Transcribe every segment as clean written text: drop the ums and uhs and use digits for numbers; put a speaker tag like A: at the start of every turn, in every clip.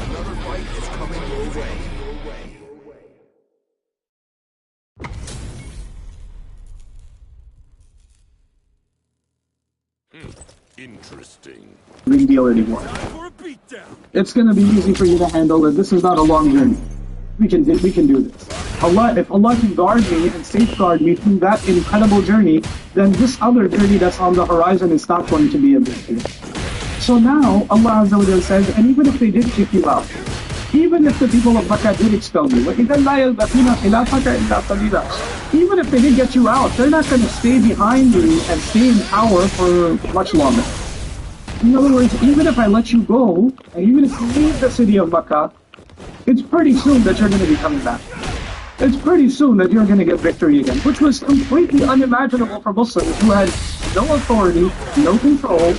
A: Another fight is coming your way. Interesting.
B: Big deal anymore. It's gonna be easy for you to handle it. This is not a long journey. We can do this. If Allah can guard me and safeguard me through that incredible journey, then this other journey that's on the horizon is not going to be a big deal. So now Allah Azza wa Jalla says, and even if they did kick you out, even if the people of Makkah did expel you, even if they did get you out, they're not going to stay behind you and stay in power for much longer. In other words, even if I let you go, and even if you leave the city of Makkah, it's pretty soon that you're going to be coming back. It's pretty soon that you're going to get victory again, which was completely unimaginable for Muslims who had no authority, no control,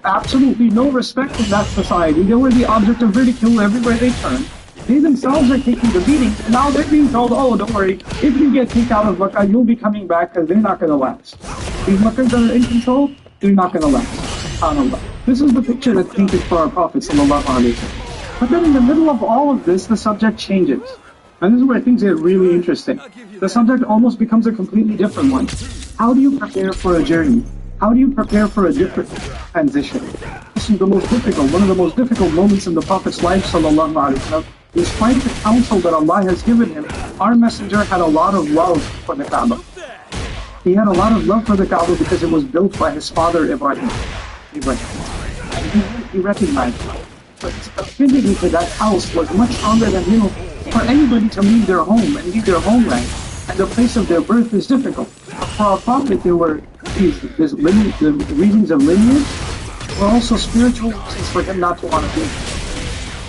B: absolutely no respect in that society. They were the object of ridicule everywhere they turned. They themselves are taking the beating, and now they're being told, oh, don't worry, if you get kicked out of Makkah, you'll be coming back because they're not going to last. These Makkahs that are in control, they're not going to last. SubhanAllah. This is the picture that's painted for our Prophet ﷺ. But then in the middle of all of this, the subject changes. And this is where things get really interesting. The subject almost becomes a completely different one. How do you prepare for a journey? How do you prepare for a different transition? This is the most difficult, one of the most difficult moments in the Prophet's life, sallallahu alaihi wasallam. Despite the counsel that Allah has given him, our messenger had a lot of love for the Kaaba. He had a lot of love for the Kaaba because it was built by his father Ibrahim. And he recognized it. But his affinity to that house was much stronger than, for anybody to leave their home and leave their homeland. And the place of their birth is difficult. For our Prophet, there were the reasons of lineage, were also spiritual reasons for him not to want to be.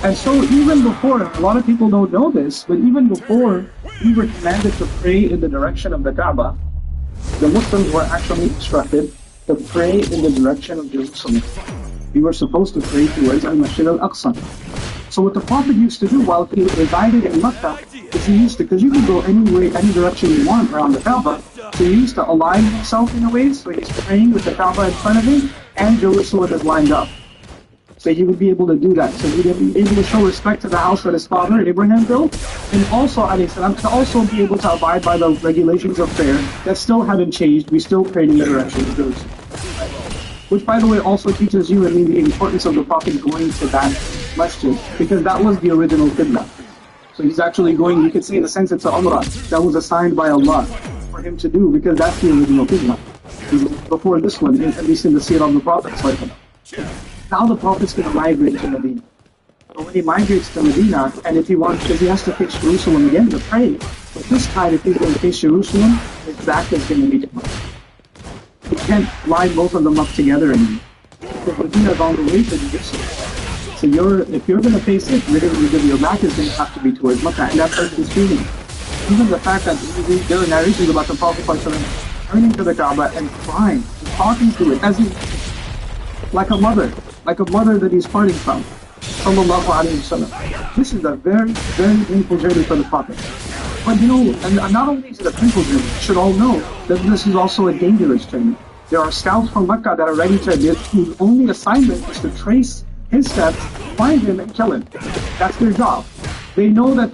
B: And so even before, a lot of people don't know this, but even before we were commanded to pray in the direction of the Kaaba, the Muslims were actually instructed to pray in the direction of Jerusalem. We were supposed to pray towards Al-Masjid Al-Aqsa. So what the Prophet used to do while he resided in Makkah is he used to, because you can go any way, any direction you want around the Kaaba, so he used to align himself in a way, so he's praying with the Kaaba in front of him, and Jerusalem is lined up. So he would be able to do that. So he'd be able to show respect to the house that his father Abraham built, and also, to also be able to abide by the regulations of prayer that still haven't changed. We still pray in the direction of Jerusalem. Which, by the way, also teaches you and me the importance of the Prophet going to that masjid, because that was the original Qibla. So he's actually going, you could say in a sense it's an Umrah that was assigned by Allah for him to do, because that's the original Qibla. Before this one, at least in the seerah of the Prophet. Now the Prophet's going to migrate to Medina. So when he migrates to Medina, and if he wants, because he has to face Jerusalem again to pray, but this time if he's going to face Jerusalem, his back is going to be to Mecca. You can't line both of them up together anymore. Because Medina is on the way to Jerusalem. So if you're going to face it, your back is going to have to be towards Mecca, and that's what he's feeling. Even the fact that there are narrations about the Prophet turning to the Kaaba and crying, and talking to it, as he, like a mother that he's parting from. Sallallahu Alaihi Wasallam. This is a very, very painful journey for the Prophet. But and not only is it a painful journey, you should all know that this is also a dangerous journey. There are scouts from Mecca that are ready to, whose only assignment is to trace his steps, find him, and kill him. That's their job. They know that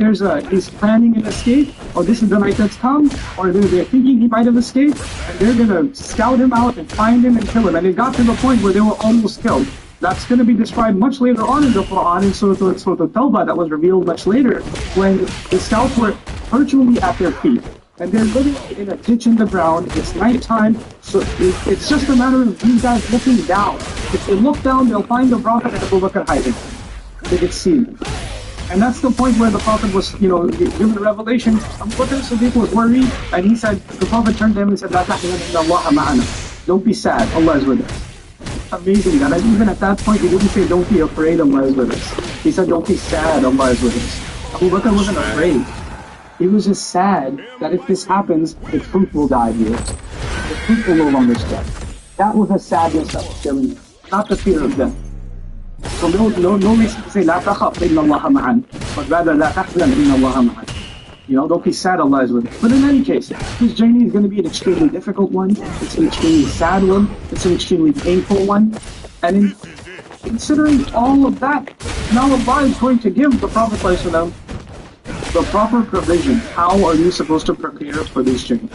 B: he's planning an escape, or this is the night that's come, or they're thinking he might have escaped, and they're going to scout him out and find him and kill him. And it got to the point where they were almost killed. That's going to be described much later on in the Quran, in Surah Al-Tawbah, that was revealed much later, when the scouts were virtually at their feet. And they're living in a ditch in the ground. It's nighttime, so it's just a matter of these guys looking down. If they look down, they'll find the Prophet and Abu Bakr hiding. They could see him. And that's the point where the Prophet was, given the revelation. Abu Bakr Siddiq was worried, and he said, the Prophet turned to him and said, "La tahzan inna Allaha ma'ana." Don't be sad, Allah is with us. Amazing that even at that point he didn't say, "Don't be afraid, Allah is with us." He said, "Don't be sad, Allah is with us." Abu Bakr wasn't afraid. He was just sad that if this happens, the truth will die here. The truth will no longer spread. That was a sadness that was killing him. not the fear of death. So no reason to say لا تخف إن الله معنا, but rather لا تحزن إن الله معنا. Don't be sad, Allah is with you. But in any case, this journey is going to be an extremely difficult one. It's an extremely sad one. It's an extremely painful one. And in considering all of that, now Allah is going to give the Prophet ﷺ the proper provision. How are you supposed to prepare for this journey?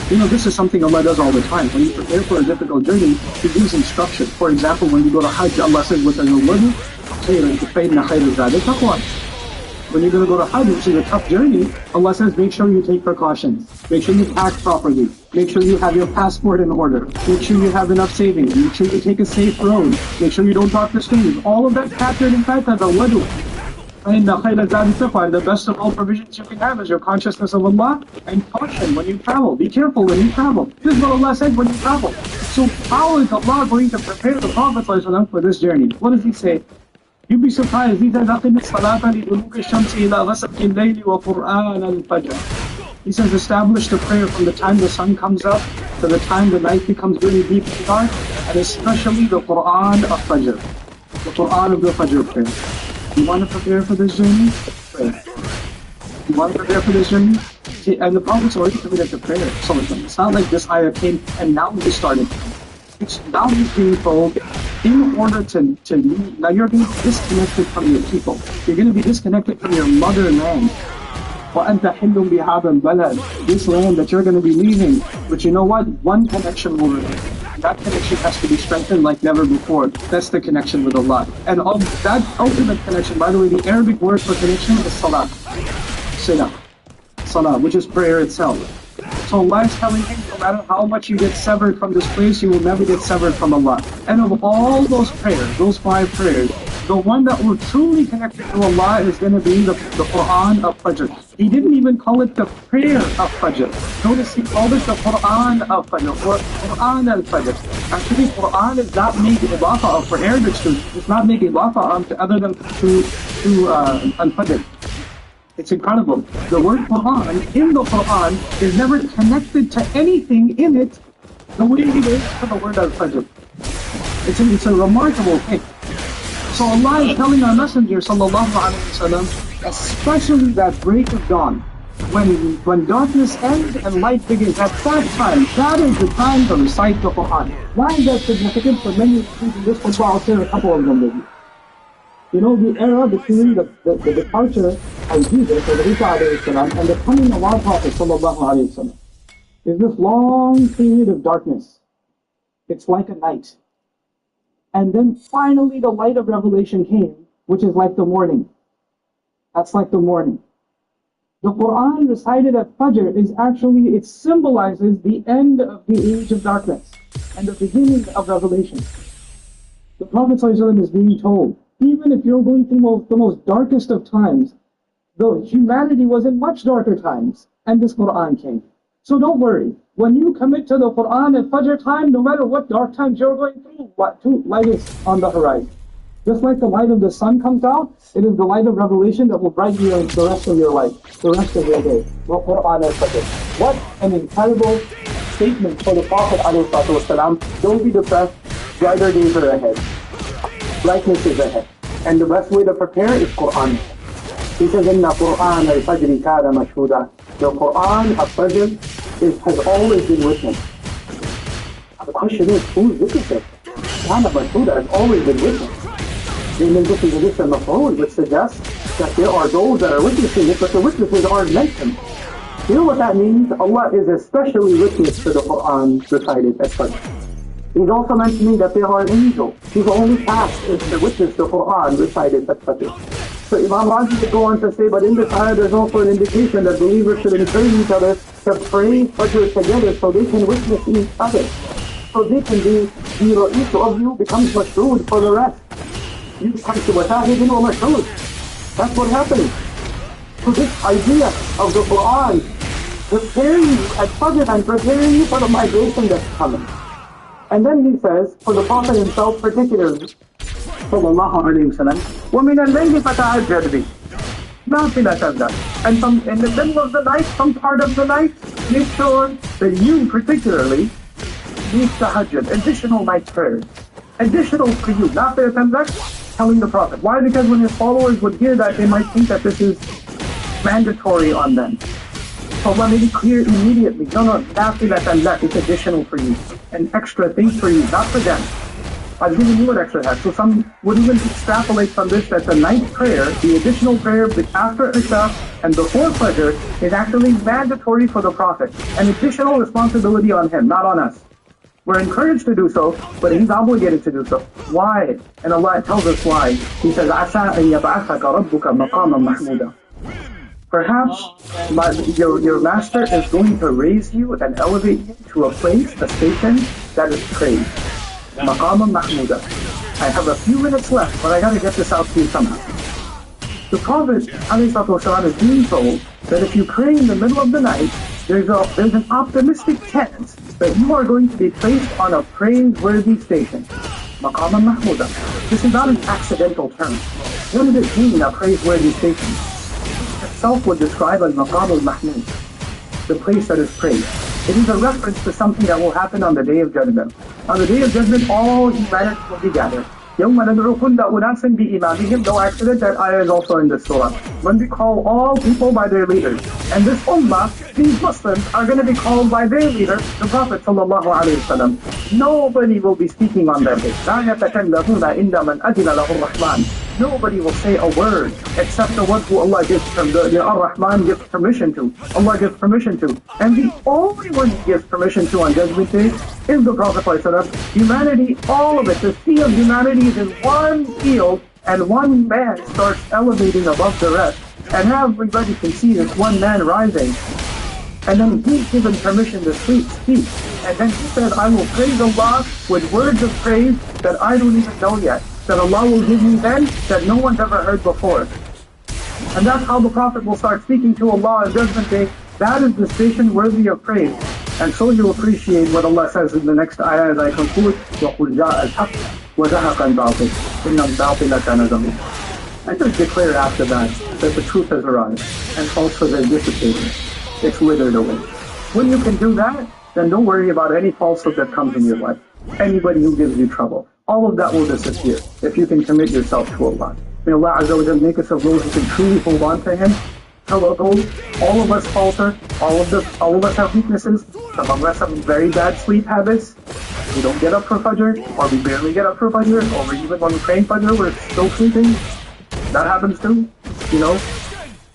B: This is something Allah does all the time. When you prepare for a difficult journey, He gives instruction. For example, when you go to Hajj, Allah says, وَتَزَوَّدُوا خَيْرًا فَإِنَّ خَيْرَ الزَّادِ التَّقْوَى. When you're going to go to Hajj, which is a tough journey, Allah says, make sure you take precautions. Make sure you pack properly. Make sure you have your passport in order. Make sure you have enough savings. Make sure you take a safe road. Make sure you don't talk to strangers. All of that captured in fact as a wadu. And the best of all provisions you can have is your consciousness of Allah and caution when you travel. Be careful when you travel. This is what Allah said when you travel. So how is Allah going to prepare the Prophet ﷺ for this journey? What does He say? You'd be surprised. He says, أَقِمِ الصَّلَاةَ لِدُلُوكِ الشَّمْسِ إِلَى غَسَقِ اللَّيْلِ وَقُرْآنَ الْفَجْرِ. He says, establish the prayer from the time the sun comes up to the time the night becomes really deep and dark, and especially the Qur'an of Fajr. The Qur'an of the Fajr prayer. You want to prepare for this journey? Pray. You want to prepare for this journey? See, and the Prophet's already committed to prayer. So it's not like this ayah came and now he started. It's now he's being told, in order to leave, now you're going to be disconnected from your people. You're going to be disconnected from your motherland. وَأَنْتَ حِلٌّ بِهَذَا الْبَلَدِ. This land that you're going to be leaving. But you know what? One connection will remain. That connection has to be strengthened like never before. That's the connection with Allah. And that ultimate connection, by the way, the Arabic word for connection is salah. Salah. Salah, which is prayer itself. So Allah is telling him, no matter how much you get severed from this place, you will never get severed from Allah. And of all those prayers, those 5 prayers, the one that will truly connect you to Allah is going to be the Qur'an of Fajr. He didn't even call it the prayer of Fajr. Notice he called it the Qur'an of Fajr, or Qur'an al-Fajr. Actually, Qur'an is not made idafa of for Arabic students. It's not made idafa of other than to al-Fajr. It's incredible. The word Qur'an in the Qur'an is never connected to anything in it the way it is to the word al-Fajr. It's a remarkable thing. So Allah is telling our Messenger sallallahu alaihi wasallam, especially that break of dawn, when darkness ends and light begins, at that time, that is the time to recite the Qur'an. Why is that significant? For many reasons. This was why I'll share a couple of them with you. The era between the departure of Jesus, or the Isa alayhi salam, and the coming of our Prophet sallallahu alayhi wasallam is this long period of darkness. It's like a night. And then finally the light of revelation came, which is like the morning. That's like the morning. The Qur'an recited at Fajr it symbolizes the end of the age of darkness and the beginning of revelation. The Prophet ﷺ is being told, even if you're going through the most darkest of times, though humanity was in much darker times, and this Qur'an came. So don't worry. When you commit to the Qur'an at Fajr time, no matter what dark times you're going through, light is on the horizon. Just like the light of the sun comes out, it is the light of revelation that will brighten you the rest of your life, the rest of your day. The Qur'an at Fajr. What an incredible statement for the Prophet ﷺ. Don't be depressed. Brighter days are ahead. Brightness is ahead. And the best way to prepare is Qur'an. He says, إِنَّ قُرْآنَ الْفَجْرِ كَانَ مَشْهُودًا. The Qur'an of Fajr has always been witnessed. The question is, who's witnessing? Qur'an of Mashhuda has always been witnessed. This is a different maf'ul, which suggests that there are those that are witnessing it, but the witnesses aren't mentioned. You know what that means? Allah is especially witness to the Qur'an recited at Fajr. He's also mentioning that there are angels whose only task is to witness the Qur'an recited at Fajr. So Imam Razi would go on to say, but in this ayah there's also an indication that believers should encourage each other to pray Fajr together so they can witness each other. So they can be, each of you becomes mashrood for the rest. You become shahidin wa mashrood. That's what happens. So this idea of the Qur'an preparing you at Fajr and preparing you for the migration that's coming. And then he says, for the Prophet himself particularly, sallallahu alayhi wa sallam, وَمِنَ اللَّيْلِ فَتَعَجَّدْ بِهِ نَافِلَةً لَكَ. And in the middle of the night, some part of the night, make sure that you particularly need tahajjud, additional night prayers. Additional for you, not their tamlak, telling the Prophet. Why? Because when his followers would hear that, they might think that this is mandatory on them. So Allah made it clear immediately. No, nafilatan lak, it's additional for you. An extra thing for you, not for them. I've given you an extra hat. So some would even extrapolate from this that the night prayer, the additional prayer after Isha and before Fajr, is actually mandatory for the Prophet. An additional responsibility on him, not on us. We're encouraged to do so, but he's obligated to do so. Why? And Allah tells us why. He says, عَسَىٰ أَن يَبْعَثَكَ رَبُّكَ مَقَامًا مَحْمُودًا. Perhaps your master is going to raise you and elevate you to a place, a station that is praised. Maqaman Mahmuda. I have a few minutes left, but I gotta get this out to you somehow. The Prophet ﷺ is being told that if you pray in the middle of the night, there's an optimistic chance that you are going to be placed on a praiseworthy station. Maqaman Mahmuda. This is not an accidental term. What does it mean, a praiseworthy station? Itself would describe as Maqam al-Mahmud, the place that is praised. It is a reference to something that will happen on the Day of Judgment. On the Day of Judgment, all humanity will be gathered. يَوْمَ نَدْعُ كُلَّ أُنَاسٍ بِإِمَامِهِمْ. No accident, that ayah is also in this surah. When we call all people by their leaders. And this ummah, these Muslims, are going to be called by their leader, the Prophet ﷺ. Nobody will be speaking on their behalf. لَا يَتَكَلَّمُونَ إِلَّا مَنْ أَذِنَ لَهُ الرَّحْمَنُ. Nobody will say a word except the one who Allah gives Ar-Rahman gives permission to. Allah gives permission to. And the only one He gives permission to on Judgment Day is the Prophet ﷺ. Humanity, all of it, the sea of humanity is in one field, and one man starts elevating above the rest. And everybody can see this one man rising. And then he's given permission to speak. And then he said, I will praise Allah with words of praise that I don't even know yet. That Allah will give me then that no one's ever heard before. And that's how the Prophet will start speaking to Allah on Judgment Day. That is the station worthy of praise. And so you appreciate what Allah says in the next ayah as I conclude. وَقُلْ جَاءَ الْحَقِّ وَزَهَقَ الْبَاطِلُ إِنَّ الْبَاطِلَ كَانَ زَهُوقًا. I just declare after that the truth has arrived and falsehood has dissipated. It's withered away. When you can do that, then don't worry about any falsehood that comes in your life. Anybody who gives you trouble. All of that will disappear if you can commit yourself to Allah. May Allah Azza wa Jalla make us of those who can truly hold on to Him. All of us falter, all of us have weaknesses. Some of us have very bad sleep habits. We don't get up for Fajr, or we barely get up for Fajr, or even when we pray Fajr, we're still sleeping. That happens too, you know.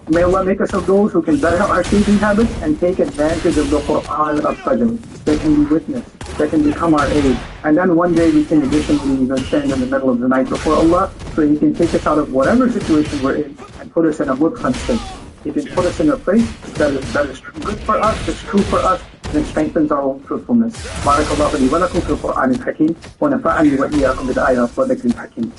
B: May Allah make us of those who can better our sleeping habits and take advantage of the Qur'an of Fajr that can be witnessed, that can become our aid. And then one day we can additionally even stand in the middle of the night before Allah so He can take us out of whatever situation we're in and put us in a mutqan state. He can put us in a place that is good for us, that's true for us, and it strengthens our own truthfulness. Barakallahu li wa lakum fil Qur'an al-Hakim wa nafa'ani wa iyyakum bil ayat wa dhikr al-Hakim.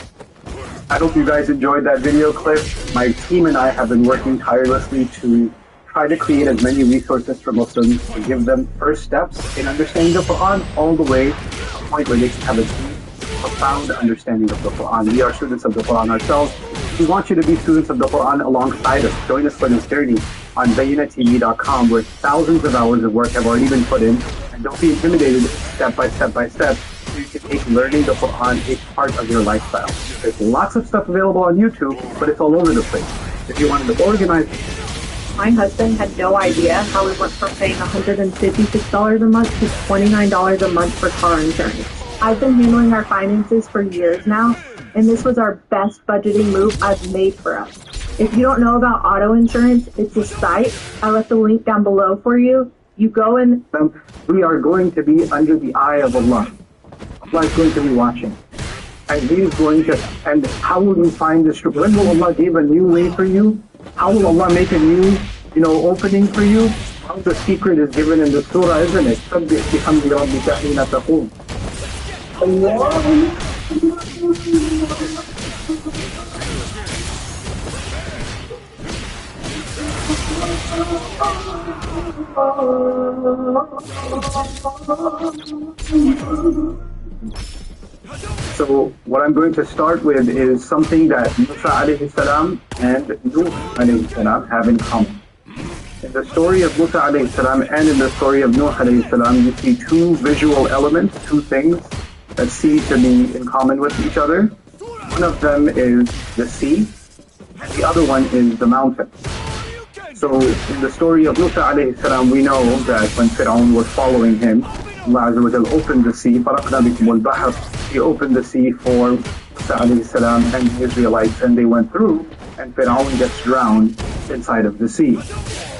B: I hope you guys enjoyed that video clip. My team and I have been working tirelessly to try to create as many resources for Muslims to give them first steps in understanding the Quran all the way to a point where they can have a deep, profound understanding of the Quran. We are students of the Quran ourselves. We want you to be students of the Quran alongside us. Join us for this journey on BayyinahTV.com, where thousands of hours of work have already been put in. And don't be intimidated step by step by step. You can make learning the Quran a part of your lifestyle. There's lots of stuff available on YouTube, but it's all over the place. If you wanted to organize...
C: My husband had no idea how we went from paying $156 a month to $29 a month for car insurance. I've been handling our finances for years now, and this was our best budgeting move I've made for us. If you don't know about auto insurance, it's a site. I left the link down below for you. You go and...
B: We are going to be under the eye of Allah. Allah is going to be watching. And He is going to... And how will you find this truth? When will Allah give a new way for you? How will Allah make a new, opening for you? How the secret is given in the surah, isn't it? سَبِّحْ بِحَمْدِ رَبِّكَ حِينَ تَقُومُ. So what I'm going to start with is something that Musa alayhi salam and Nuh alayhi salam have in common. In the story of Musa alayhi salam and in the story of Nuh alayhi salam, you see two visual elements, two things that seem to be in common with each other. One of them is the sea, and the other one is the mountain. So in the story of Musa alayhi salam, we know that when Fir'aun was following him, Allah Azza wa Jal opened the sea, فَرَقْنَا بِكُمُ الْبَحْرِ. He opened the sea for Musa alayhi salam and the Israelites, and they went through, and Fir'aun gets drowned inside of the sea.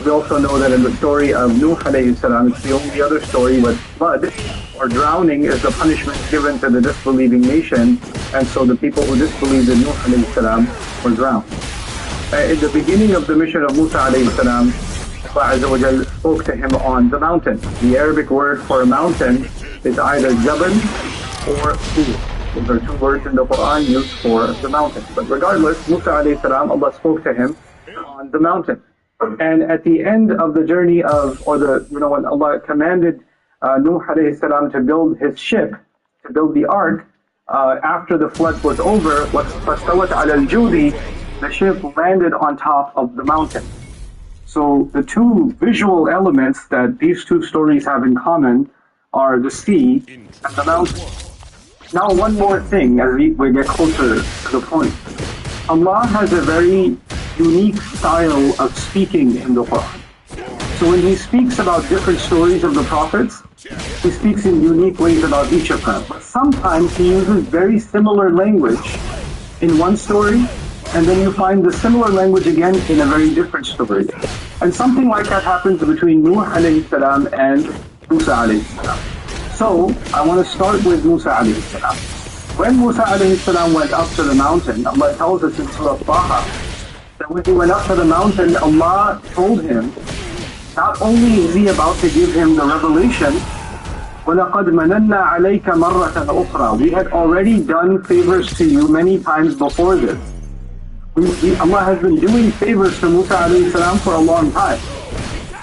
B: We also know that in the story of Nuh alayhi salam, it's the only other story with flood or drowning is the punishment given to the disbelieving nation, and so the people who disbelieved in Nuh alayhi salam were drowned. In the beginning of the mission of Musa alayhi salam, Allah Azza wa Jal spoke to him on the mountain. The Arabic word for a mountain is either Jabal or Tur. Those are two words in the Quran used for the mountain. But regardless, Musa alayhi salam, Allah spoke to him on the mountain. And at the end of the journey of, or the, when Allah commanded Nuh alayhi salam to build his ship, to build the ark, after the flood was over, فَاسْتَوَتْ عَلَى الْجُودِ, the ship landed on top of the mountain. So the two visual elements that these two stories have in common are the sea and the mountain. Now one more thing as we get closer to the point. Allah has a very unique style of speaking in the Quran. So when He speaks about different stories of the prophets, He speaks in unique ways about each of them. But sometimes He uses very similar language in one story, and then you find the similar language again in a very different story. And something like that happens between Nuh alayhi salam and Musa alayhi salam. So I want to start with Musa alayhi salam. When Musa alayhi salam went up to the mountain, Allah tells us in Surah Taha that when he went up to the mountain, Allah told him, not only is He about to give him the revelation, وَلَقَدْ مَنَنَّا عَلَيْكَ مَرَّةً أُخْرَى. We had already done favors to you many times before this. Allah has been doing favors to Musa alayhi salam for a long time.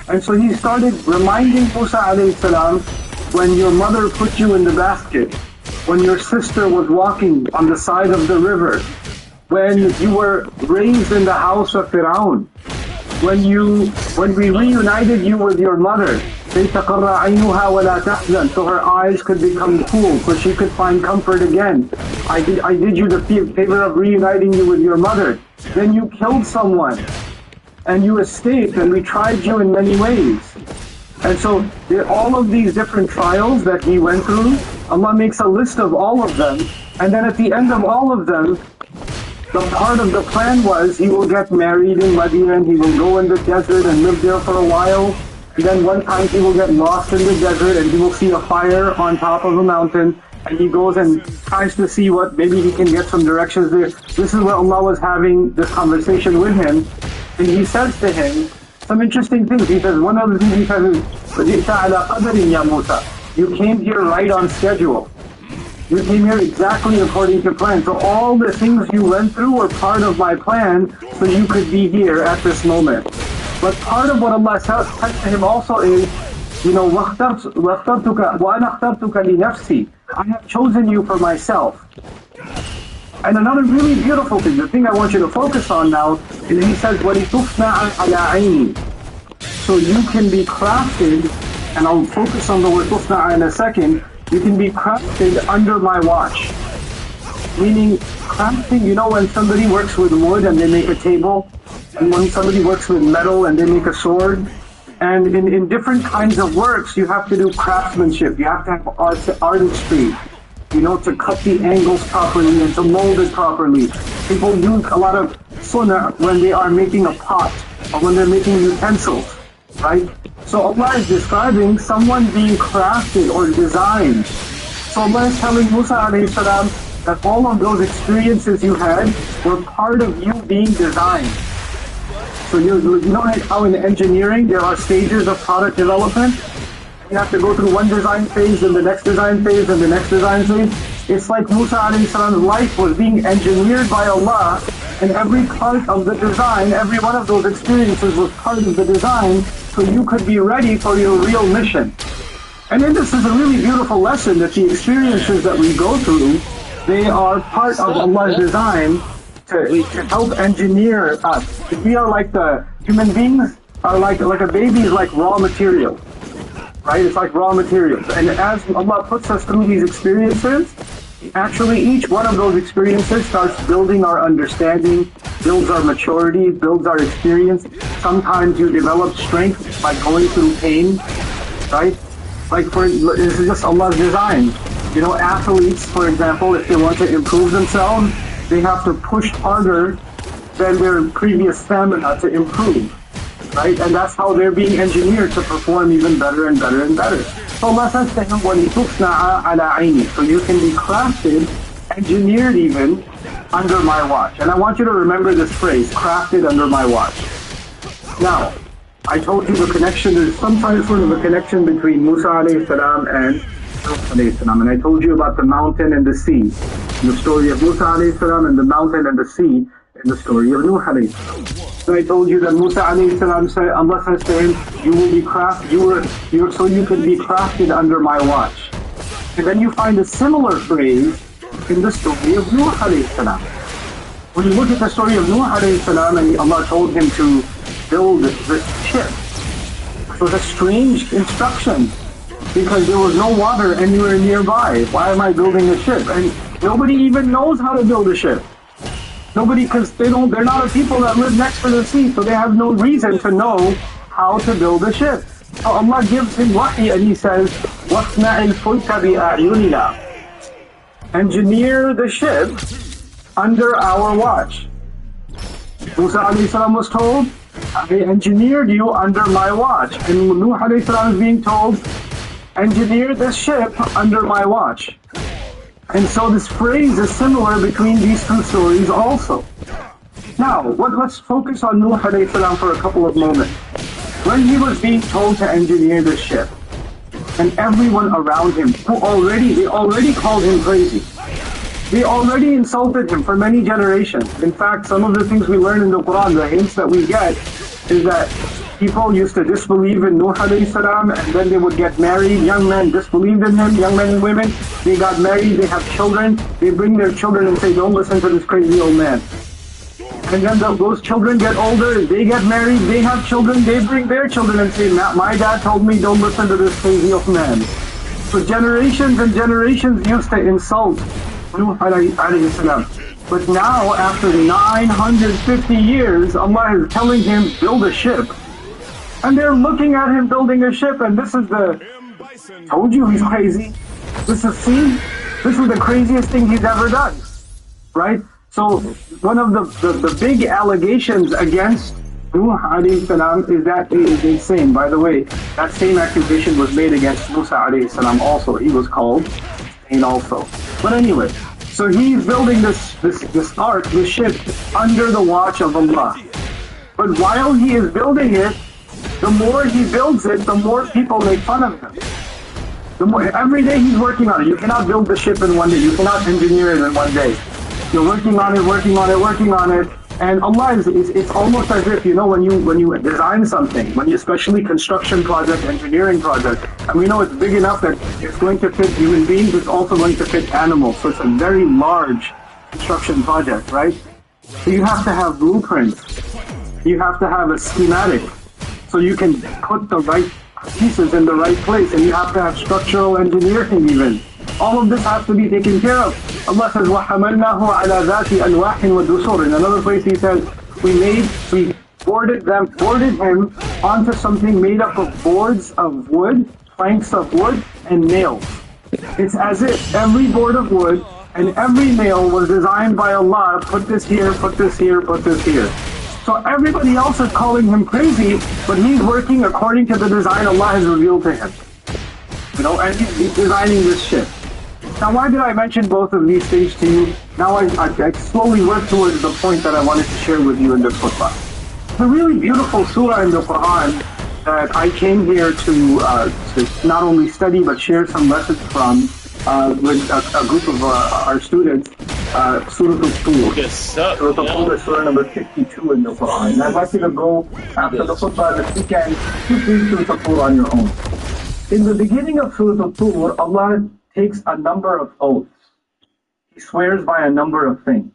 B: And so He started reminding Musa alayhi salam, when your mother put you in the basket, when your sister was walking on the side of the river, when you were raised in the house of Fir'aun, when we reunited you with your mother, so her eyes could become cool, so she could find comfort again. I did you the favor of reuniting you with your mother. Then you killed someone, and you escaped, and we tried you in many ways. And so all of these different trials that he went through, Allah makes a list of all of them, and then at the end of all of them, the part of the plan was he will get married in Medina, and he will go in the desert and live there for a while. And then one time he will get lost in the desert, and he will see a fire on top of a mountain, and he goes and tries to see what, maybe he can get some directions there. This is where Allah was having this conversation with him, and He says to him some interesting things. He says, one of the things He says is, وَجِئْتَ عَلَىٰ قَدَرٍ يَا مُوسَى. You came here right on schedule. You came here exactly according to plan. So all the things you went through were part of my plan, so you could be here at this moment. But part of what Allah says to him also is, وَأَخْتَرْتُكَ لِنَفْسِي. I have chosen you for myself. And another really beautiful thing, the thing I want you to focus on now, is He says, وَلِتُفْنَعَ عَلَىٰ عَيْنِي. So you can be crafted, and I'll focus on the word tufna'a in a second, you can be crafted under my watch. Meaning, crafting, when somebody works with wood and they make a table, and when somebody works with metal and they make a sword, and in different kinds of works, you have to do craftsmanship, you have to have artistry, to cut the angles properly and to mold it properly. People use a lot of sunnah when they are making a pot, or when they're making utensils, right? So Allah is describing someone being crafted or designed. So Allah is telling Musa alayhi salam that all of those experiences you had were part of you being designed. So you know how in engineering there are stages of product development? You have to go through one design phase, and the next design phase, and the next design phase. It's like Musa alayhi salam's life was being engineered by Allah, and every part of the design, every one of those experiences was part of the design, so you could be ready for your real mission. And then this is a really beautiful lesson that the experiences that we go through, they are part of Allah's design to help engineer us. We are like the human beings are like a baby is like raw material. right? It's like raw materials. And as Allah puts us through these experiences, actually each one of those experiences starts building our understanding, builds our maturity, builds our experience. Sometimes you develop strength by going through pain, right? Like this is just Allah's design. You know, athletes, for example, if they want to improve themselves, they have to push harder than their previous stamina to improve, right? And that's how they're being engineered to perform even better and better and better. So Allah says to him, وَلِتُصْنَعَ عَلَىٰ عَيْنِي. So you can be crafted, engineered even, under my watch. And I want you to remember this phrase, crafted under my watch. Now, I told you the connection, there's some sort of a connection between Musa alayhi salam and Nuh alayhi salam. And I told you about the mountain and the sea. The story of Musa alayhi salam and the mountain and the sea in the story of Nuh alayhi salam. So I told you that Musa alayhi salam said, Allah says to him, you will be crafted, so you can be crafted under my watch. And then you find a similar phrase in the story of Nuh alayhi salam. When you look at the story of Nuh alayhi salam and Allah told him to build this ship, it was a strange instruction because there was no water anywhere nearby. Why am I building a ship? And nobody even knows how to build a ship. Nobody, because they're not a people that live next to the sea, so they have no reason to know how to build a ship. So Allah gives him wahi and He says, وَاصْنَعِ الْفُلْكَ بِأَعْيُنِنَا. Engineer the ship under our watch. Musa alayhi salam was told, I engineered you under my watch. And Nuh alayhi salam is being told, engineer this ship under my watch. And so this phrase is similar between these two stories also. Now, let's focus on Nuh alayhi salam for a couple of moments. When he was being told to engineer this ship, and everyone around him, they already called him crazy. They already insulted him for many generations. In fact, some of the things we learn in the Quran, the hints that we get, is that people used to disbelieve in Nuh alayhi salam, and then they would get married. Young men disbelieved in him, young men and women. They got married, they have children. They bring their children and say, don't listen to this crazy old man. And then those children get older, they get married, they have children, they bring their children and say, my dad told me don't listen to this crazy old man. So generations and generations used to insult Nuh alayhi salam. But now, after 950 years, Allah is telling him, build a ship. And they're looking at him building a ship, and this is told you he's crazy. This is the craziest thing he's ever done. Right? So, one of the big allegations against Nuh alayhi salam is that he is insane. By the way, that same accusation was made against Musa alayhi salam also. He was called insane also. But anyway, so he's building this ark, this ship, under the watch of Allah. But while he is building it, the more he builds it, the more people make fun of him. Every day he's working on it. You cannot build the ship in one day. You cannot engineer it in one day. You're working on it. And Allah it's almost as if, when you design something, especially construction project, engineering project, and we know it's big enough that it's going to fit human beings, it's also going to fit animals. So it's a very large construction project, right? So you have to have blueprints. You have to have a schematic. So you can put the right pieces in the right place, and you have to have structural engineering even. All of this has to be taken care of. Allah says, وَحَمَلْنَاهُ عَلَى ذَاتِ أَلْوَاحٍ وَدُسُورٍ. In another place He says, we boarded him onto something made up of boards of wood, planks of wood, and nails. It's as if every board of wood and every nail was designed by Allah, put this here, put this here, put this here. So everybody else is calling him crazy, but he's working according to the design Allah has revealed to him. And he's designing this ship. Now, why did I mention both of these things to you? Now I slowly work towards the point that I wanted to share with you in this khutbah. The really beautiful surah in the Quran that I came here to not only study but share some lessons from with a group of our students, Surah Al-Tur. Surah Al-Tur is surah number 52 in the Quran. And I'd like you to go after the khutbah if you can, read Surah Al-Tur on your own. In the beginning of Surah Al-Tur, Allah takes a number of oaths. He swears by a number of things.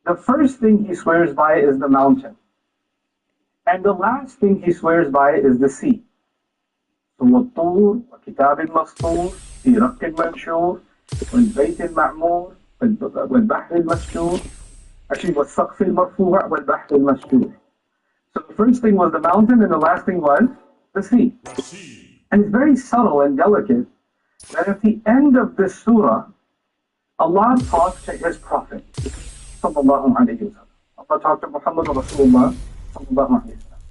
B: The first thing He swears by is the mountain. And the last thing He swears by is the sea. والطور وكتاب مسطور في رق منشور والبيت المعمور والبحر المسجور. Actually, والسقف المرفوع والبحر المسجور. So the first thing was the mountain, and the last thing was the sea. And it's very subtle and delicate that at the end of this surah, Allah talks to His Prophet, sallallahu alayhi wa sallam. Allah talked to Muhammad Rasulullah, sallallahu alayhi wa sallam.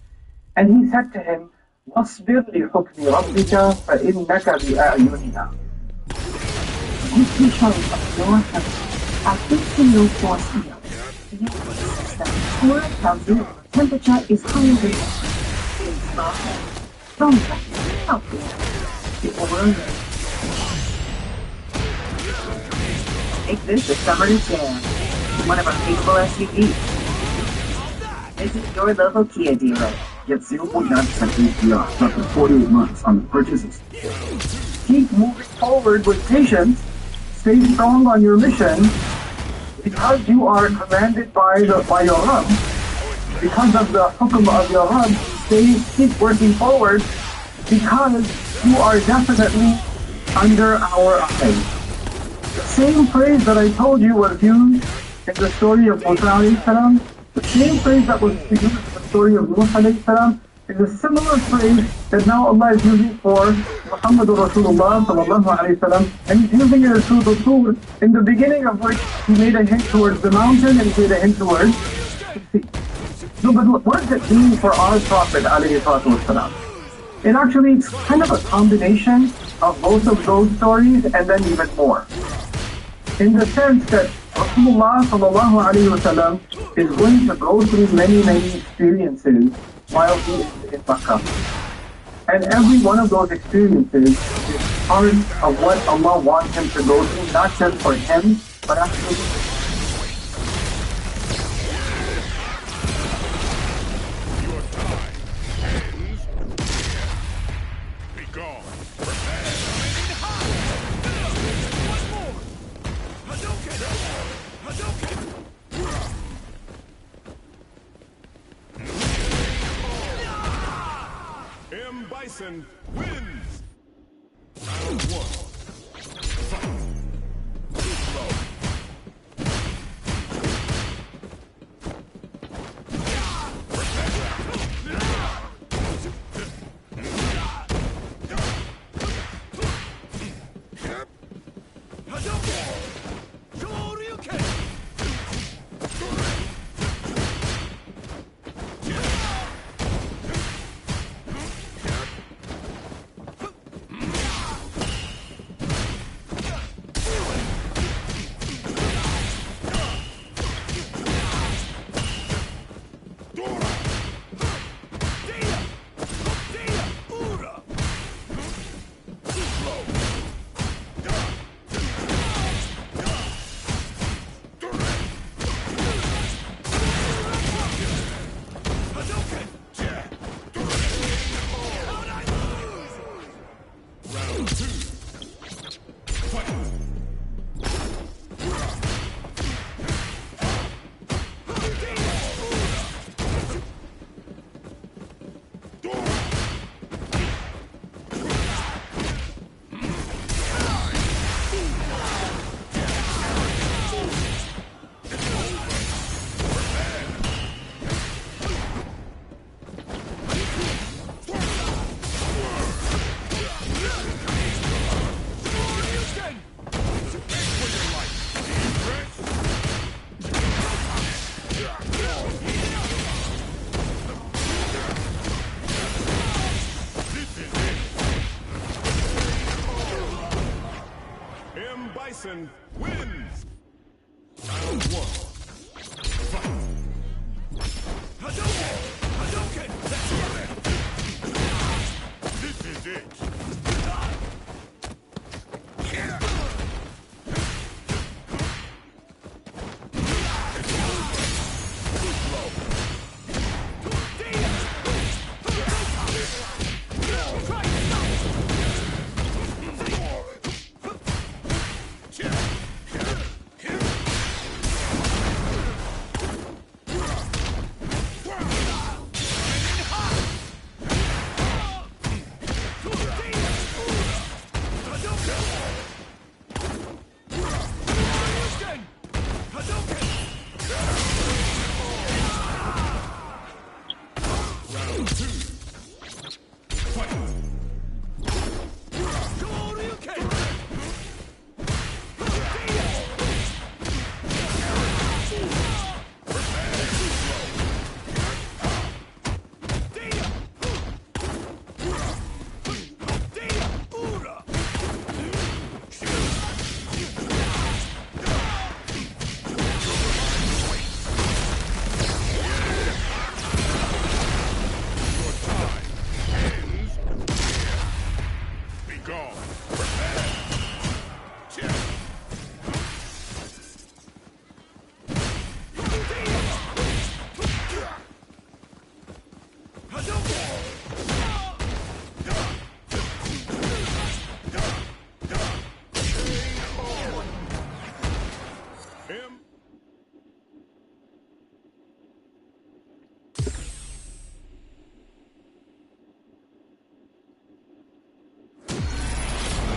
B: And He said to him, وَاصْبِرْ لِحُكْمِ رَبِّكَ فَإِنَّكَ بِأَعْيُنِنَا. Temperature is higher than stronger, healthier.
D: Make this a summer to share. One of our capable SUVs. Visit your local Kia dealer.
B: Get 0.9% APR after 48 months on the purchases. Keep moving forward with patience. Stay strong on your mission. Because you are commanded by your Rabb, because of the hukum of your Rabb, keep working forward, because you are definitely under our eyes. The same phrase that I told you was used in the story of Musa alayhi salam, the same phrase that was used in the story of Nuh alayhi salam, is a similar phrase that now Allah is using for Muhammadur Rasulullah sallallahu alayhi wa sallam, and He's using it as Surah Al-Tur, in the beginning of which He made a hint towards the mountain and He made a hint towards the sea. So, but what does it mean for our Prophet alayhi salatu wasalam? It actually is kind of a combination of both of those stories and then even more. In the sense that Rasulullah sallallahu alayhi wa sallam is going to go through many, many experiences while he is in Makkah. And every one of those experiences is part of what Allah wants him to go through, not just for him, but actually
A: Bison wins! Round one. Fight! Too slow. Bison wins! Round one. Fight! Hadouken! Hadouken! That's it! This is it!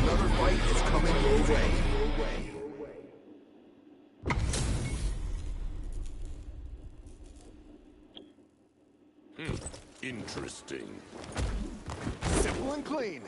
A: Another fight is coming your way.
E: Interesting.
A: Simple and clean.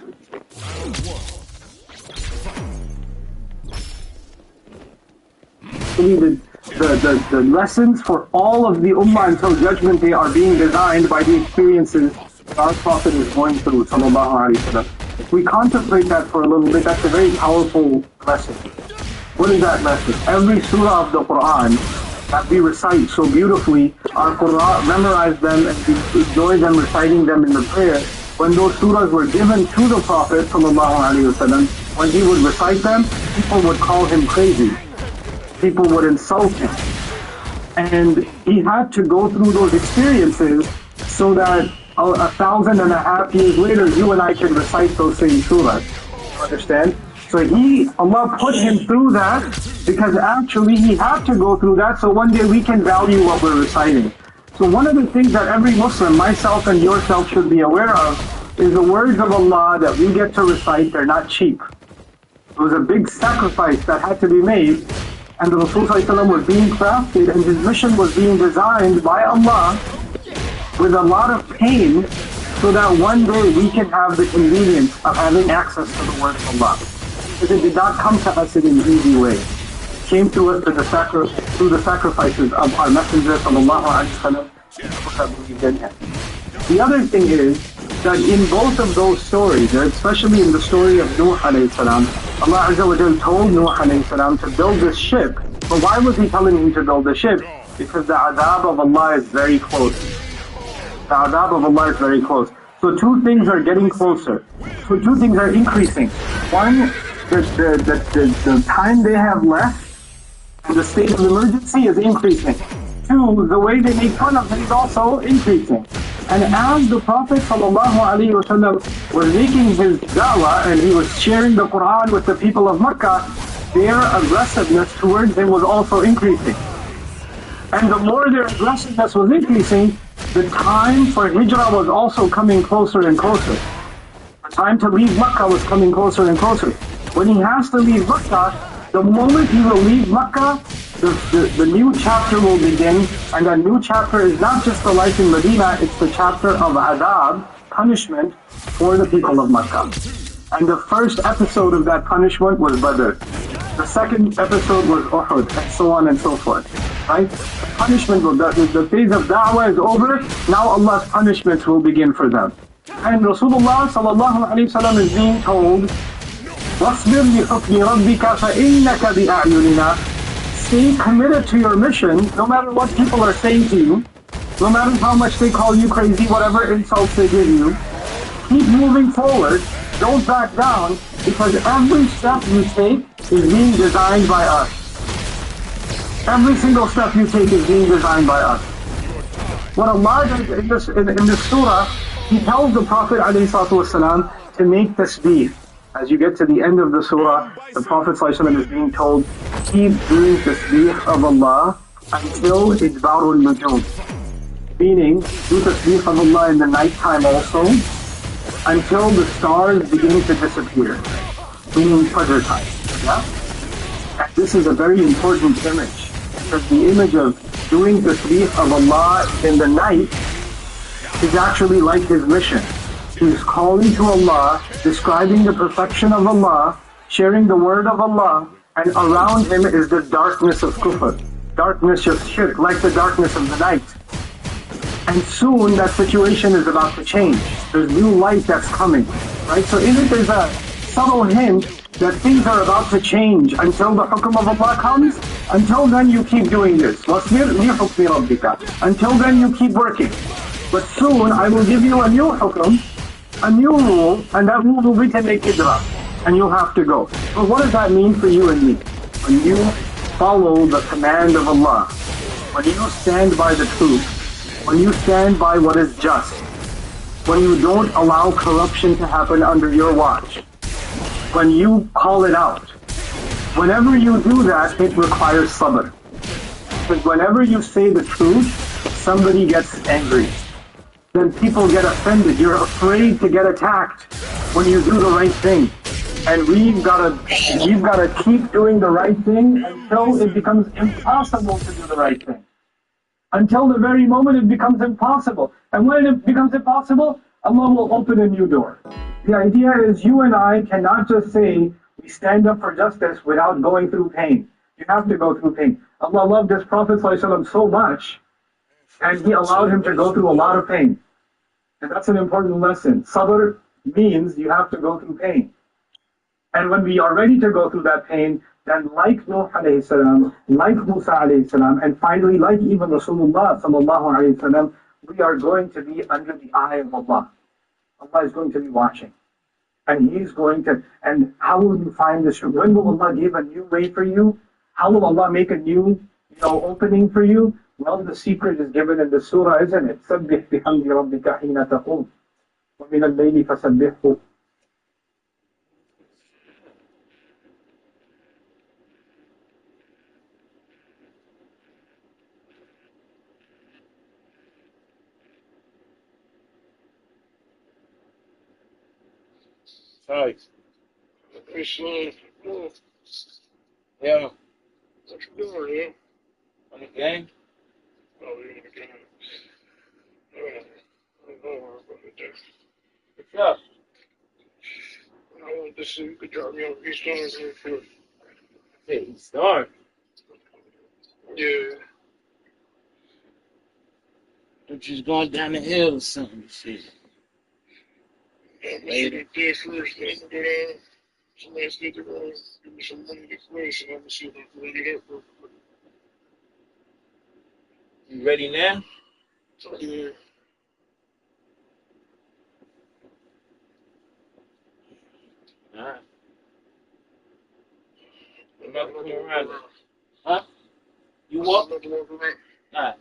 B: The lessons for all of the Ummah until Judgment Day are being designed by the experiences that our Prophet is going through, sallallahu alaihi wasallam. If we contemplate that for a little bit, that's a very powerful lesson. What is that lesson? Every surah of the Quran that we recite so beautifully, our Quran, memorize them and we enjoy them, reciting them in the prayer. When those surahs were given to the Prophet sallallahu alaihi wasallam, when he would recite them, people would call him crazy. People would insult him. And he had to go through those experiences so that 1,500 years later, you and I can recite those same surahs. Understand? So Allah put him through that because actually he had to go through that so one day we can value what we're reciting. So one of the things that every Muslim, myself and yourself, should be aware of is the words of Allah that we get to recite. They're not cheap. It was a big sacrifice that had to be made, and the Rasul ﷺ was being crafted and his mission was being designed by Allah with a lot of pain so that one day we can have the convenience of having access to the word of Allah. Because it did not come to us in an easy way. It came to us through the sacrifices of our Messenger sallallahu alaihi wasallam that believed in him. The other thing is that in both of those stories, especially in the story of Nuh alayhi salam, Allah Azza wa Jal told Nuh alayhi salam to build this ship. But why was he telling him to build the ship? Because the adab of Allah is very close. The adab of Allah is very close. So two things are getting closer. So two things are increasing. One, the time they have left, and the state of emergency is increasing. Two, the way they make fun of him is also increasing. And as the Prophet ﷺ was making his da'wah and he was sharing the Quran with the people of Makkah, their aggressiveness towards him was also increasing. And the more their aggressiveness was increasing, the time for Hijrah was also coming closer and closer. The time to leave Makkah was coming closer and closer. When he has to leave Makkah, the moment he will leave Makkah, the new chapter will begin, and that new chapter is not just the life in Medina, it's the chapter of adab, punishment, for the people of Makkah. And the first episode of that punishment was Badr. The second episode was Uhud, and so on and so forth. Right? The punishment, the phase of da'wah is over, now Allah's punishments will begin for them. And Rasulullah sallallahu alayhi wa sallam is being told, وَاصْبِرْ لِحُكْمِ رَبِّكَ فَإِنَّكَ بِأَعْيُنِنَا. Stay committed to your mission, no matter what people are saying to you, no matter how much they call you crazy, whatever insults they give you. Keep moving forward, don't back down, because every step you take is being designed by us. Every single step you take is being designed by us. What Allah does in this surah, He tells the Prophet ﷺ to make tasbih. As you get to the end of the surah, the Prophet ﷺ is being told, keep doing tasbih of Allah until idbarul nujum. Meaning, do tasbih of Allah in the night time also, until the stars begin to disappear. Meaning Fajr time. Yeah? And this is a very important image. Because the image of doing tasbih of Allah in the night is actually like his mission. He is calling to Allah, describing the perfection of Allah, sharing the word of Allah, and around him is the darkness of kufr, darkness of shirk, like the darkness of the night. And soon that situation is about to change. There's new light that's coming, right? So in it there's a subtle hint that things are about to change until the hukm of Allah comes. Until then you keep doing this. وَاصْبِرْ لِحُكْمِ رَبِّكَ. Until then you keep working. But soon I will give you a new hukm, a new rule, and that rule will be to make hijrah, and you'll have to go. But what does that mean for you and me? When you follow the command of Allah, when you stand by the truth, when you stand by what is just, when you don't allow corruption to happen under your watch, when you call it out, whenever you do that, it requires sabr. Because whenever you say the truth, somebody gets angry. Then people get offended. You're afraid to get attacked when you do the right thing. And you've gotta keep doing the right thing until it becomes impossible to do the right thing. Until the very moment it becomes impossible. And when it becomes impossible, Allah will open a new door. The idea is you and I cannot just say we stand up for justice without going through pain. You have to go through pain. Allah loved His Prophet ﷺ so much, and He allowed him to go through a lot of pain. And that's an important lesson. Sabr means you have to go through pain. And when we are ready to go through that pain, then like Nuh alayhi salam, like Musa alayhi salam, and finally like even Rasulullah sallallahu alayhi salam, we are going to be under the eye of Allah. Allah is going to be watching. And He's going to, and how will you find this? When will Allah give a new way for you? How will Allah make a new, opening for you? Well, the secret is given in the surah, isn't it? سَبِّحْ بِحَمْدِ رَبِّكَ حِينَ تَقُومُ وَمِنَ اللَّيْلِ فَسَبِّحْهُ.
E: Sorry. Yeah.
A: What you doing, man?
E: On the game?
A: Oh, you're in the game. I don't know what I'm going
E: What's up?
A: I want to see if you could drop me on East Orange real quick.
E: Hey, he's dark.
A: Yeah.
E: I'm just going down the hill or something. Shit.
A: I'm going to see the day first, then I'm going to go down. Somebody said they're going to give me some money to place, and I'm going to see if I can run it up real quick.
E: You ready now?
A: Yeah.
E: Alright. I'm about to come around. Huh? You walk? Alright.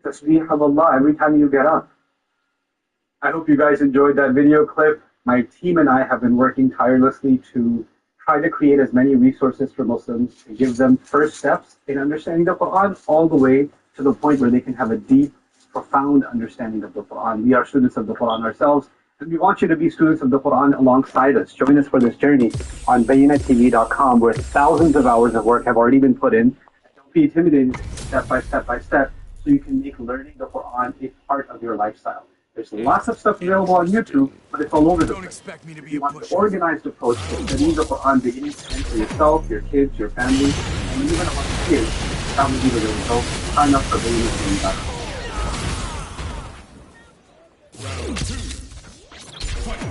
B: Tasbih of Allah every time you get up. I hope you guys enjoyed that video clip. My team and I have been working tirelessly to try to create as many resources for Muslims to give them first steps in understanding the Quran all the way to the point where they can have a deep, profound understanding of the Quran. We are students of the Quran ourselves, and we want you to be students of the Quran alongside us. Join us for this journey on BayyinatTV.com, where thousands of hours of work have already been put in. Don't be intimidated, step by step by step, so you can make learning the Quran a part of your lifestyle. There's lots of stuff available on YouTube, but it's all over the place. If you want an organized approach to studying the Quran beginning to end for yourself, your kids, your family, and even among kids, that would be the way to go. Sign up for BayyinatTV.com.
A: Round 2. Fight.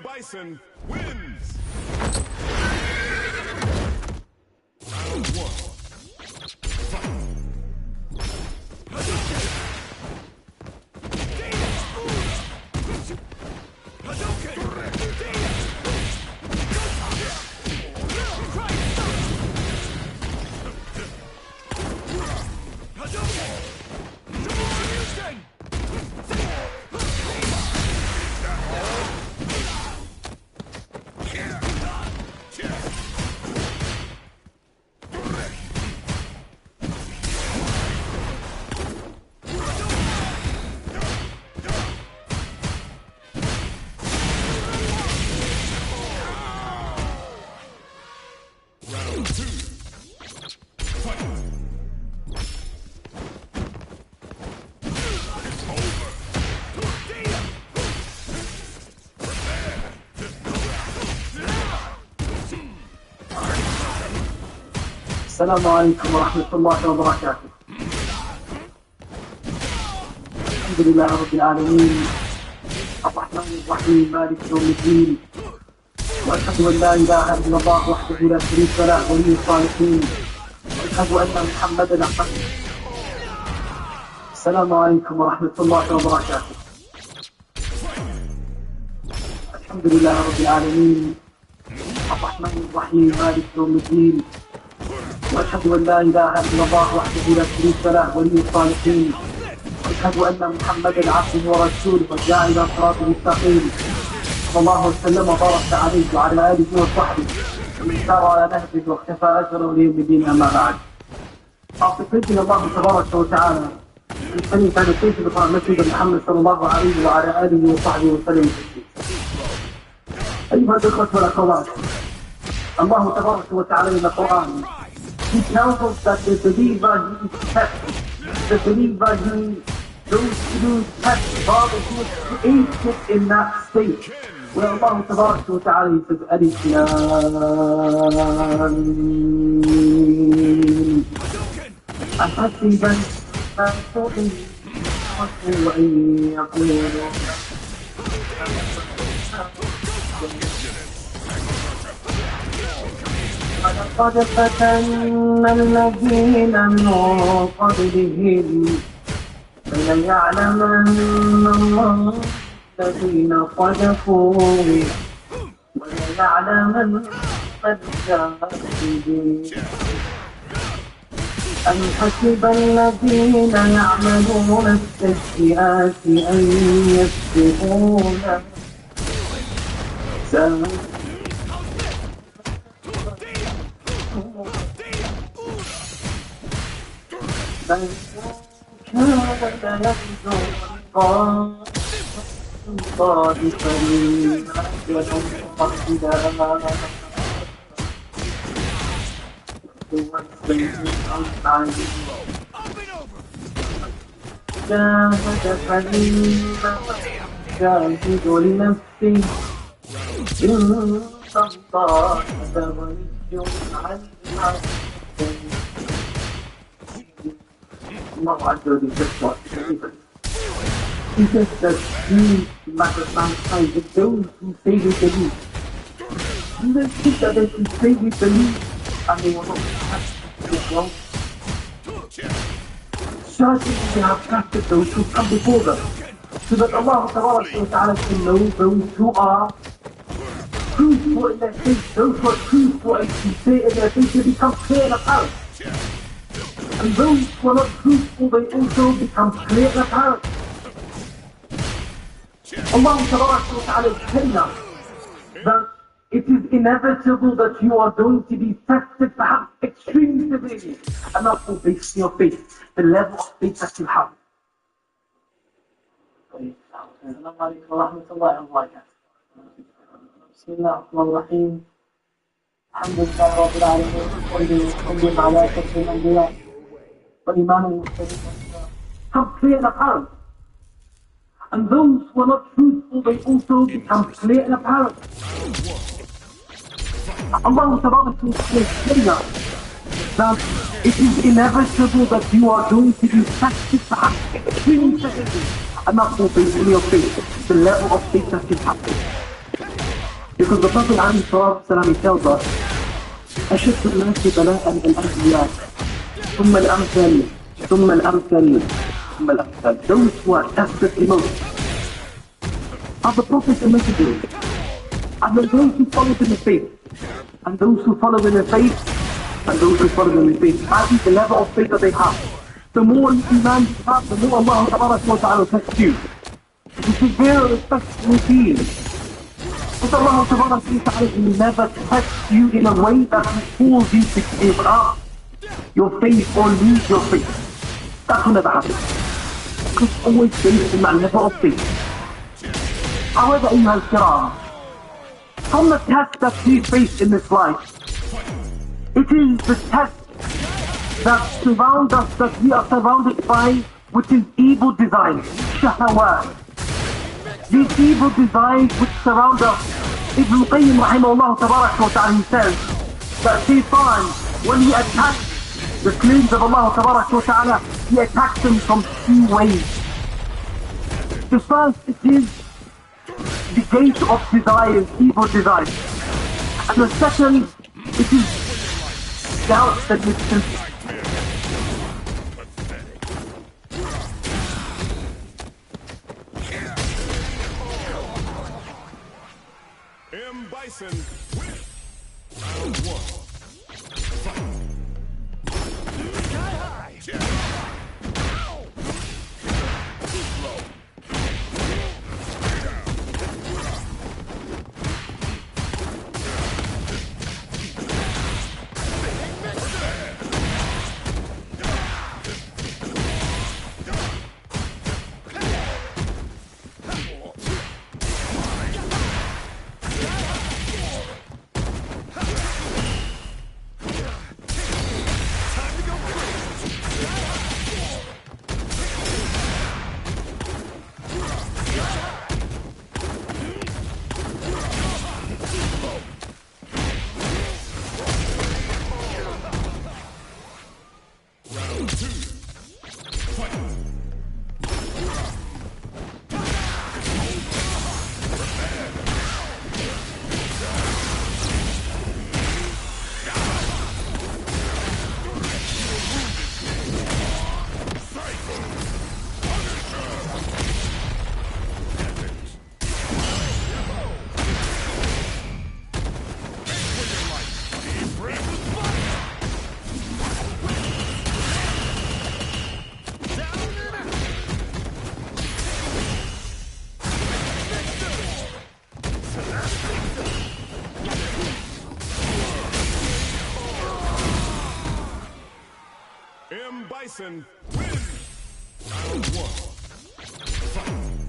A: Bison wins! Round 1. Fight!
B: السلام عليكم ورحمة الله وبركاته. الحمد لله رب العالمين الرحمن الرحيم مالك يوم الدين، وأشهد أن لا إله إلا الله وحده لا شريك له ولي الصالحين، وأشهد أن محمدا عبده. السلام عليكم ورحمة الله وبركاته. الحمد لله رب العالمين الرحمن الرحيم مالك يوم الدين، وأشهد أن لا إله إلا الله وحده لا شريك له ولي الصالحين، وأشهد أن محمدا عبده ورسوله والداعي إلى صراط مستقيم، صلى الله وسلم وبارك عليه وعلى آله وصحبه ومن سار على نهجه واختفى أجره ليوم الدين. أما بعد، أعتقد الله تبارك وتعالى أن كان كيف بقاء مسجد محمد صلى الله عليه وعلى آله وصحبه وسلم. أيها الأخوة والأخوات، الله تبارك وتعالى in the Quran, He tells us that the believer he is tested. The believer those who test Father who was created in that state. Where Allah تبارك وتعالى says, ألف لام ميم أحسب أن يقولوا ولقد فتنا الذين من قبلهم فليعلمن الله الذين صدقوا وليعلمن الكاذبين. أم حسب الذين يعملون السيئات أن يسبقونا بل كان يرجو لقاء الله فليعمل قصدا جاهد فإنما يجاهد لنفسه إن الله غني عن العالمين. Allah Azza wa Jalla says what? He says that He matters mankind with those who say they believe. And they think that they can say they believe and they will not practice it wrong. Certainly they have practiced those who come before them, so that Allah Ta'ala can know those who are truthful in their faith, those who are truthful and sincere in their faith, they become clear and apparent. And those who are not truthful, they also become clear and apparent. Allah Ta'ala is telling us that it is inevitable that you are going to be tested perhaps extremely severely, and that will base your faith, the level of faith that you have. Assalamu alaikum wa rahmatullahi wa barakatuh. Bismillah ar-Rahman ar-Rahim. Alhamdulillah Rabbil Alameen. Wa ala ashrafi al-anbiya wa imam al-mursalin. Come clear and apparent. And those who are not truthful, they also become clear and apparent. Allah Subhanahu wa Ta'ala is telling us that it is inevitable that you are going to be tested perhaps extremely severely, and that will be in your faith, the level of faith that you have. Because the Prophet ﷺ tells us, أشد الناس بلاء الأنبياء ثم الأمثال ثم الأمثال ثم الأمثال. Those who are tested the most are the prophets and messengers, and then those who follow in the faith, and those who follow in the faith, and those who follow in the faith. That is the level of faith that they have. The more iman you have, the more Allah Ta'ala tests you. This is very respectful routine. But Allah Ta'ala will never test you in a way that will cause you to give up your faith or lose your faith. That will never happen. Because it's always based on that level of faith. However, أيها الكرام, from the test that we face in this life, it is the test that surround us, that we are surrounded by, which is evil desires, shahawat. These evil desires which surround us. Ibn Qayyim rahimahullah tabarak wa ta'ala says that Shaitan, when he attacks The slaves of Allah Tabarak wa Ta'ala, He attacks them from two ways. The first is the gate of desires, evil desires. And the second, it is doubt that makes sense.
F: M. Bison wins. Round one. Fight. Sky high. Too slow. M. Bison wins. Round one. Fight.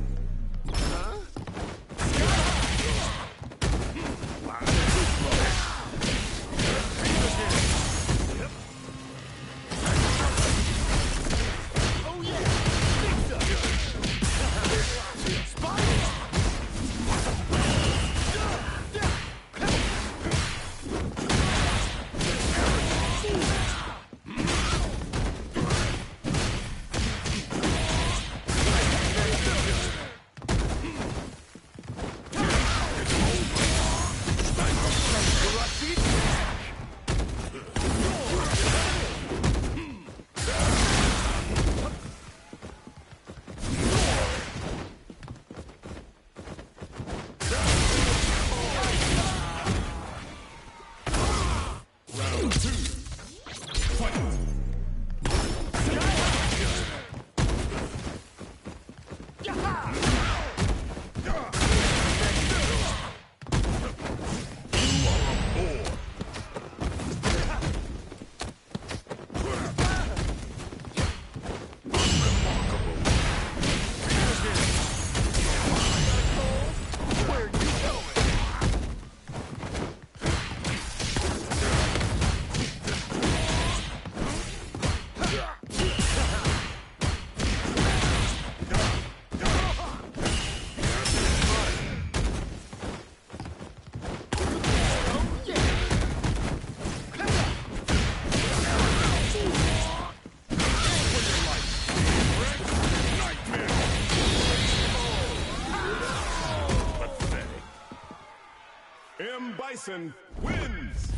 F: M. Bison wins!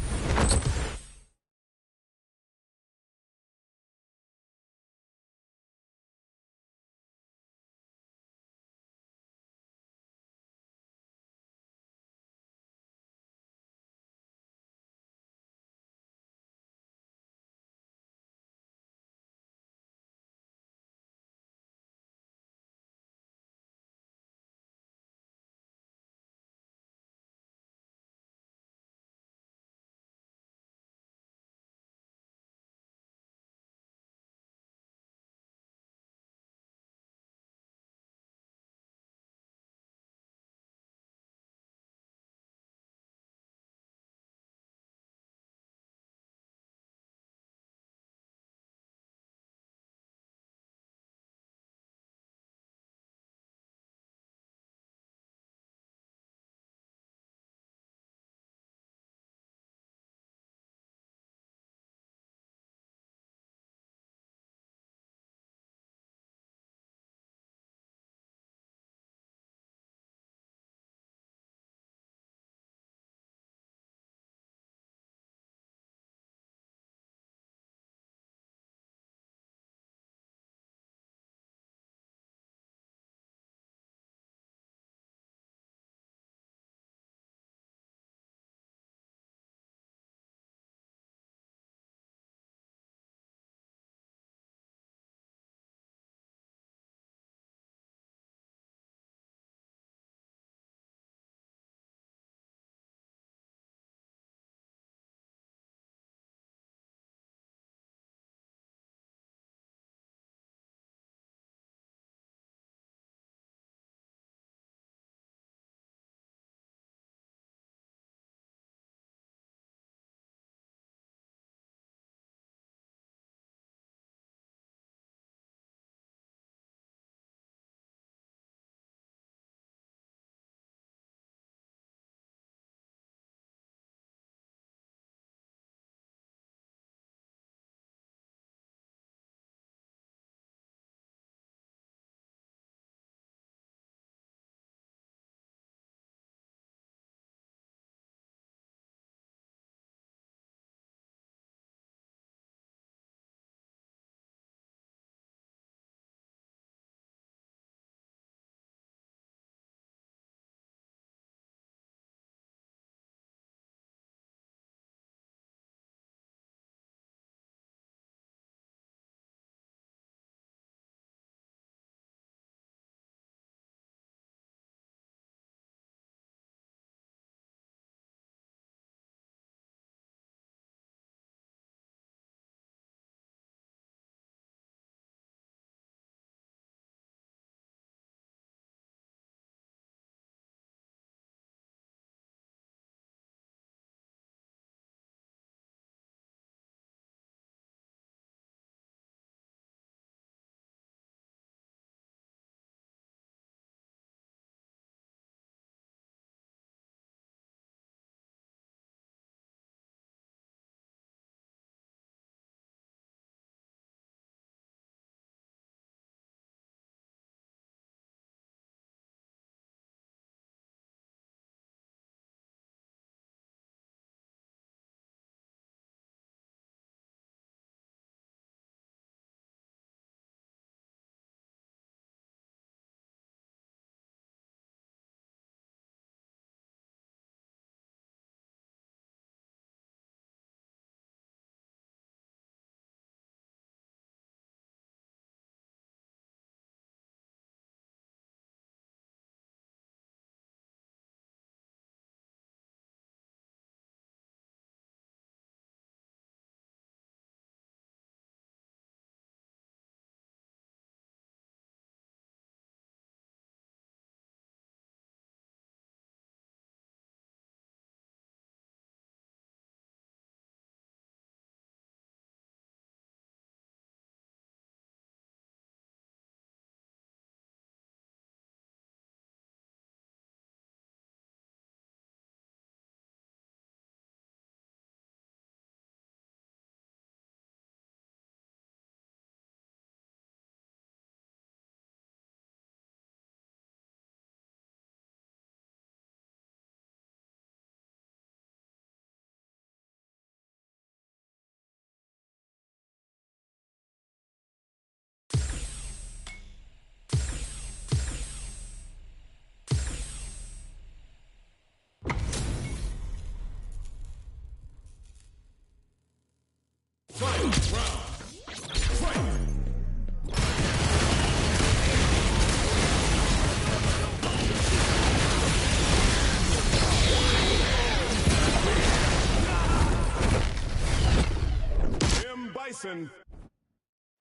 F: Bison.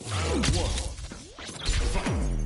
F: Round one. Fight.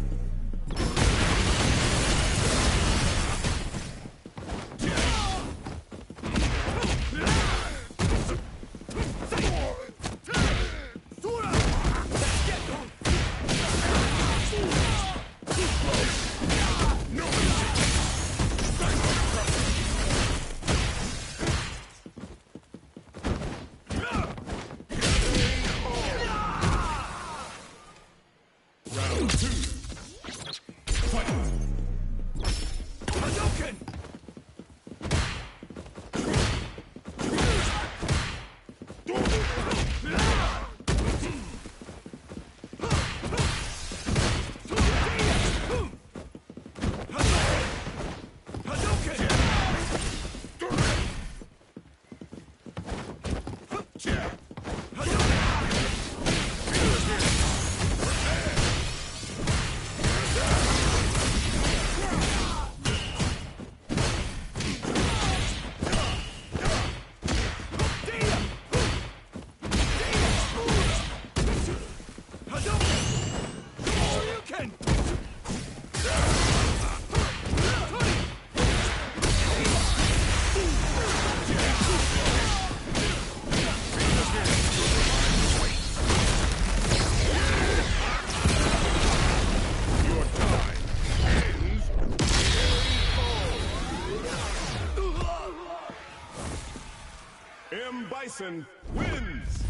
F: Bison wins!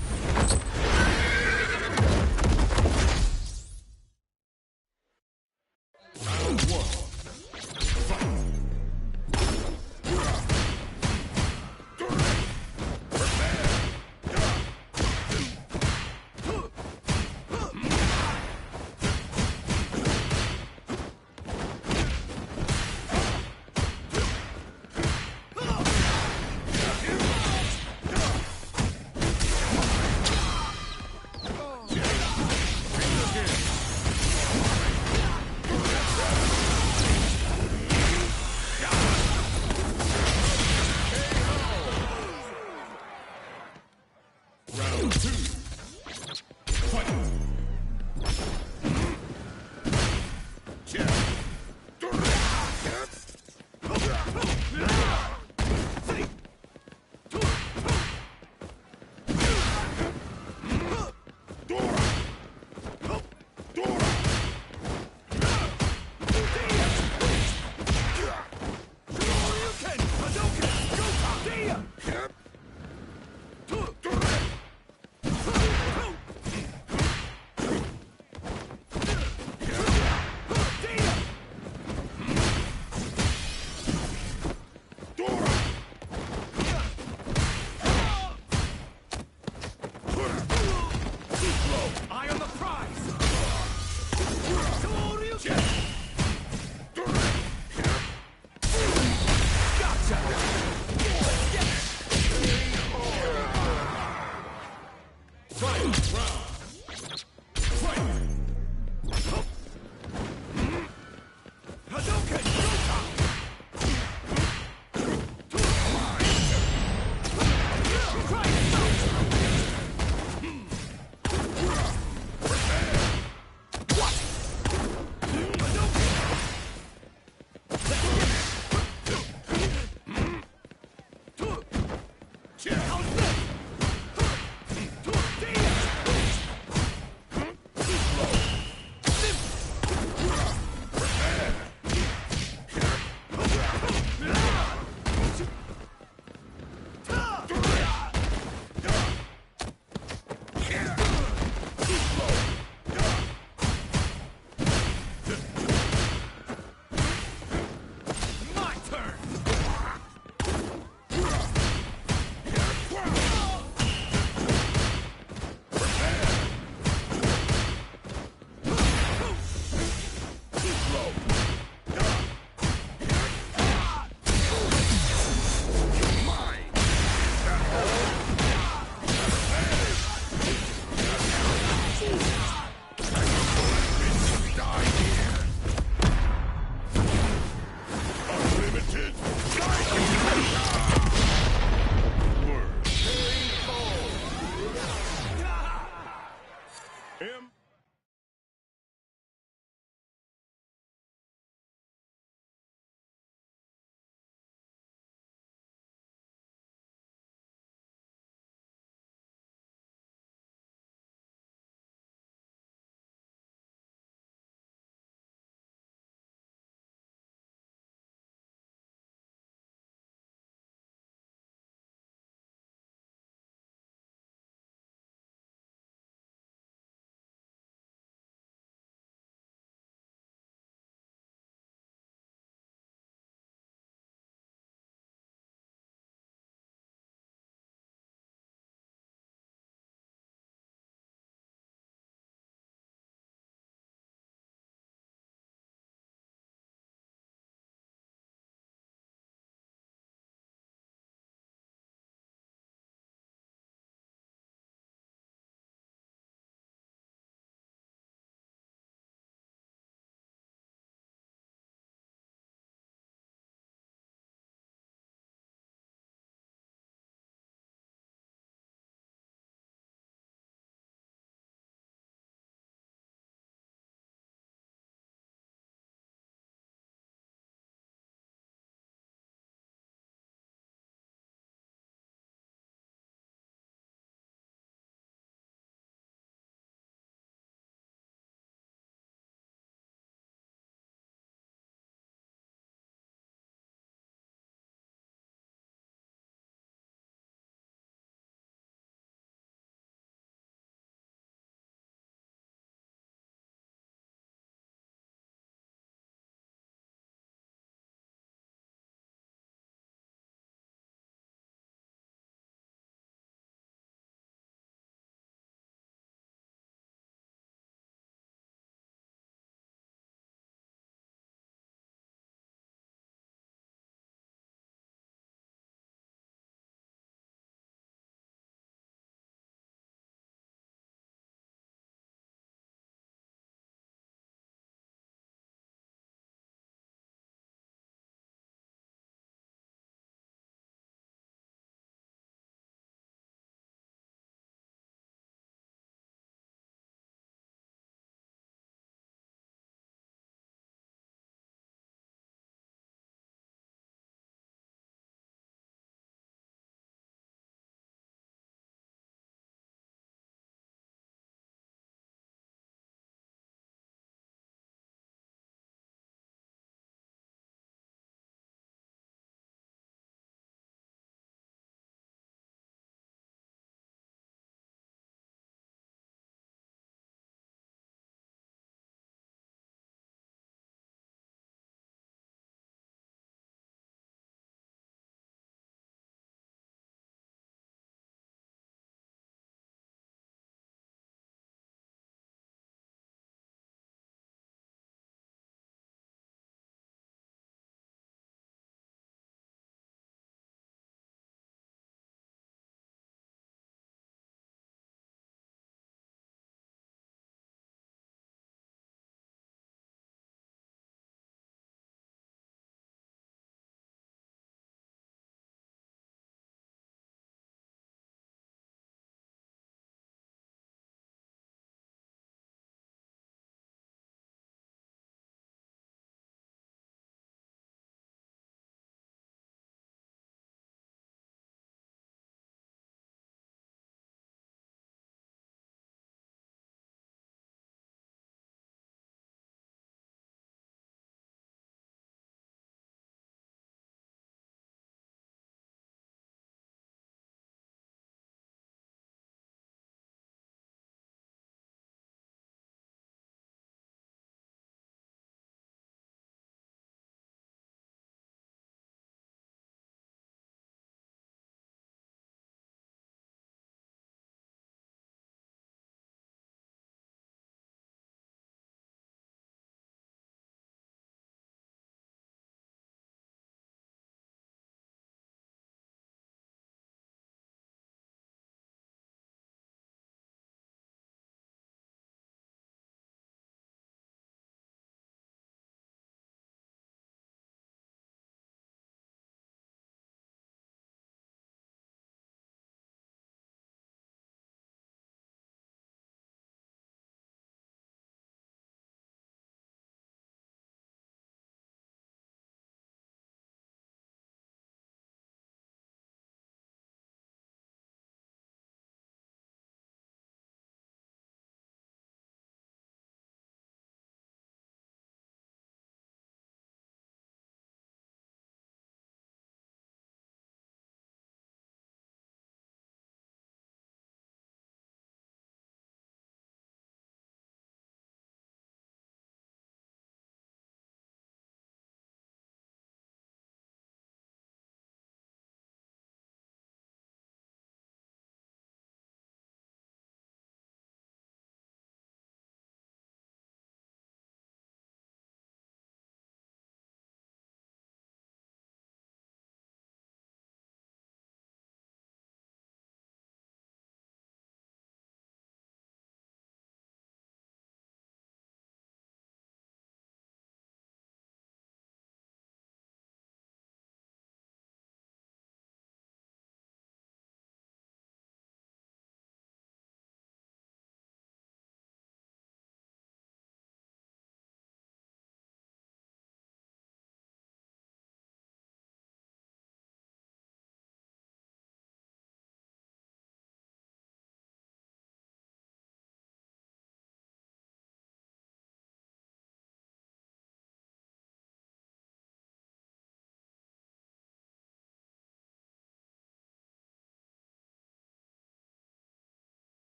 F: Round one. Fight!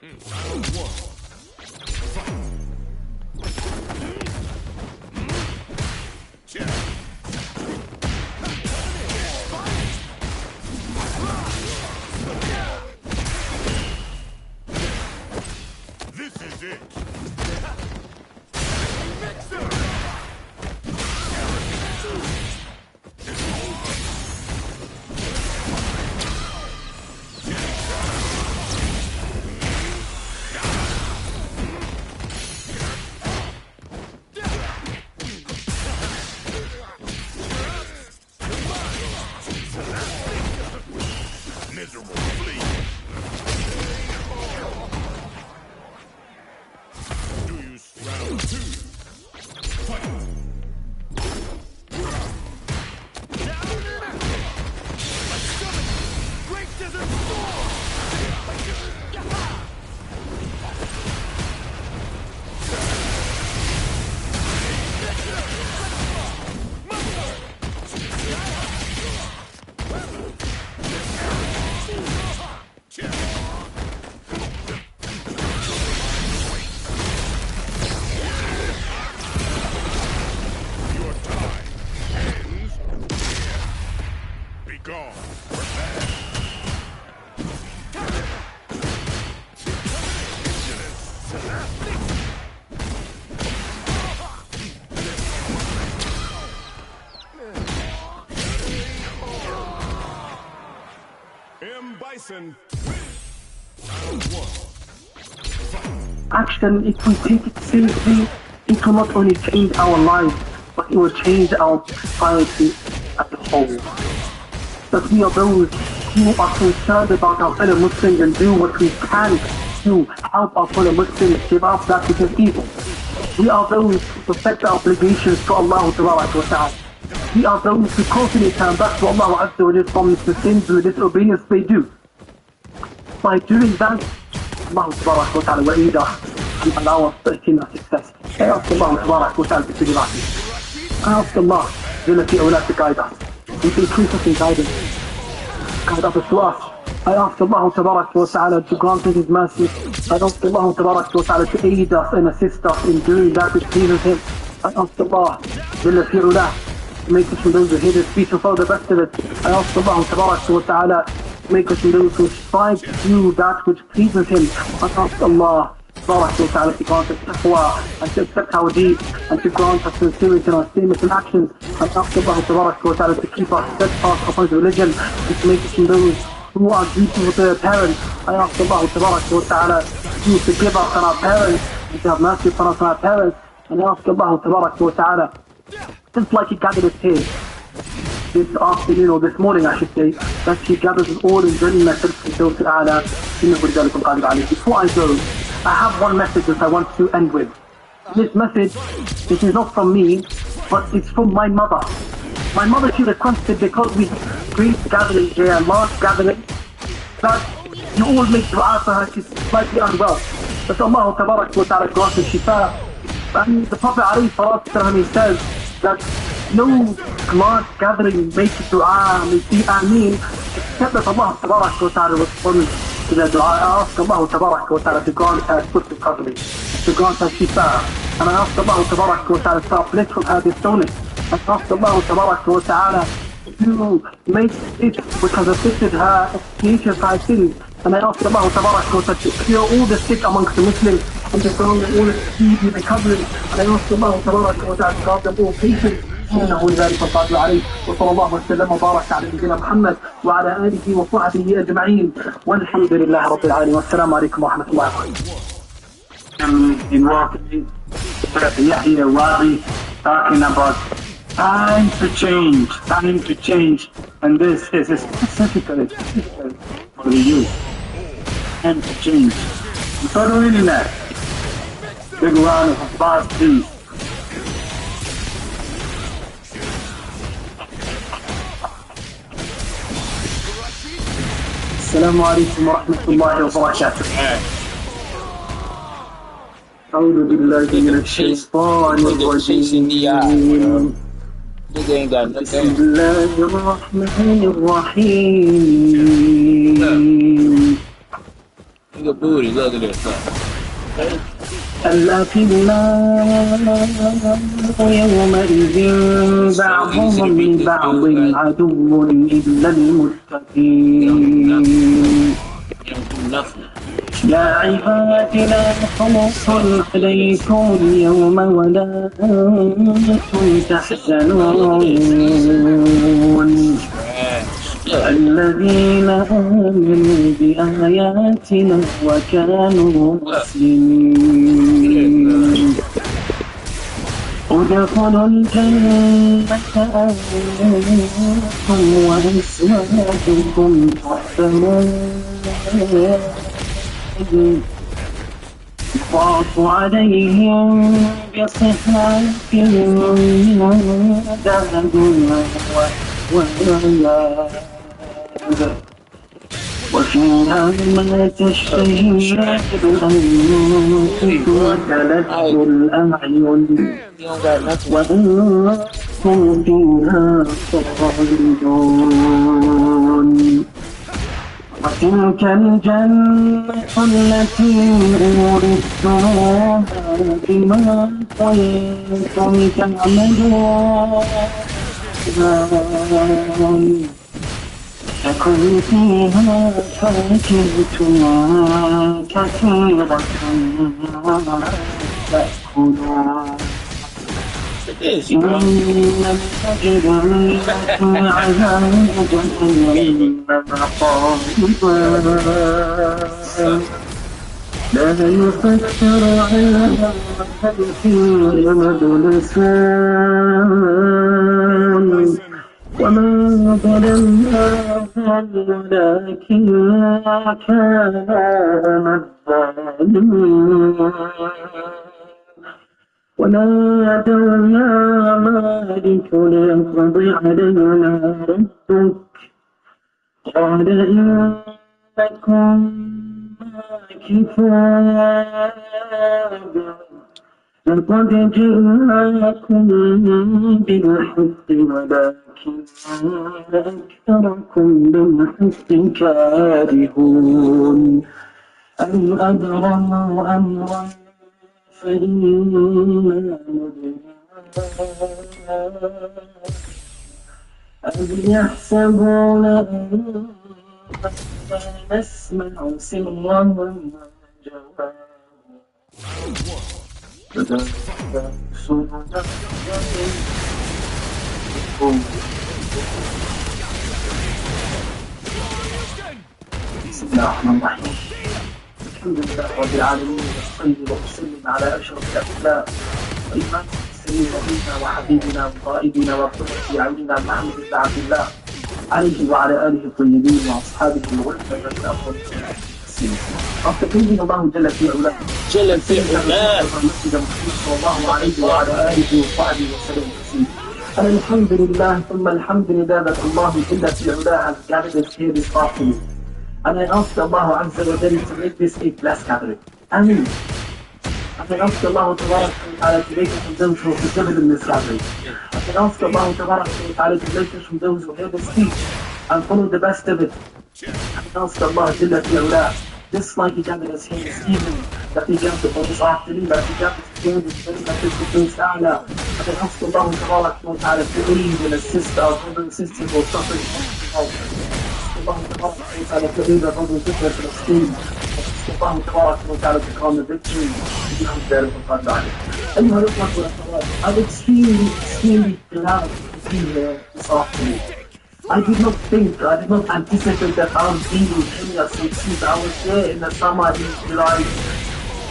F: Round one. Check. This is it. Miserable flea. Do you round two? Fight. Your time ends here. Be gone. M. Bison wins. Round one.
B: Action, if we take it seriously, it will not only change our lives, but it will change our society as a whole. That we are those who are concerned about our fellow Muslims and do what we can to help our fellow Muslims give up that which is evil. We are those who perfect our obligations to Allah Ta'ala. We are those who constantly turn back to Allah Azza wa Jalla from the sins and the disobedience they do. By doing that, Allah Ta'ala will aid us and allow us to attain our success. I ask Allah Ta'ala to forgive us. I ask Allah to guide us, and to increase us in guidance. Guide others to us. I ask Allah Ta'ala to grant us His mercy. I ask Allah Ta'ala to aid us and assist us in doing that which pleases Him. I ask Allah to make us from those who hear this speech and follow the best of it. I ask Allah Ta'ala to make us from those who strive to do that which pleases Him. I ask Allah Ta'ala to grant us taqwa and to accept our deeds and to grant us sincerity in our statements and actions. I ask Allah Ta'ala to keep us steadfast upon His religion and to make us from those who are dutiful to their parents. I ask Allah Ta'ala to forgive us and our parents and to have mercy upon us and our parents. And I ask Allah Ta'ala, just like He gathered us here this afternoon, or this morning I should say, that He gathers us all in Jannah Firdaus al-A'la. Before I go, I have one message that I want to end with. This message, this is not from me, but it's from my mother. My mother, she requested, because we great gathering here, large gathering, that you all make dua for her. She's slightly unwell. But Allah Ta'ala grant her shifa. And the Prophet ﷺ says that no large gathering makes dua, may say Ameen, except that Allah Ta'ala responds to the dua. I ask Allah Ta'ala to grant her quick recovery, to grant her shifa. And I ask Allah Ta'ala to uplift from her this illness. I ask Allah Ta'ala to make it, which has afflicted her, expiation for her sins. And I ask Allah Ta'ala to cure all the sick amongst the Muslims and to grant all the speedy recovery. And I ask Allah Ta'ala to grant them all patience. إنه ذلك القادر عليه. وصلى الله وسلم وبارك على نبينا محمد وعلى آله وصحبه أجمعين والحمد لله رب العالمين والسلام عليكم ورحمة الله وبركاته. In walking, Yahya Rabi talking about time to change, and this is specifically for the youth. Time to change. Before doing that, big round of applause, please. السلام عليكم ورحمة الله وبركاته. أعوذ بالله من الشيطان الرجيم. بسم الله الرحمن الرحيم.
E: Nigga booty, look at this.
B: الأخلاء يومئذ بعضهم لبعض عدو إلا المتقين. يا عباد لا خوف عليكم اليوم ولا أنتم تحزنون الذين آمنوا بآياتنا وكانوا مسلمين ادخلوا الجنة أنتم وأزواجكم تحبرون يطاف عليهم بصحاف من ذهب وفيها ما تشتهي الأنفس وتلذ الأعين وأنتم فيها خالدون وتلك الجنة التي أورثتموها بما كنتم تعملون لكم فيها فاكهة كثيرة تأكلون إن المجرمين في عذاب جهنم خالدون لا يفتر عنها فيه مبلسون وما ظلمناهم ولكن كانوا الظالمين ونادوا يا مالك ليقض علينا ربك قال إنكم ماكثون لقد جئناكم بالحق ولكن أكثركم بالحق كارهون أم أبرموا أمرا فإنا أم يحسبون أننا نسمع سرهم بسم الله الرحمن الرحيم الحمد لله رب العالمين وأصلي وأسلم على أشرف الأنبياء وإمام المرسلين نبينا وحبيبنا وقائدنا وقرة أعيننا محمد بن عبد الله عليه وعلى آله الطيبين وأصحابه الغر الذين أفضل After praising Allah جل في علاه صلى الله عليه وعلى آله وصحبه وسلم تسليما. الحمد لله ثم الحمد لله that Allah جل في علاه has gathered us here this afternoon. And I ask Allah Azza wa Jalla to make this a blessed gathering. Ameen. And I ask Allah to make us from those who are fulfilled in this gathering. And I ask Allah to make us from those who hear the speech and follow the best of it. And I ask Allah Jalla fi Ula, just like He gathered us here this evening, that He gathered us this afternoon, that He gathered us here this evening, that He gathered us Ta'ala. And I ask Allah to aid and assist our brothers and sisters who are suffering. الله تبارك وتعالى to lead our brothers and sisters in esteem. الله تبارك وتعالى to calm the victory. أيها الأخوة والأخوات, I'm extremely glad to be here this afternoon. I did not anticipate that I would be in Kenya since I was there in the summer in July.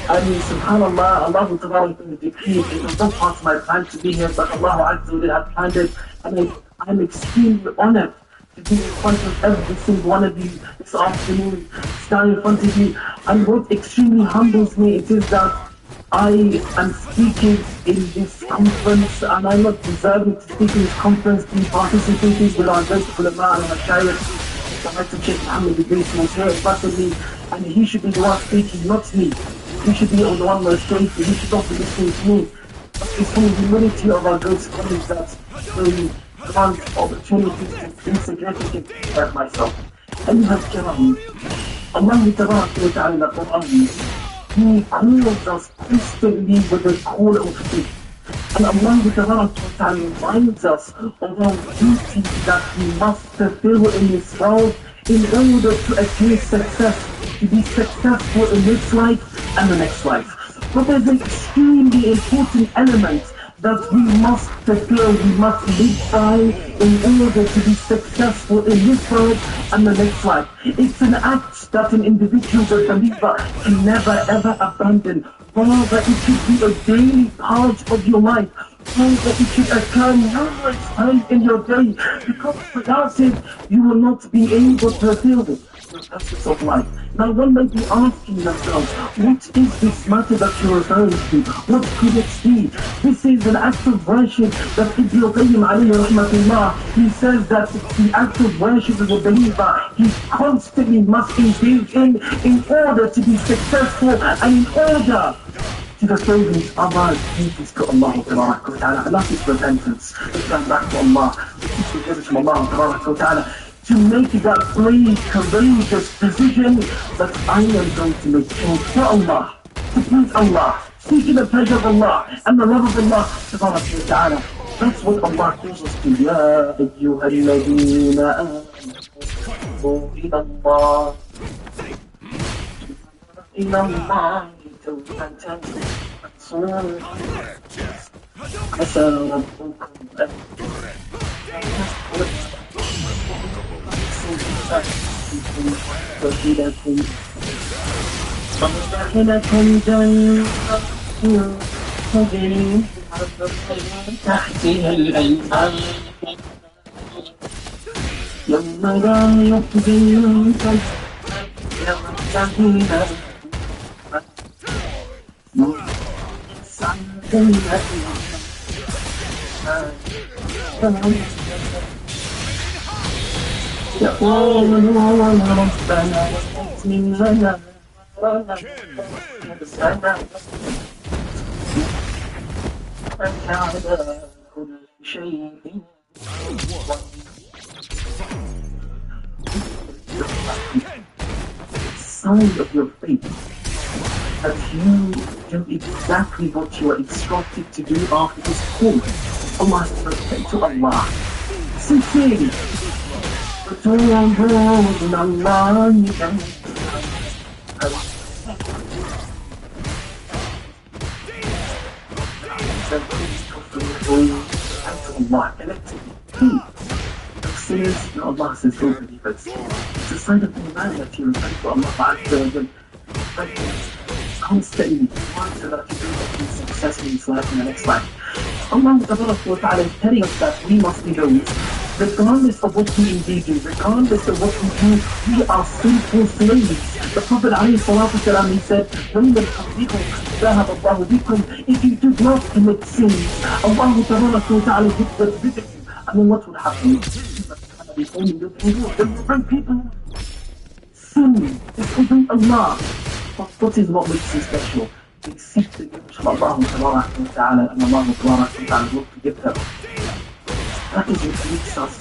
B: I mean, subhanAllah, Allah Ta'ala decreed, it was not part of my plan to be here, but Allah Azza wa Jalla had planned it, and I'm extremely honored to be in front of every single one of you this afternoon, standing in front of you. And what extremely humbles me, it is that I am speaking in this conference, and I'm not deserving to speak in this conference, be participating with our great ulama and mashayikh. Dr. Sheikh Muhammad Idris was here in front of me, and he should be the one speaking, not me. He should be the one illustrating, he should not be listening to me. But it's from the humility of our great scholars that we grant opportunities to insignificant like myself. And you have Kiram. Allah Tabaraka wa Ta'ala in the Quran, He calls us constantly with the call of faith. And Allah Tabaraka wa Ta'ala reminds us of our duty that we must fulfill in this world in order to attain success, to be successful in this life and the next life. But there's an extremely important element that we must fulfill, we must live by in order to be successful in this world and the next life. It's an act that an individual, a believer, can never ever abandon. Rather, it should be a daily part of your life. Rather, it should occur numerous times in your day, because without it, you will not be able to fulfill the purpose of life. Now, one may be asking themselves, what is this matter that you're referring to? What could it be? This is an act of worship that Ibn Qayyim alayhi rahmatullah, he says that the act of worship of a believer, he constantly must engage in order to be successful and in order to fulfill these other duties to Allah Ta'ala. And that is repentance. Return back to Allah. Seek forgiveness from Allah Ta'ala. To make that brave, courageous decision that I am going to make change for Allah, to please Allah, seeking the pleasure of Allah and the love of Allah Subhanahu wa Ta'ala. That's what Allah calls us to. Ya ayyuha alladhina amanu ila Allah, ila Allah tawbatan nasuha, asa rabbukum وكلكم ومدخلكم جنات تجري تحتها الأنهار يوم لا يخزي المنكر يرتهينا يقولون ربنا اتمم لنا ربنا على كل شيء sign of your faith that you do exactly what you are instructed to do after this call. Allah is perfect to Allah. Sincerely. وتوبوا إلى الله Allah collectively. Sinners, Allah says, don't believe it. It's a sign of iman that you repent to Allah constantly, so that you can be successful in this life and the next life. Allah Ta'ala is telling us that we must be those, regardless of what we engage in, regardless of what we do, we are sinful slaves. The Prophet ﷺ, he said, if you do not commit sins, Allah Ta'ala would visit you. I mean, what would happen? Different people sin, disobey Allah. But what is what makes you special? We seek the gifts of Allah Ta'ala and Allah Ta'ala will forgive them. That is what makes us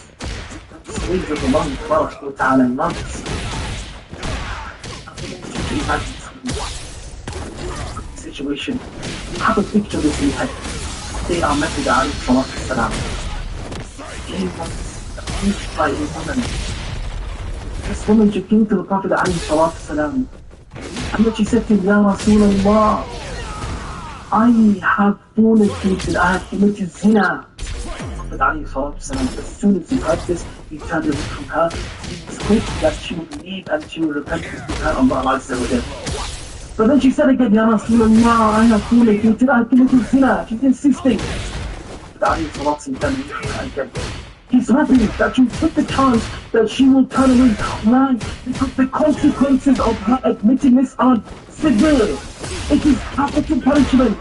B: slaves of Allah Ta'ala and loves. Situation. Have a picture of this in your head. Say our message alayhi. He was approached by a woman. This woman, she came to the Prophet alayhi, and then she said to him, Ya Rasulullah, I have fornicated, I have committed zina. Prophet alayhi, as soon as he heard this, he turned away from her. He was hoping that she would leave and she would repent to her Allah Azza wa Jalla. But then she said again, Ya Rasulullah, I have fornicated, I have committed zina. She's insisting. Prophet alayhi turned away from her again. He's hoping that you take the chance that she will turn away. Why? Because the consequences of her admitting this are severe. It is capital punishment.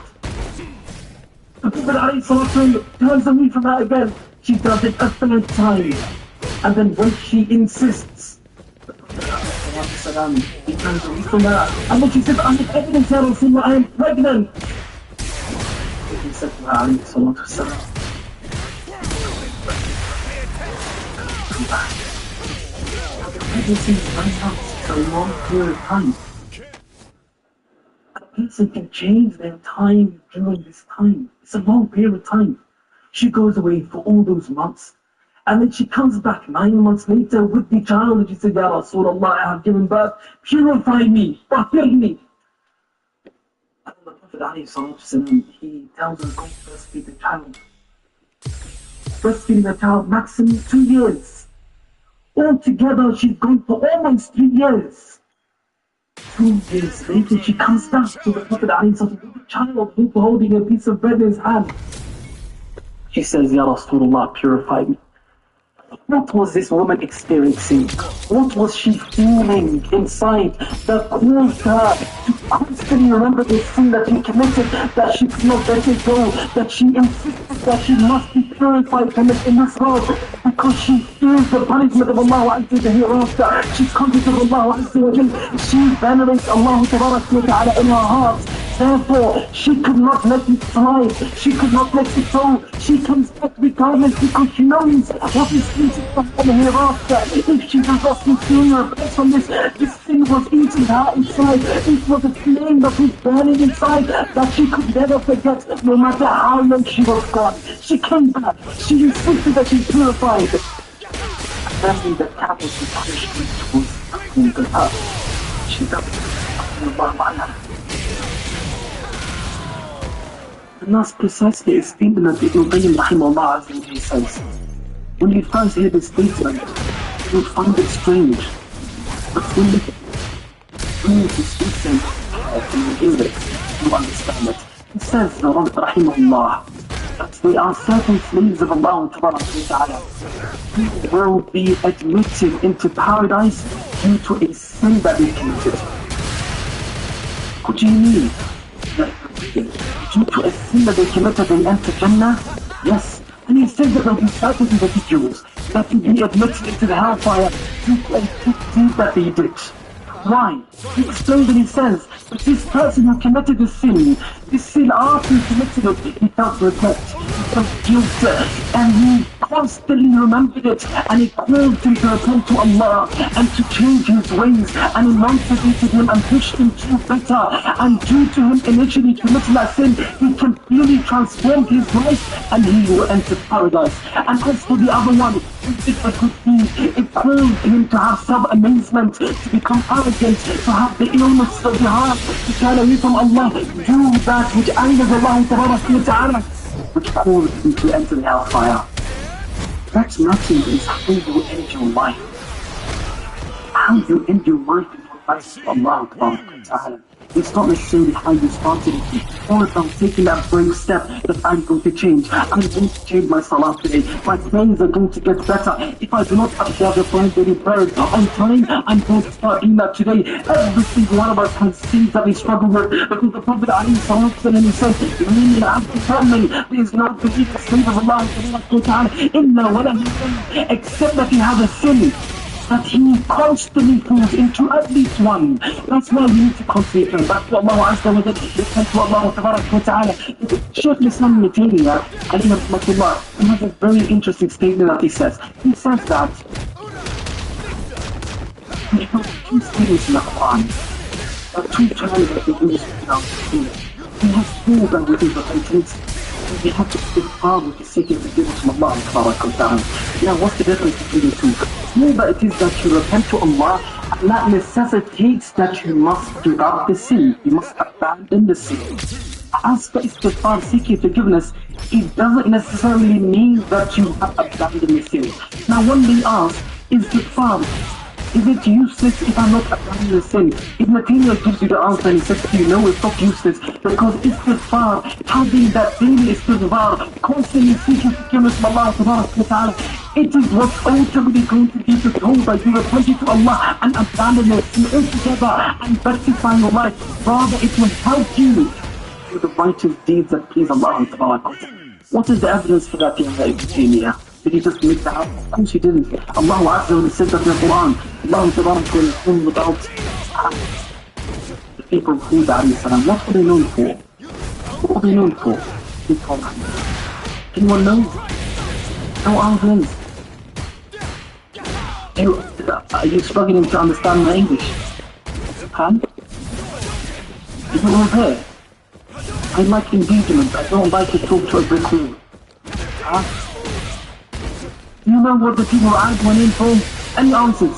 B: The Prophet ﷺ turns away from her again. She does it a third time. And then when she insists, the Prophet ﷺ, he turns away from her. And then she says, I have evidence, Ya Rasulullah, I am pregnant. He said to her, ﷺ, the pregnancy is 9 months. a long period of time. A person can change their time during this time. It's a long period of time. She goes away for all those months. And then she comes back 9 months later with the child and she said, Ya Rasulullah, I have given birth. Purify me. Tahir me. And the Prophet ﷺ, he tells her, go breastfeed the child. Breastfeeding the child maximum 2 years. Altogether, she's gone for almost 3 years. 2 years later, she comes back to the Prophet ﷺ with the child holding a piece of bread in his hand. She says, Ya Rasulullah, purify me. What was this woman experiencing? What was she feeling inside that caused her to constantly remember the sin that she committed, that she could not let it go, that she insisted that she must be purified from it in this world because she fears the punishment of Allah Azza wa hereafter. She's conscious of Allah Azza wa Jal. She venerates Allah Tabarak wa Ta'ala in her heart. Therefore, she could not let it slide. She could not let it go. She comes back regardless because she knows what is eating from her hereafter. If she does not sincerely repent from this sin was eating her inside. It was a flame that was burning inside that she could never forget, no matter how long she was gone. She came back. She insisted that she purified. Then the capital punishment was given to her. She doesn't. And that's precisely a statement that Ibn Qayyim rahimahullah azza wa says. When you first hear this statement, you would find it strange. But when you speak it in English, you understand it. He says, rahimahullah, that there are certain slaves of Allah Ta'ala who will be admitted into paradise due to a sin that they committed. What do you mean? Due to a sin that they committed, they enter Jannah? Yes. And he said that there will be certain individuals that will be admitted into the hellfire due to a good deed that they did. Why? He explains and he says that this person who committed this sin after he committed it, he felt regret, he felt guilt, and he constantly remembered it, and he called him to return to Allah and to change his ways, and he motivated him and pushed him to better, and due to him initially committing that sin, he completely transformed his life, and he will enter paradise. And as for the other one, who did a good deed, it caused him to have some amazement, to become arrogant, to have the illness of the heart, to turn away from Allah, do that which angers Allah Ta'ala, which caused him to enter the hellfire. That nothing is how you end your life. How you end your life in the life of Allah Ta'ala. It's not necessarily how you started it. Or if I'm taking that brave step that I'm going to change. I'm going to change my salah today. My prayers are going to get better. If I do not observe the 5 daily prayers on time, I'm going to start doing that today. Every single one of us has things that we struggle with. Because the Prophet ﷺ, he said, there is no belief slave of Allah except that he has a sin that he constantly falls into at least one. That's why we need to constantly turn back to Allah Azza wa Jalla, return to Allah Tabarak wa Ta'ala. Shaykh al-Islam Ibn Taymiyyah, alayhi rahmatullah, he has a very interesting statement that he says. He says that we have 2 statements in the Quran, 2 terms that we use now. We have 4 that we use repentance. We have to istighfar, which is seeking forgiveness from Allah Tabarak wa Ta'ala. Now, what's the difference between the two? More that it is that you repent to Allah, and that necessitates that you must give up the sin. You must abandon the sin. As for istighfar, seeking forgiveness, it doesn't necessarily mean that you have abandoned the sin. Now, one may ask, istighfar, is it useless if I'm not abandoning the sin? Ibn Taymiyyah gives you the answer and he says to you, no, it's not useless, because istighfar, having that daily istighfar, constantly seeking forgiveness from Allah Subhanahu wa Ta'ala, it is what's ultimately going to give you the hope that you repent to Allah and abandon it sin altogether and rectify your life. Rather, it will help you do the righteous deeds that please Allah Subhanahu wa Ta'ala. What is the evidence for that, Ibn Taymiyyah? Did he just make that up? Of course he didn't. Allah Azza wa Jalla said that in the Quran. Allah Ta'ala was about the people of Hud alayhi salam. What were they known for? What were they known for? Anyone knows? No answers. Are you struggling to understand my English? Huh? You don't know there? I like engagement. I don't like to talk to a brick wall. Huh? You know what the people I went in for? Any answers?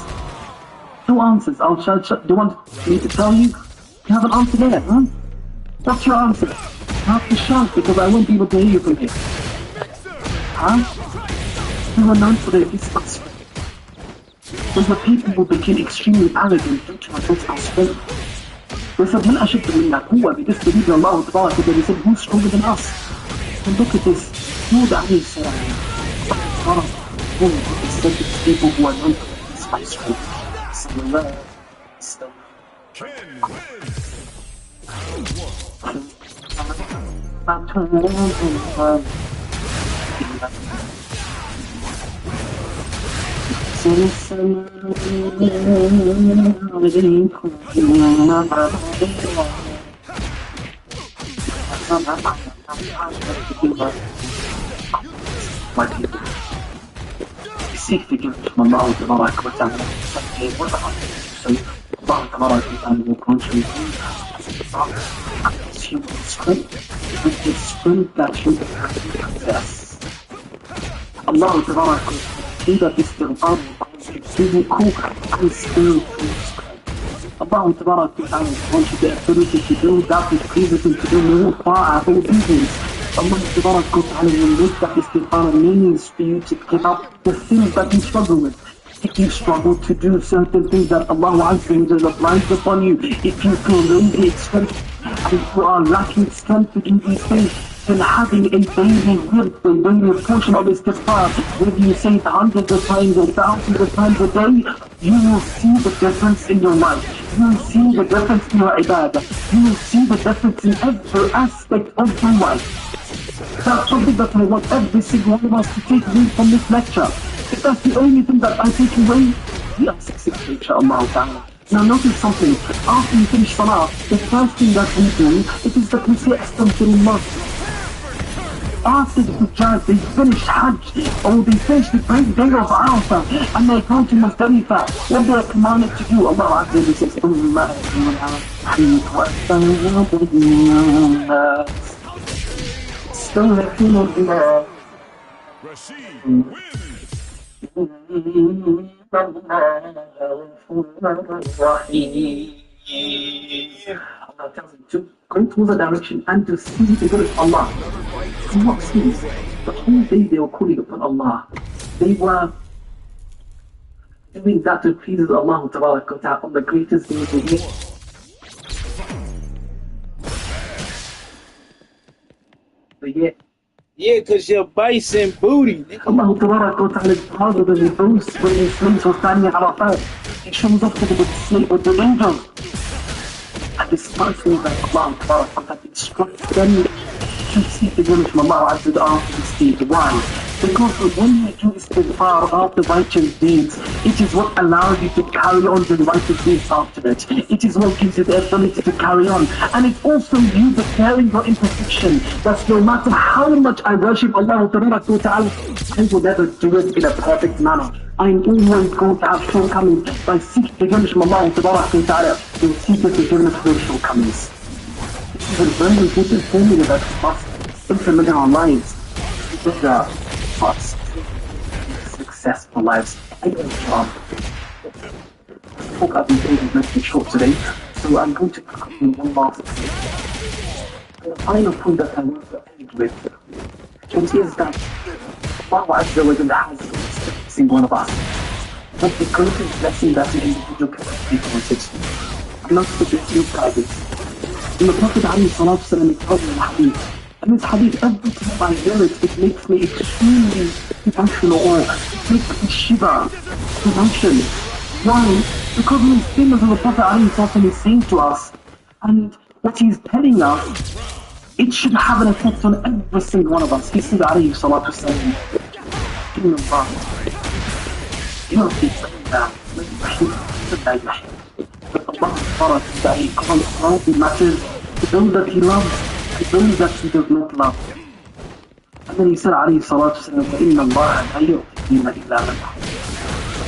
B: No answers. I'll shut. Do you want me to tell you? You have an answer there, huh? What's your answer? You have to shout because I won't be able to hear you from here. Huh? You will not answer this. When the people will become extremely arrogant due to a physical strength. They said, من أشد منا قوة بتستجيب الله تبارك وتعالى. They said, who's stronger than us? And look at this. Noor عليه السلام. He said to the people who are known for this by strength. Bismillah. Seek forgiveness from Allah تبارك وتعالى. Allah تبارك وتعالى will contribute this human strength with the strength that you possess. Allah تبارك وتعالى that استغفار physical and spiritual strength. Allah تبارك وتعالى wants you the ability to do that which pleases him, to do more ta'ah, obedience. Allah تبارك وتعالى will make that istighfar means for you to give up the things that you struggle with. If you struggle to do certain things that Allah Azza wa Jalla applies upon you, if you feel lazy strength and you are lacking strength to do these things, then having a daily wird, a daily portion of istighfar, whether you say it hundreds of times or thousands of times a day, you will see the difference in your life. You will see the difference in your ibadah. You will see the difference in every aspect of your life. That's something that I want every single one of us to take away from this lecture. If that's the only thing that I take away, we are successful, inshaAllah ta'ala. Now notice something, after you finish salah, the first thing that we do, it is that we say astaghfirullah. After the Hujjaj, they finish Hajj, or they finish the great day of Arafah, and they go to Muzdalifah, what they are commanded to do, Allah Azza wa Jalla Allah tells him to go towards the direction and to see the good of Allah. And what sees? The whole day they were calling upon Allah. They were doing that which pleases Allah Ta'ala on the greatest day of the year.
E: Yeah, cause your bison booty.
B: Allah Ta'ala is harder than the boast when his slaves were standing at Arafat. He shows up to them with the slave with the angel. And despite all that, Allah Ta'ala instructs them to seek the goodness from Allah Azza wa Jalla after this deed. Why? Because when you do istighfar after righteous deeds, it is what allows you to carry on doing righteous deeds after it. It is what gives you the ability to carry on. And it's also you declaring your imperfection. That no matter how much I worship Allah Ta'ala, I will never do it in a perfect manner. I'm always going to have shortcomings. By seeking forgiveness from Allah Ta'ala, you'll seek the forgiveness for those shortcomings. This is a very important formula that we must implement in our lives. Because us successful lives. I don't talk I've been very short today, so I'm going to conclude one last thing. The final point that I want to end with, which is that Allah Azza wa Jalla has every single one of us. But the greatest blessing that an individual can be wanted. I'm not to give you guidance. In the Prophet ﷺ told me in the hadith, and this hadith, every time I hear it, it makes me extremely emotional, or it makes me shiver, emotion. Why? Because these things that the Prophet ﷺ is saying to us, and what he's telling us, it should have an effect on every single one of us. He said, alayhi salatu wasalam, Inna Allah, يعطي السلام من يحب لا يحب. But Allah that He calls all the matters to those that He loves, to those that He does not love. And then He said, alayhi salatu wasalam, فَإِنَّ اللَّهَ لَا يُعْطِي الدِّينَ إِلَّا مَنْ أَحْبَ.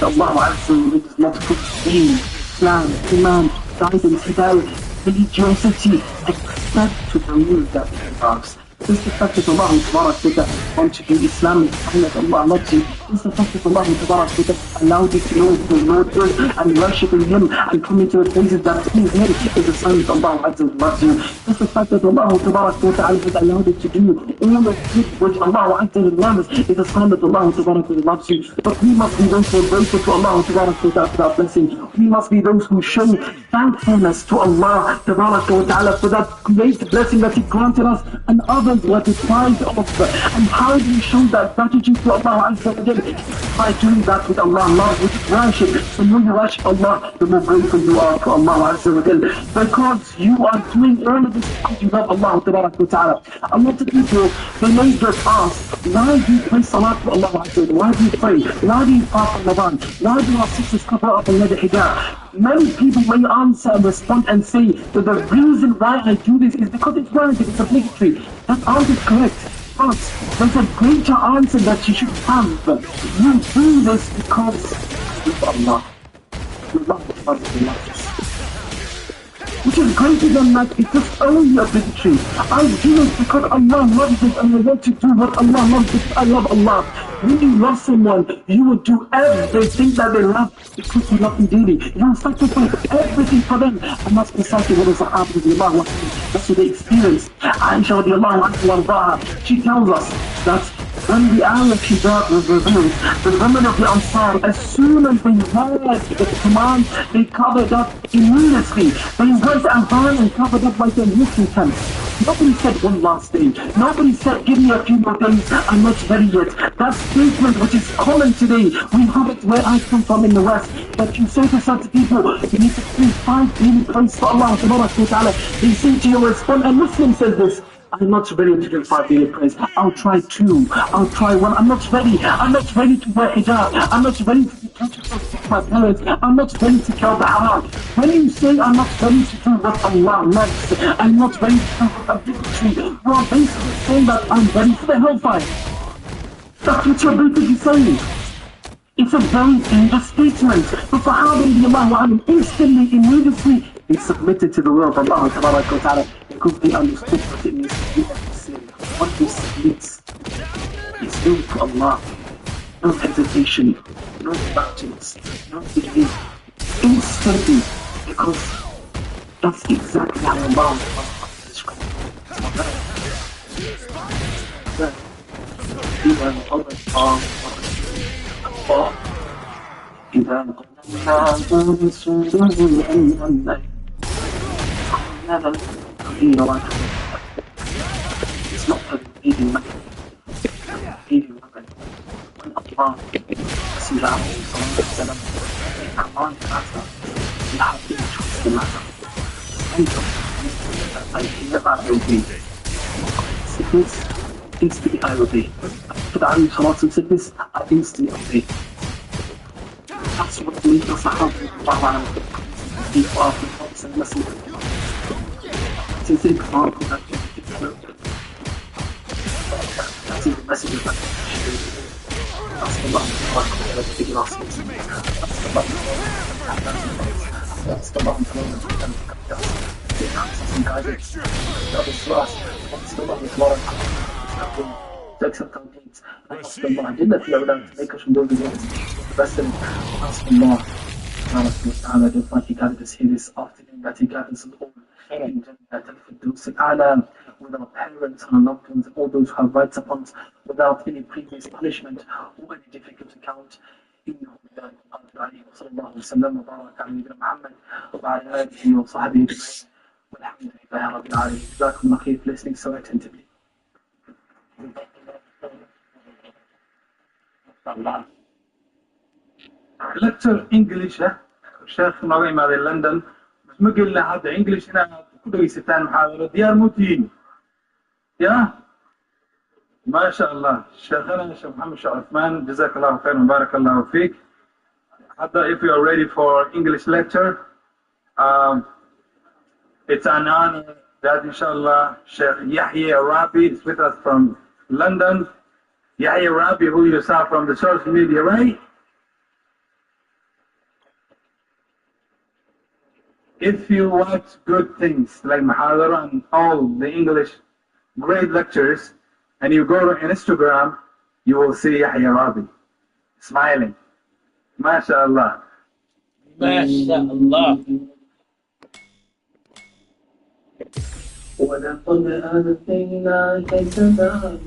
B: that Allah Azza wa Jalla does not put deen, Islam, Iman, guidance, hidayah, religiosity, except to remove that box. It's the fact that Allah wants to do Islam and that Allah loves you. It's the fact that Allah allowed you to know who the Lord is and worshiping Him and coming to the places that please Him is a sign that Allah loves you. It's the fact that Allah has allowed you to do all the good which Allah loves is a sign that Allah loves you. But we must be those who are grateful to Allah for that blessing. We must be those who show thankfulness to Allah for that great blessing that He granted us and others were deprived of. And how do you show that gratitude to Allah Azza wa Jalla? By doing that with Allah, love, which is worship. The more you worship Allah, the more grateful you are to Allah Azza wa Jalla. Because you are doing all of this because you love Allah Ta'ala. A lot of people, they may just ask, why do you pray salat to Allah Azza wa Jalla? Why do you pray? Why do you fast on Ramadan? Why do our sisters cover up and wear the hijab? Many people may answer and respond and say that the reason why I do this is because it's warranted, it's obligatory. That answer is correct. But there's a greater answer that you should have. You do this because of Allah. You love Allah. Which is greater than that, it's just only obligatory. I do it because Allah loves it and I want to do what Allah loves because I love Allah. When you love someone, you will do everything that they love because you love them dearly. You will sacrifice everything for them. And that's precisely what the Sahaba radiallahu anhu, that's what they experienced. Aisha radiallahu anha, she tells us that when the ayah of hijab was revealed, the women of the Ansar, as soon as they heard the command, they covered up immediately. They went Adhan and covered up like their Muslim tents. Nobody said one last thing. Nobody said, give me a few more days, I'm not ready yet. That statement which is common today, we have it where I come from in the West, that you say to certain people, you need to do 5 daily prayers for Allah Ta'ala. They say to you, respond, a Muslim says this, I'm not ready to do 5 daily prayers. I'll try 2. I'll try 1. I'm not ready. I'm not ready to wear hijab. I'm not ready to be touched with my parents. I'm not ready to kill the haram. When you say I'm not ready to do what Allah loves, I'm not ready to do what obligatory, you are basically saying that I'm ready for the hellfire. That's what you're basically saying. It's a very dangerous statement. The Sahaba instantly, immediately, they submitted to the will of Allah Ta'ala because they understood what it means to be a Muslim. What this means is known to Allah. No hesitation, no doubtings, no delay. Instantly, because that's exactly how Allah describes it. إذا انقضت الله إذا انقضت رسوله أن هذا كبير. It's not a leading method. Leading method. When Allah sees our Sallallahu Alaihi command matter, we have to trust the matter. I never obey. Sickness, instantly I obey. For the Ali Sallallahu Alaihi sickness, I instantly obey. That's what made the Sahaba be far from promise and blessing. It's an example that that is the message of that. That's the love of the last that's the love Allah didn't feel that to make us from those against the best and ask Allah subhanahu wa ta'ala, he gathered us here this afternoon, that he gathered us all in Jannah with our parents and our loved ones, all those who have rights upon us, without any previous punishment or any difficult account. إنه بالله عليه وصلى الله وسلم وبارك على نبينا محمد وعلى آله وصحبه أجمعين والحمد لله رب العالمين. جزاكم الله خير for listening so attentively.
G: lecture English الشيخ مريم هذا لندن بس ما قلنا هذا English هنا كله يستان محاضرة ديار موتين يا ما شاء الله شيخنا الشيخ محمد شيخ عثمان جزاك الله خير وبارك الله فيك. If you are ready for English lecture, it's an honor that inshallah Sheikh Yahya Rabi is with us from London. Yahya Rabi, who you saw from the social media, right? if you watch good things like Mahadara and all the English great lectures, and you go to Instagram, you will see Yahya Rabi smiling. MashaAllah.
E: MashaAllah.
B: ولقد آتيناك كتابا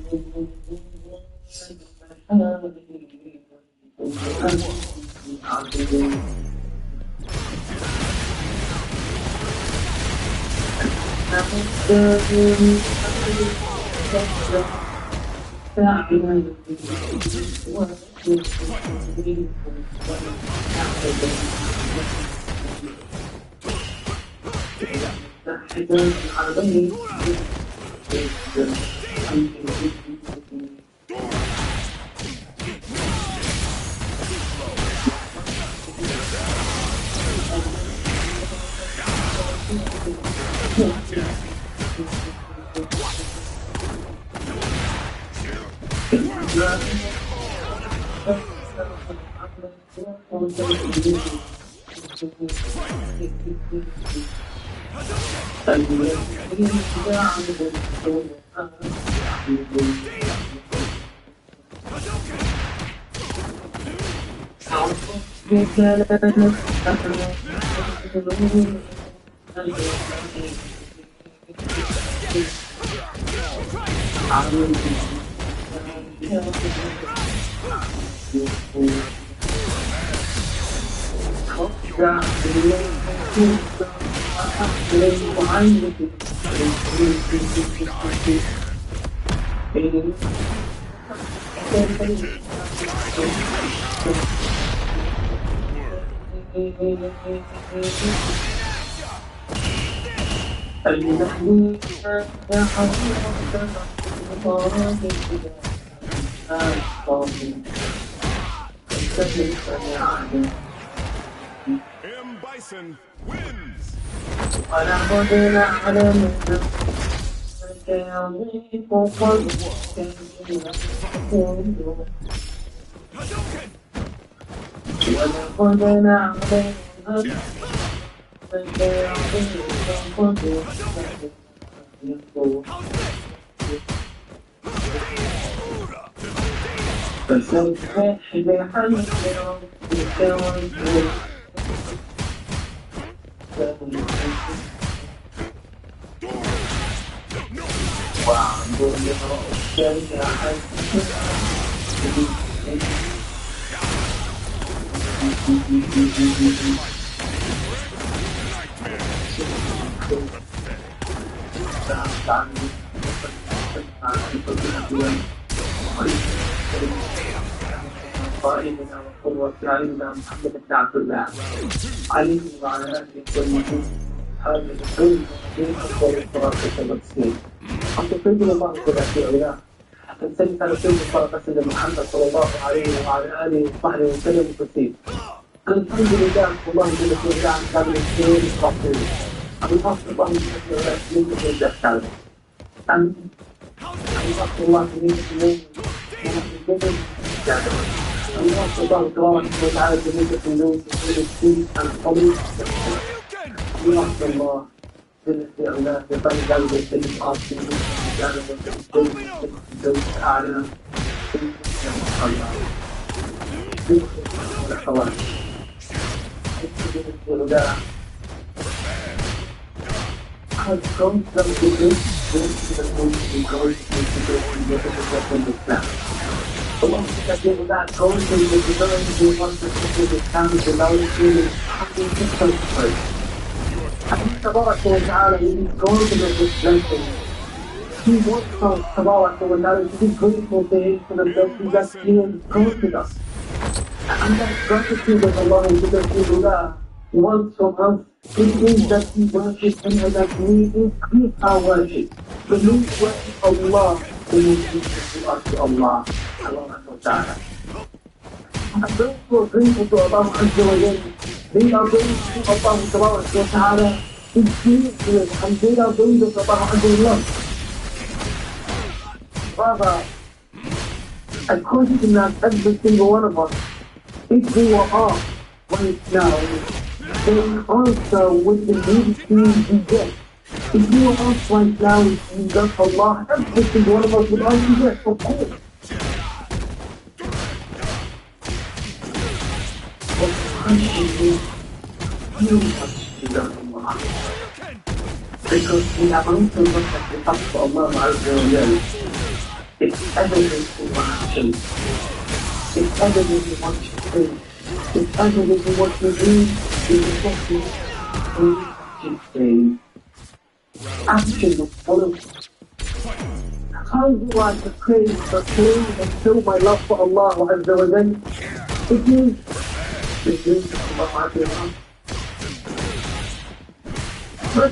F: M. Bison wins.
B: قائدنا وقوة أعيننا محمد بن عبد الله عليه وعلى آله والمسلمين هذا الكل من أفضل الصلاة والتسليم. حتى سيدنا الله في علا حتى سيدنا سيدنا محمد صلى الله عليه وعلى آله وصحبه وسلم تسليم. الحمد لله والله جل وعلا كان الخير الخطير. الحمد الله جل وعلا من الدخل. الحمد الله من الله سبحانه وتعالى جميع الحلول والسين القوي ورحمة الله جل في علاه يقال ذلك السيد العاصي جعل الزوج أعلى والأخوات قد كنت لم تكن Allah kita tidak kau sendiri kita ini bukan sesuatu yang terlalu sulit. Aku tidak tahu. Aku tahu Taala ini kau tidak berjanji. He wants to Taala to be grateful to Him for the blessings that He has granted us. And that gratitude of Allah because He wants from us it means that we worship Him and that we increase our worship. The new worship of Allah is to Allah. Allah Ta'ala. I'm grateful to Allah Azza wa Jalla. They are grateful to Allah Ta'ala. It's serious and they are grateful to Allah Azza wa Jalla. Father, according to that, every single one of us, if we were off right now, then answer with the needy things you get. If you were asked right now if you love Allah, every single one of us would answer yes, of course. But the question is, how much do you love Allah? Because we have also looked at the fact of Allah Azza wa Jal. It's evident in what actions. It's evident in what you say. It's evident in what you do. It's what you say. Action is following. How do I proclaim and show my love for Allah Azza wa Jal? It is the grace of Allah Azza wa Jal. But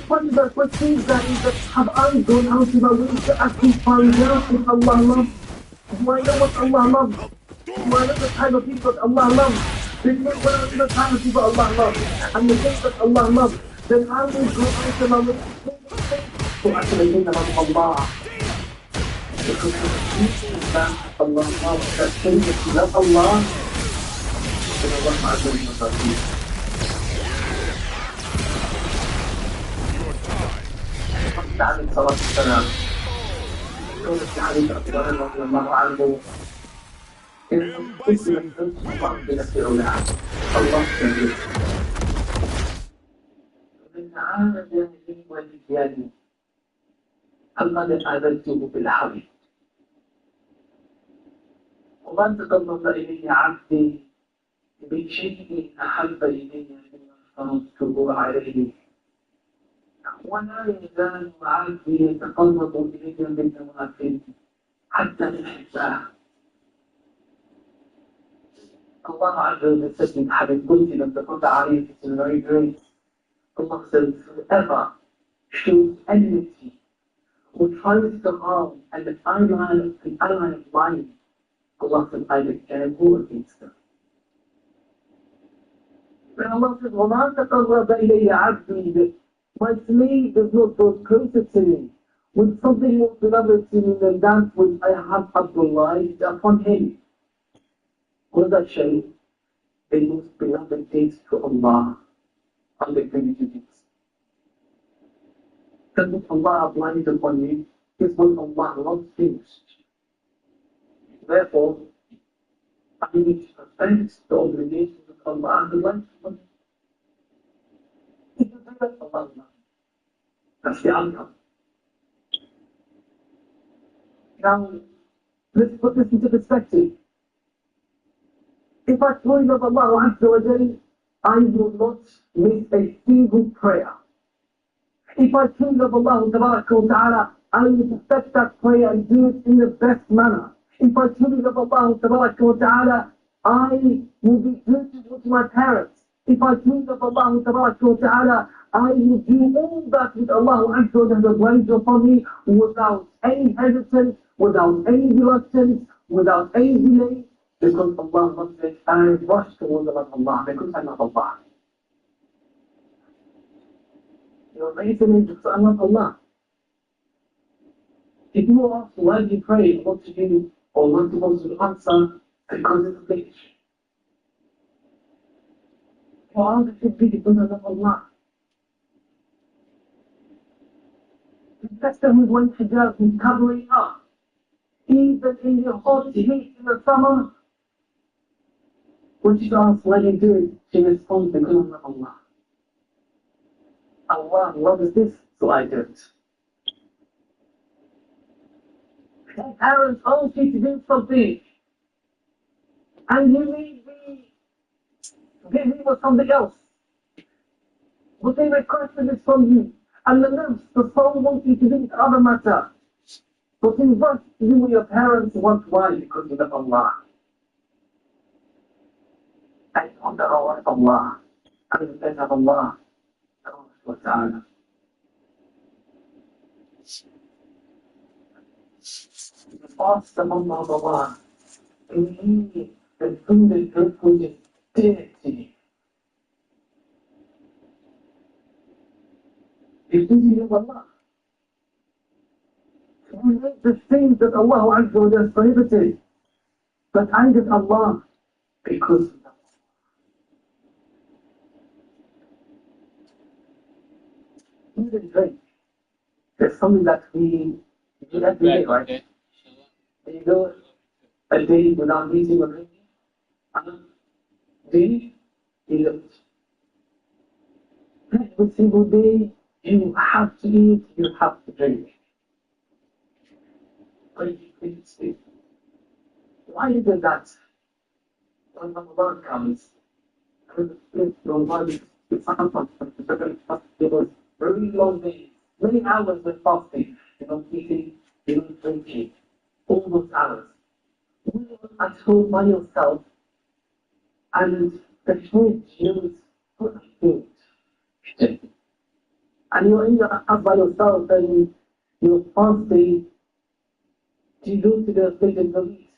B: what seems that is that have I gone out of my way to actually find out if Allah loves? Do I know what Allah loves? Do I know the type of people that Allah loves? Because when I know the type of people Allah loves and the things that Allah loves, then I will go out of my way to actually think about Allah. Because the things that Allah loves, that things that you love Allah, then Allah Azza wa Jal. عليه الصلاة والسلام يقول في حديث أبي هريرة رضي الله عنه إن اسم الله بنفسه الله سبحانه من عاد لي ولياني فقد آذنته بالحرب ومن تقرب إلي عبدي بشيء أحب إلي مما افترضته عليه ولا يزال عبدي يتقرب إلي بالنوافل حتى أحبه. Allah Azza wa Jalla said in Hadith Qudsi that the Prophet alayhi is very great. Allah says, whoever shows enmity or tries to harm an ally of mine, Allah says, I declare war against them. When Allah says, وَمَا تَقَرَّبَ إِلَيَّ عَبْدِي, my slave does not go closer to me with something more beloved to me than that which I have Abdullah upon him. What does that show? The most beloved things to Allah are the greatest duties. That what Allah applies upon you is what Allah loves most. Therefore, I need to offend the obligations of Allah and the life of if you do that, Allah loves. That's the outcome. Now, let's put this into perspective. If I truly love Allah Azza wa Jalla, I will not miss a single prayer. If I truly love Allah Ta'ala, I will respect that prayer and do it in the best manner. If I truly love Allah Ta'ala, I will be dutiful to my parents. If I truly love Allah Ta'ala, I will do all that with Allah Azza wa Jalla ways upon me without any hesitance, without any reluctance, without any delay. Because Allah loves it, I rush towards Allah because I love Allah. Your reason is because I love Allah. If you ask why do you pray, what to do, or what to answer, because it's a bitch. Your answer should be because I love Allah. The sister who's wearing hijab, who's covering up, even in the hot heat in the summer, when she asks why you do it, she responds because I love Allah. Allah loves this, so I do it. Your parents ask you to do something, and you may be busy with something else. But they requested this from you, and the nurse, the soul wants you to do the other matter. But in what you and your parents want, why? Because you love Allah. And on the road of Allah, and the bed of Allah, wa ta'ala. The fast of Allah, believe the food and drink which is dear to you. It's easy of Allah. We make the things that Allah Azza wa Jalla prohibited, but angered Allah because of them. eat and drink. There's something that we do every day, right?
E: Okay.
B: Do you go a day without eating or drinking? Do you? You don't. Every single day, you have to eat, you have to drink. Why is it that when Ramadan comes, Ramadan is it was very long days, many hours of fasting, eating, drinking, all those hours. You are at home by yourself, and the fridge is full of food. And you're in your house by yourself, and you're fasting. Do you go to the fridge and go eat?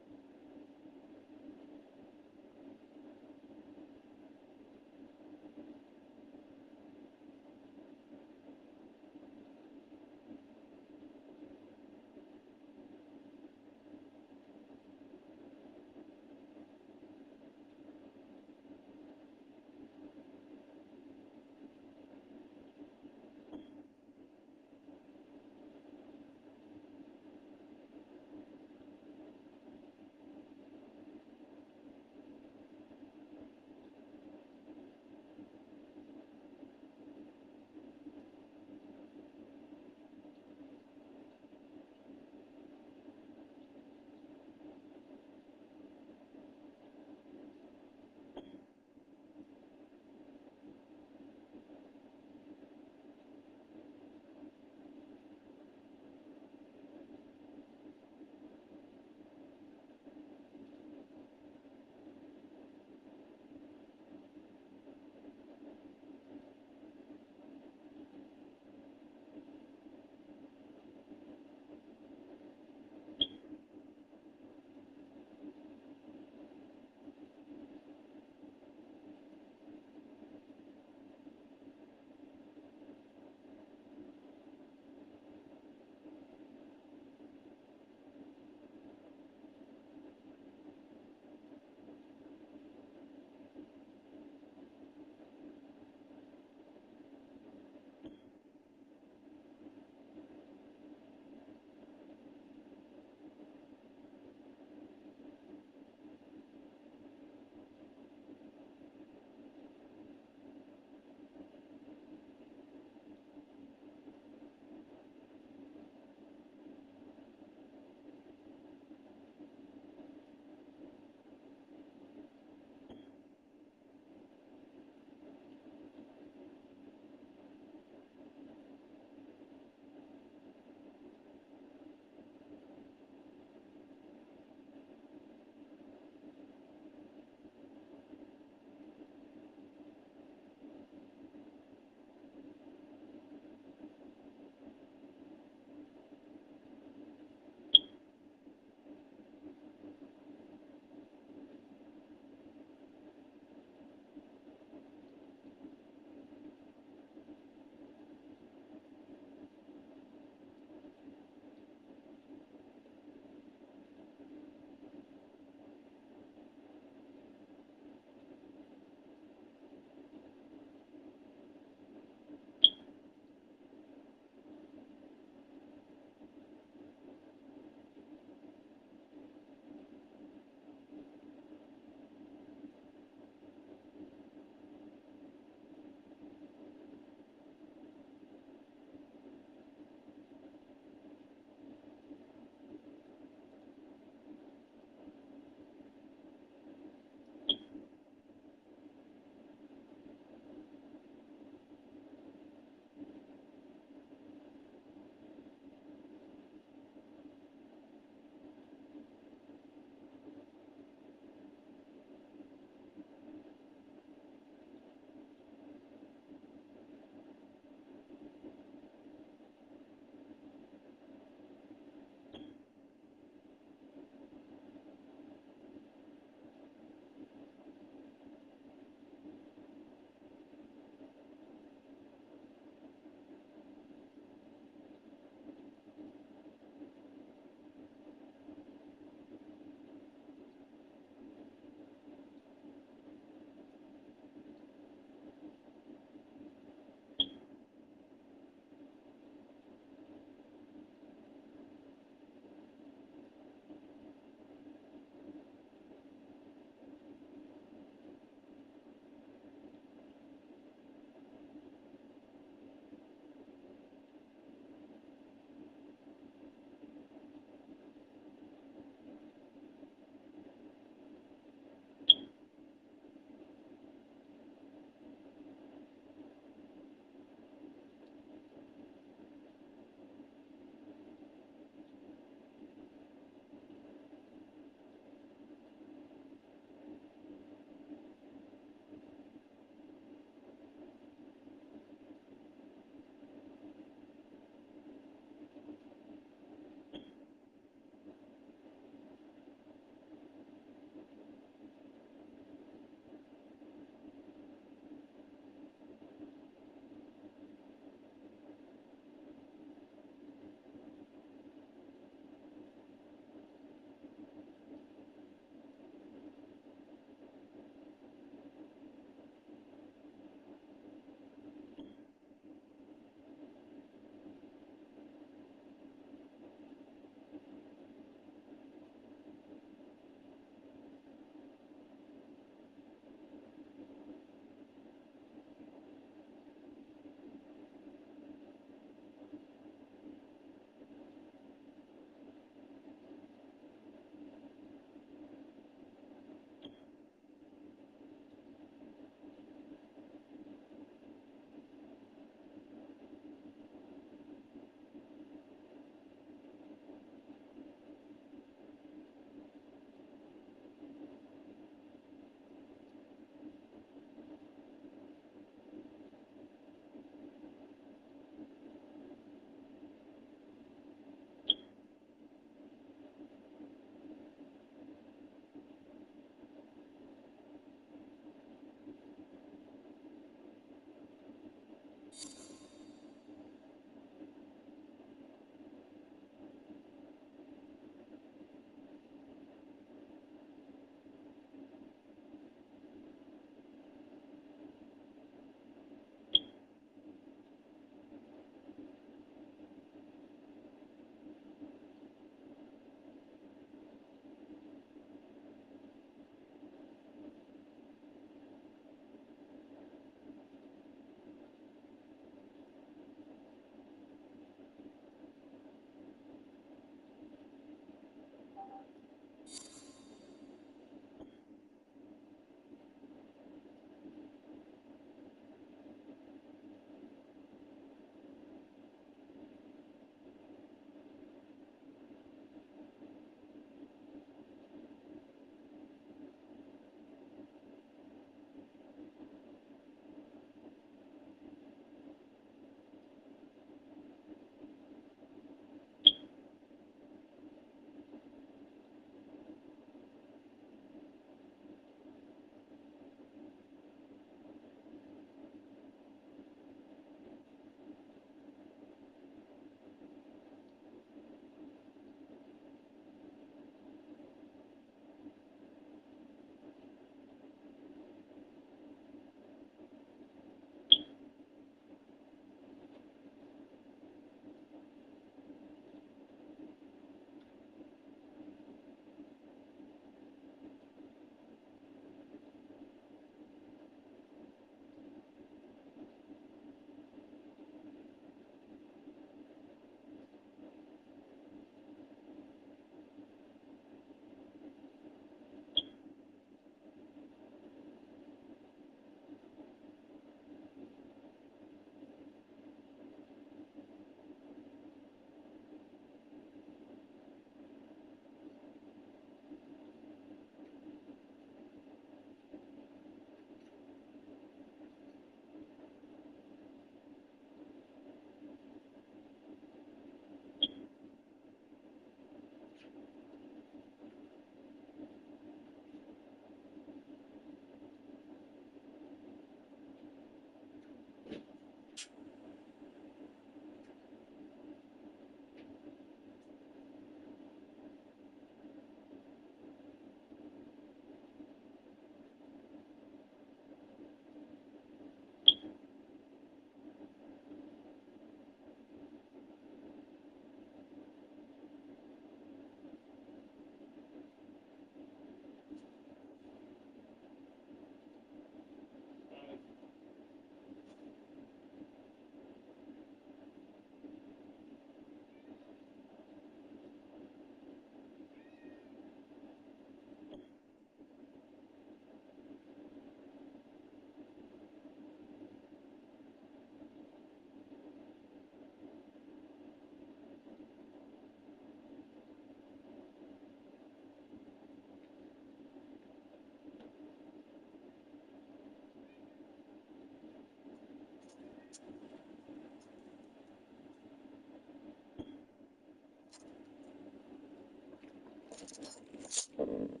F: Custom room.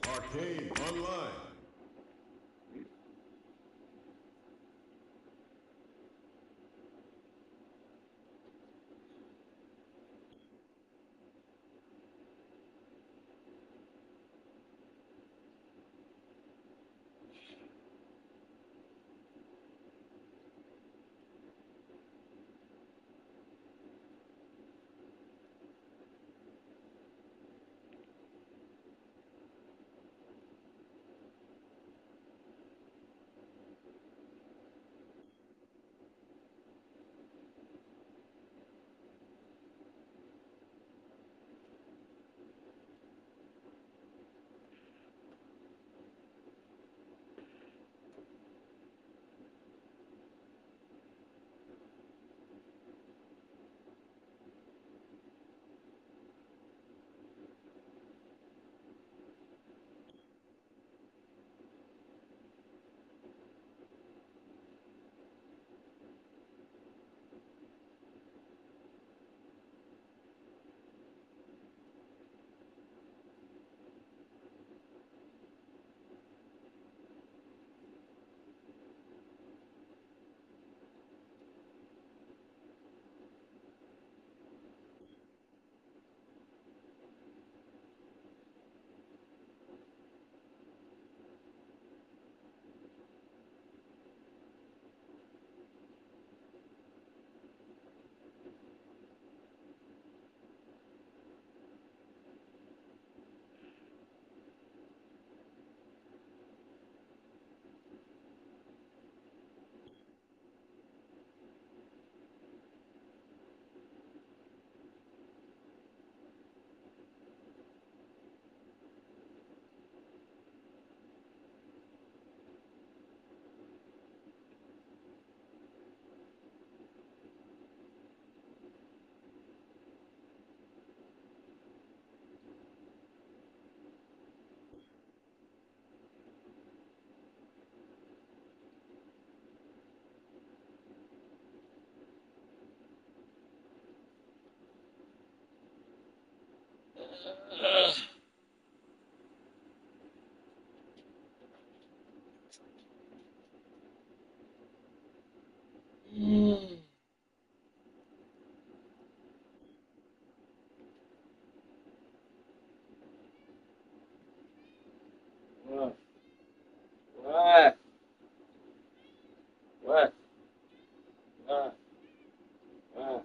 F: Arcade Online.
E: What? What? What?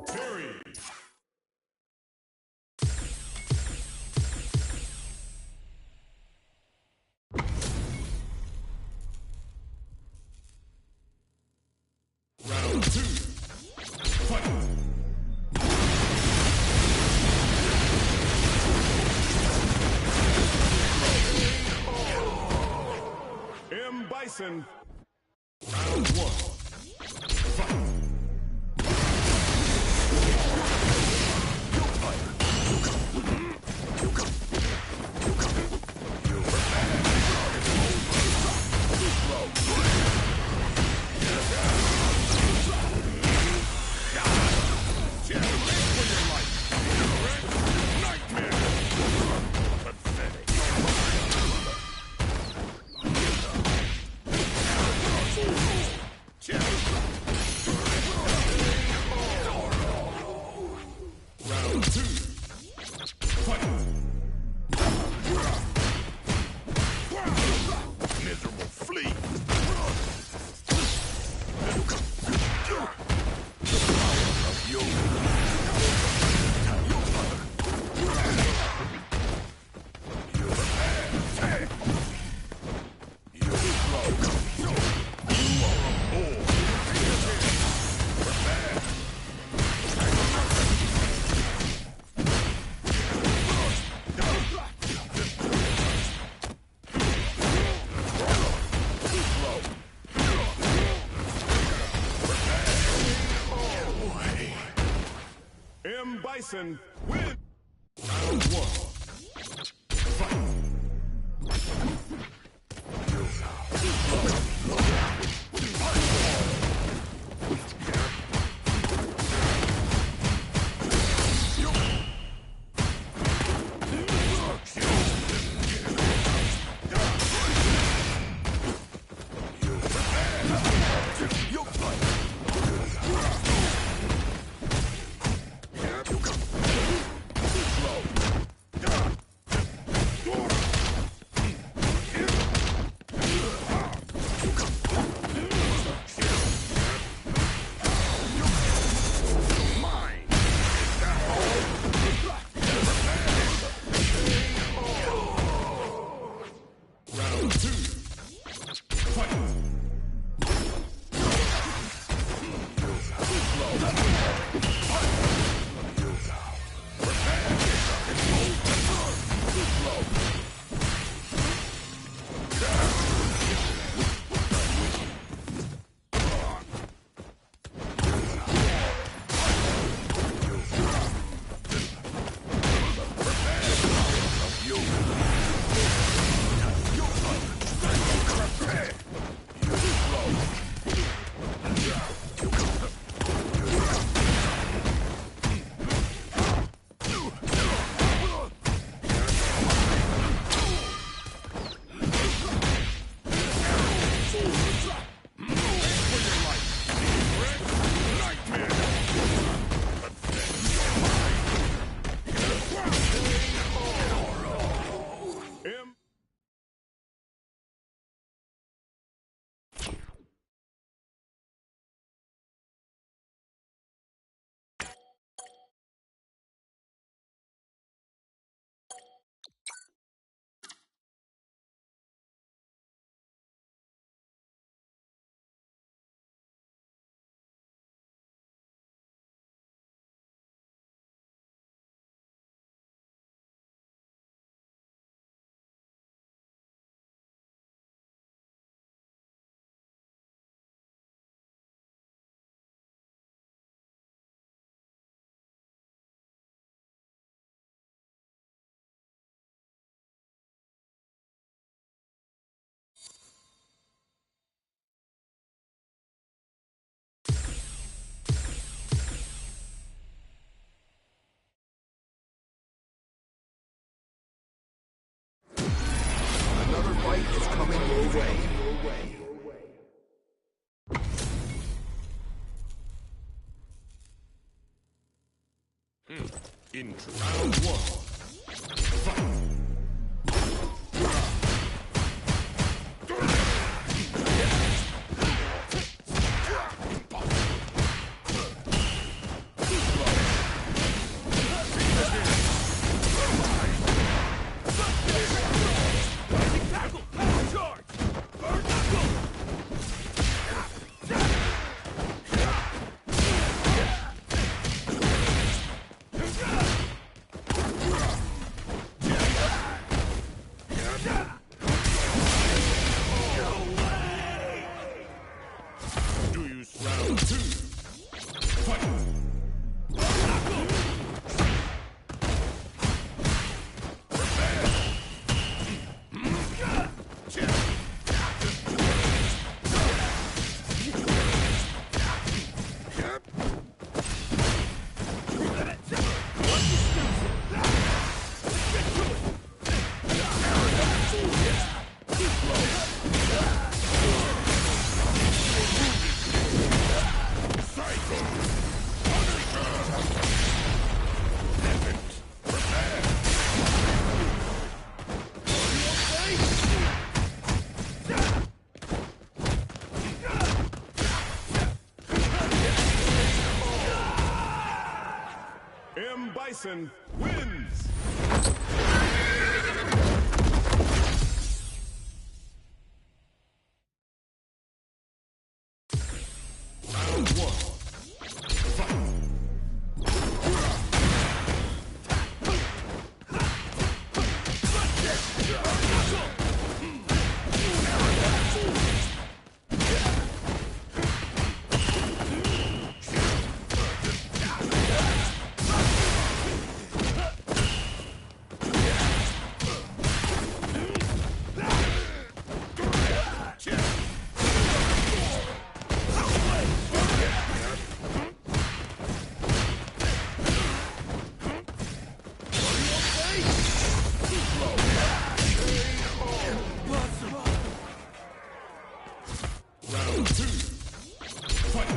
F: Series. Round 2. Fight. M. Bison. Round 1. Fight. Round 2. Fight. Miserable flea. M. Bison win. Round 1. Fight. Into round one. Fight. Bison wins! Round one. Fight! Round two. Fight!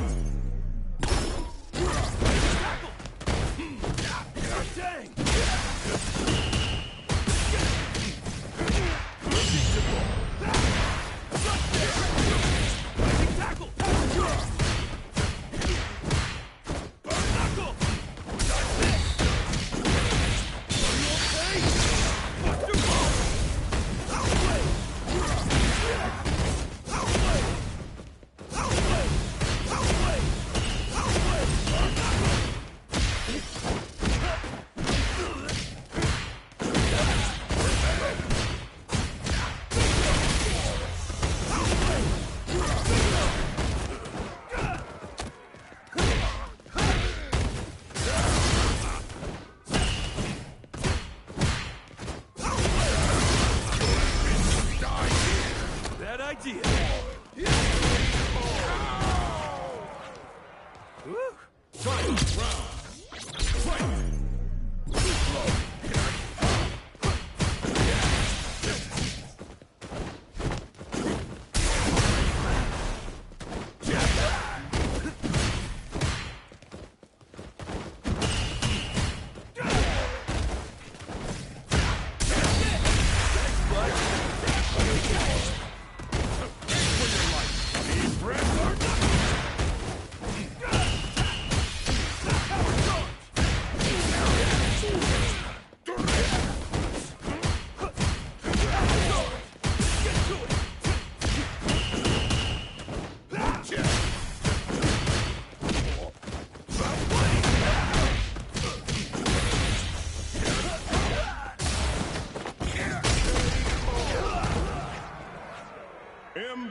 F: Bad idea. Final round. Fight!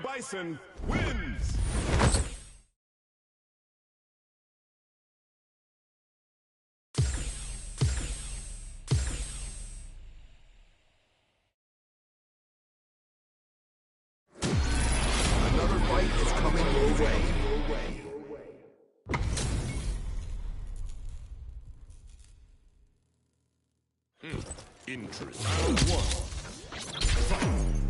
F: Bison wins!
H: Another fight is coming your way.
F: Interesting. Round one. Fight!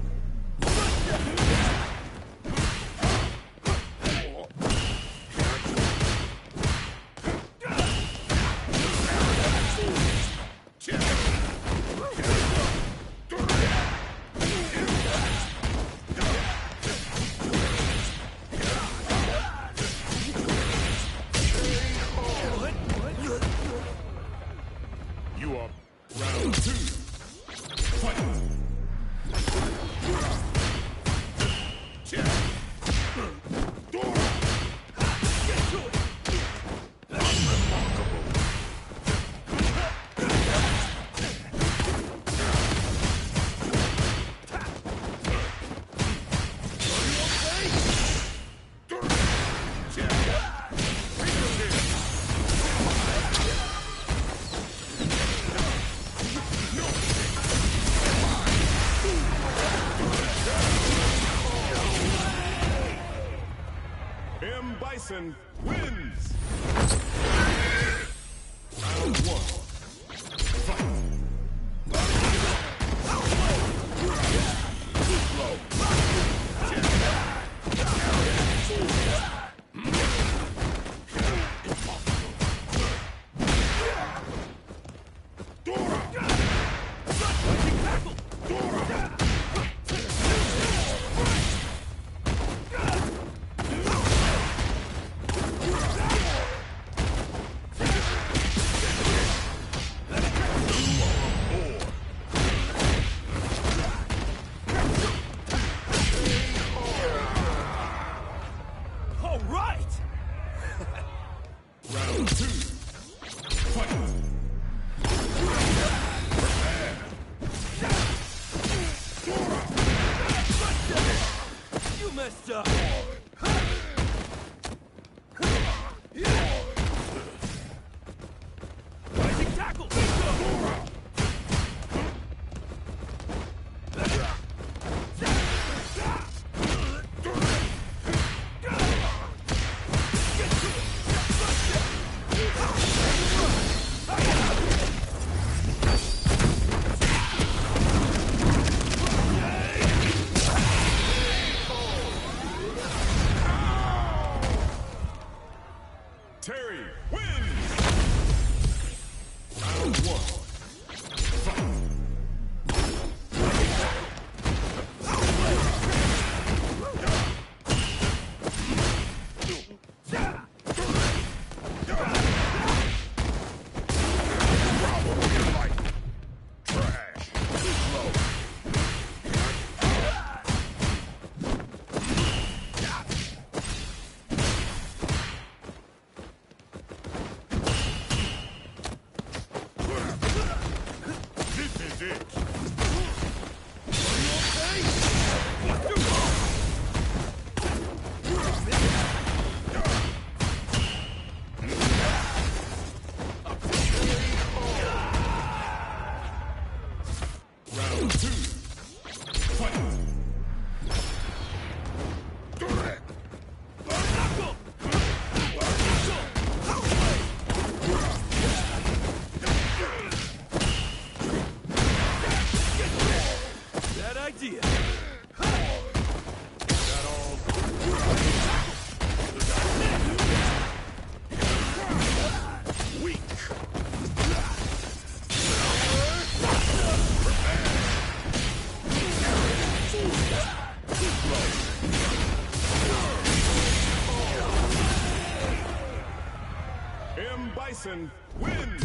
F: wins. Round one.
I: All right!
F: Round two. Fight.
I: You messed up! Rising tackle!
F: Terry wins. Round one. This is it. Round two. Fight.
I: Bad idea.
F: That all? Weak. M. Bison wins.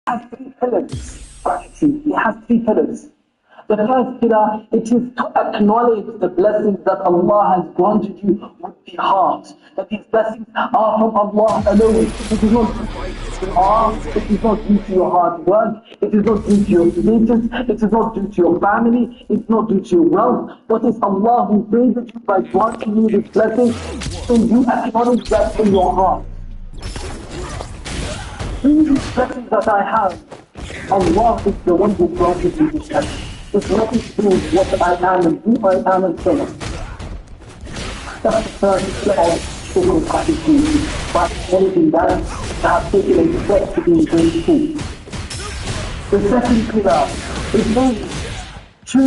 B: has three pillars. It has three pillars. The first pillar, it is to acknowledge the blessings that Allah has granted you with the heart. That these blessings are from Allah alone. It is not due to your art, it is not due to your hard work, it is not due to your status, it is not due to your family, it is not due to your wealth, but it's Allah who favored you by granting you this blessing, and you acknowledge that in your heart. Through these blessings that I have, Allah is the one who granted me this blessing. It's nothing to do with what I am and who I am and so on. That's the first pillar of shukr gratitude. By acknowledging that, I have taken a step to being grateful. The second pillar is then to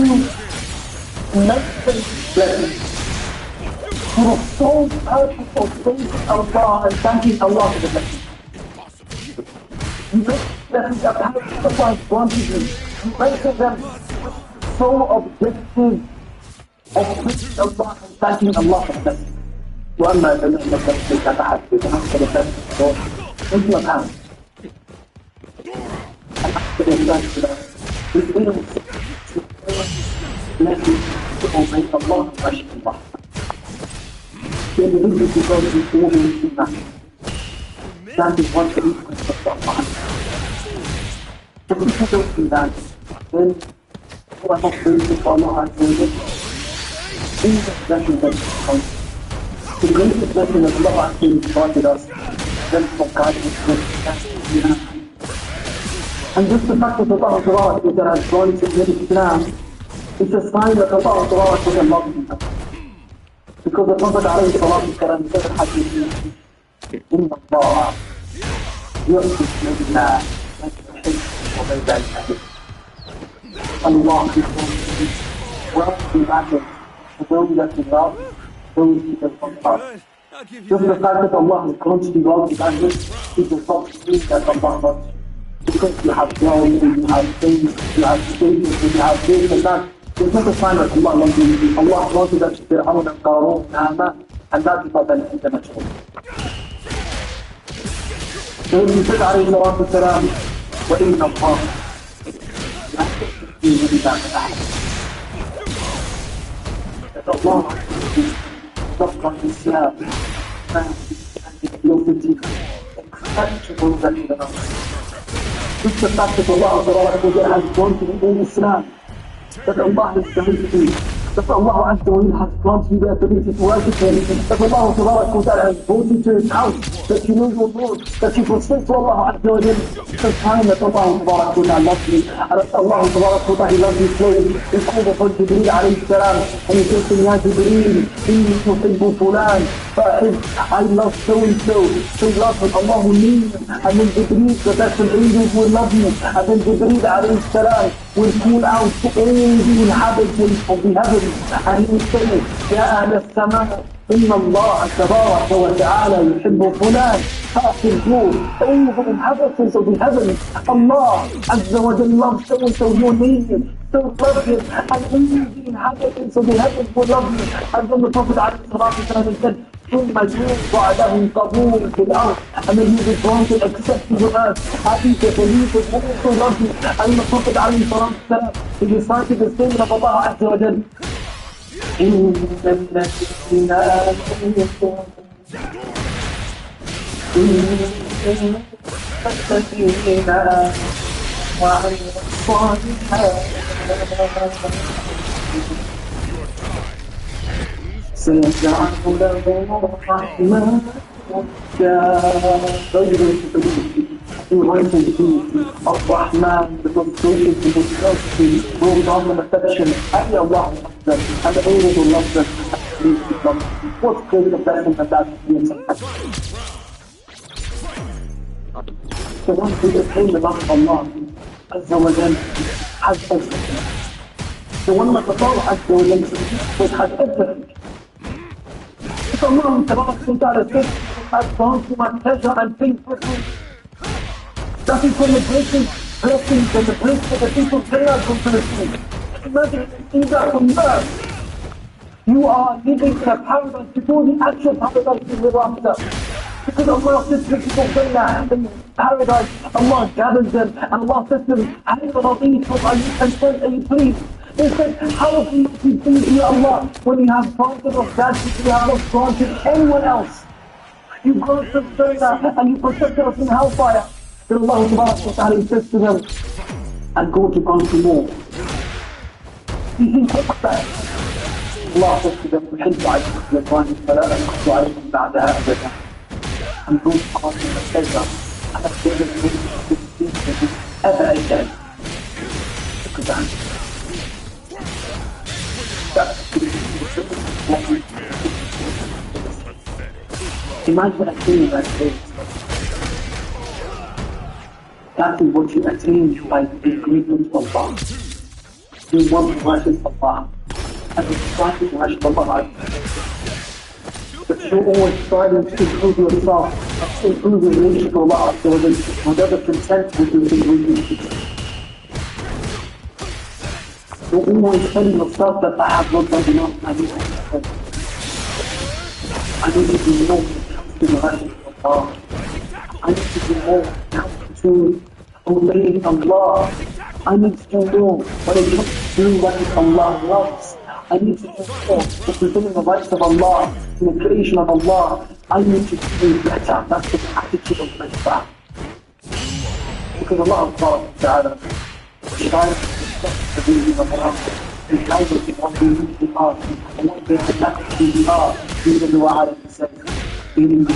B: mention blessings for the sole purpose of praising Allah and thanking Allah for the blessings. You make blessings apparent to Allah has granted you. You mention them sole objective of praising Allah and thanking Allah for the blessings. وأما بنعمة ربك فحدث أحسن الناس مثل الآن. الحمد لله بالدين التي بين الله وعشق الله. يجب في قوله القلوب والإيمان. That is what the influence of Allah. If we don't do that, then we are not praising Allah Azza wa Jalla. These are blessings that come. The greatest blessing that Allah has granted us, then from God is and just the fact that Allah that has granted Islam, it's a sign that Allah loves you. Because the Prophet said in Hadith, إن الله يؤتي بالله من يحب ومن لا يحب. Allah is well to matter to those that you love, those who can love. Just the fact that Allah has granted you wealth and this is the fact that Allah loves you. Because you have wealth, you have things, you have status, you have this and that. It's not a sign that Allah loves you. Allah wanted us to be Fir'aun and Qarun and that is not benefit them at all. So he said عليه الصلاة والسلام وإن الله لا يأتي بذاك أحد. That Allah ضبط الإسلام and the philosophy acceptable that he does. Just the fact that Allah has granted you in Islam, that Allah is committed to you, that Allah Azza wa Jalla has granted you the ability to worship Him, that Allah has brought you to His house, that you know your Lord, that you can speak to Allah Azza wa Jalla. It's a sign that Allah loves you, and that Allah He loves you slowly. He called upon Jibreel alayhi salam, and he said to him, Ya Jibreel, inni uhibbu fulan, I love so and so. So he loves him, Allah will lead him, and then Jibreel, the best of angels, will love you, and then Jibreel alayhi salam will call out to all the inhabitants of the heavens, and he will say, Ya Ahl as-Sama, إن الله تبارك وتعالى يحب فلان فأخبروه. All the inhabitants of the heavens, Allah Azza wa Jalla loves so and so, your name, so love him, and all the inhabitants of the heavens will love you. And then the Prophet ﷺ said, ثم يوضع له قبول في الأرض, and then he will grant and accept the earth. Happy to believe that also love you. And the Prophet ﷺ, he recited the statement of Allah Azza wa Jalla, إن الذين آمنوا وعملوا الصالحات سيجعل لهم الرحمن الرحمن بالصوت بالصوت بروضام الأفكشن أي الله أكبر أنا أريد اللفظ what's great the best than that the one who attained the love of Allah Azza wa Jalla has everything. The one that Allah Azza wa Jalla has everything. If Allah Tabarak wa Ta'ala says, has gone to my pleasure and things with me, that is when the greatest blessings and the place for the people they are going to receive. Imagine if that from birth, you are living in a paradise before the actual paradise you live after. Because Allah says to people in paradise, Allah gathers them, and Allah says to them, are you content, are you pleased? They said, how can you be pleased with Allah when you have granted us that which you have not granted anyone else? You granted us Jannah and you protected us in hellfire. Then Allah subhanahu wa ta'ala says to them, and go to grant you more. You think what's that? Allah says to them, وَحِلْتُ عَلَيْكُمْ لِقَوَانِ فَلَا أَنْقُصُ عَلَيْكُمْ بَعْدَهَا أَبَدًا. And those parts of the treasure, and have given me ever again. Look at that. Imagine attaining that state. That is what you attain by the agreement of Allah. You want to worship Allah, and you try to worship Allah. But you're always striving to improve yourself, to improve your relationship with Allah, so that you're never content with your relationship. You're always telling yourself that I have not done enough, I need to be better. I need to do more when it comes to the worship of Allah. I need to do more when it comes to obeying Allah. I need to do more when it comes to doing what Allah loves. I need to do more for fulfilling the rights of Allah, in the creation of Allah. I need to do better. That's the attitude of Bismillah. Because Allah subhanahu wa ta'ala strives to be in the Quran. He tells us what we really are, and what we actually are. Even the Wa'ala says, meaning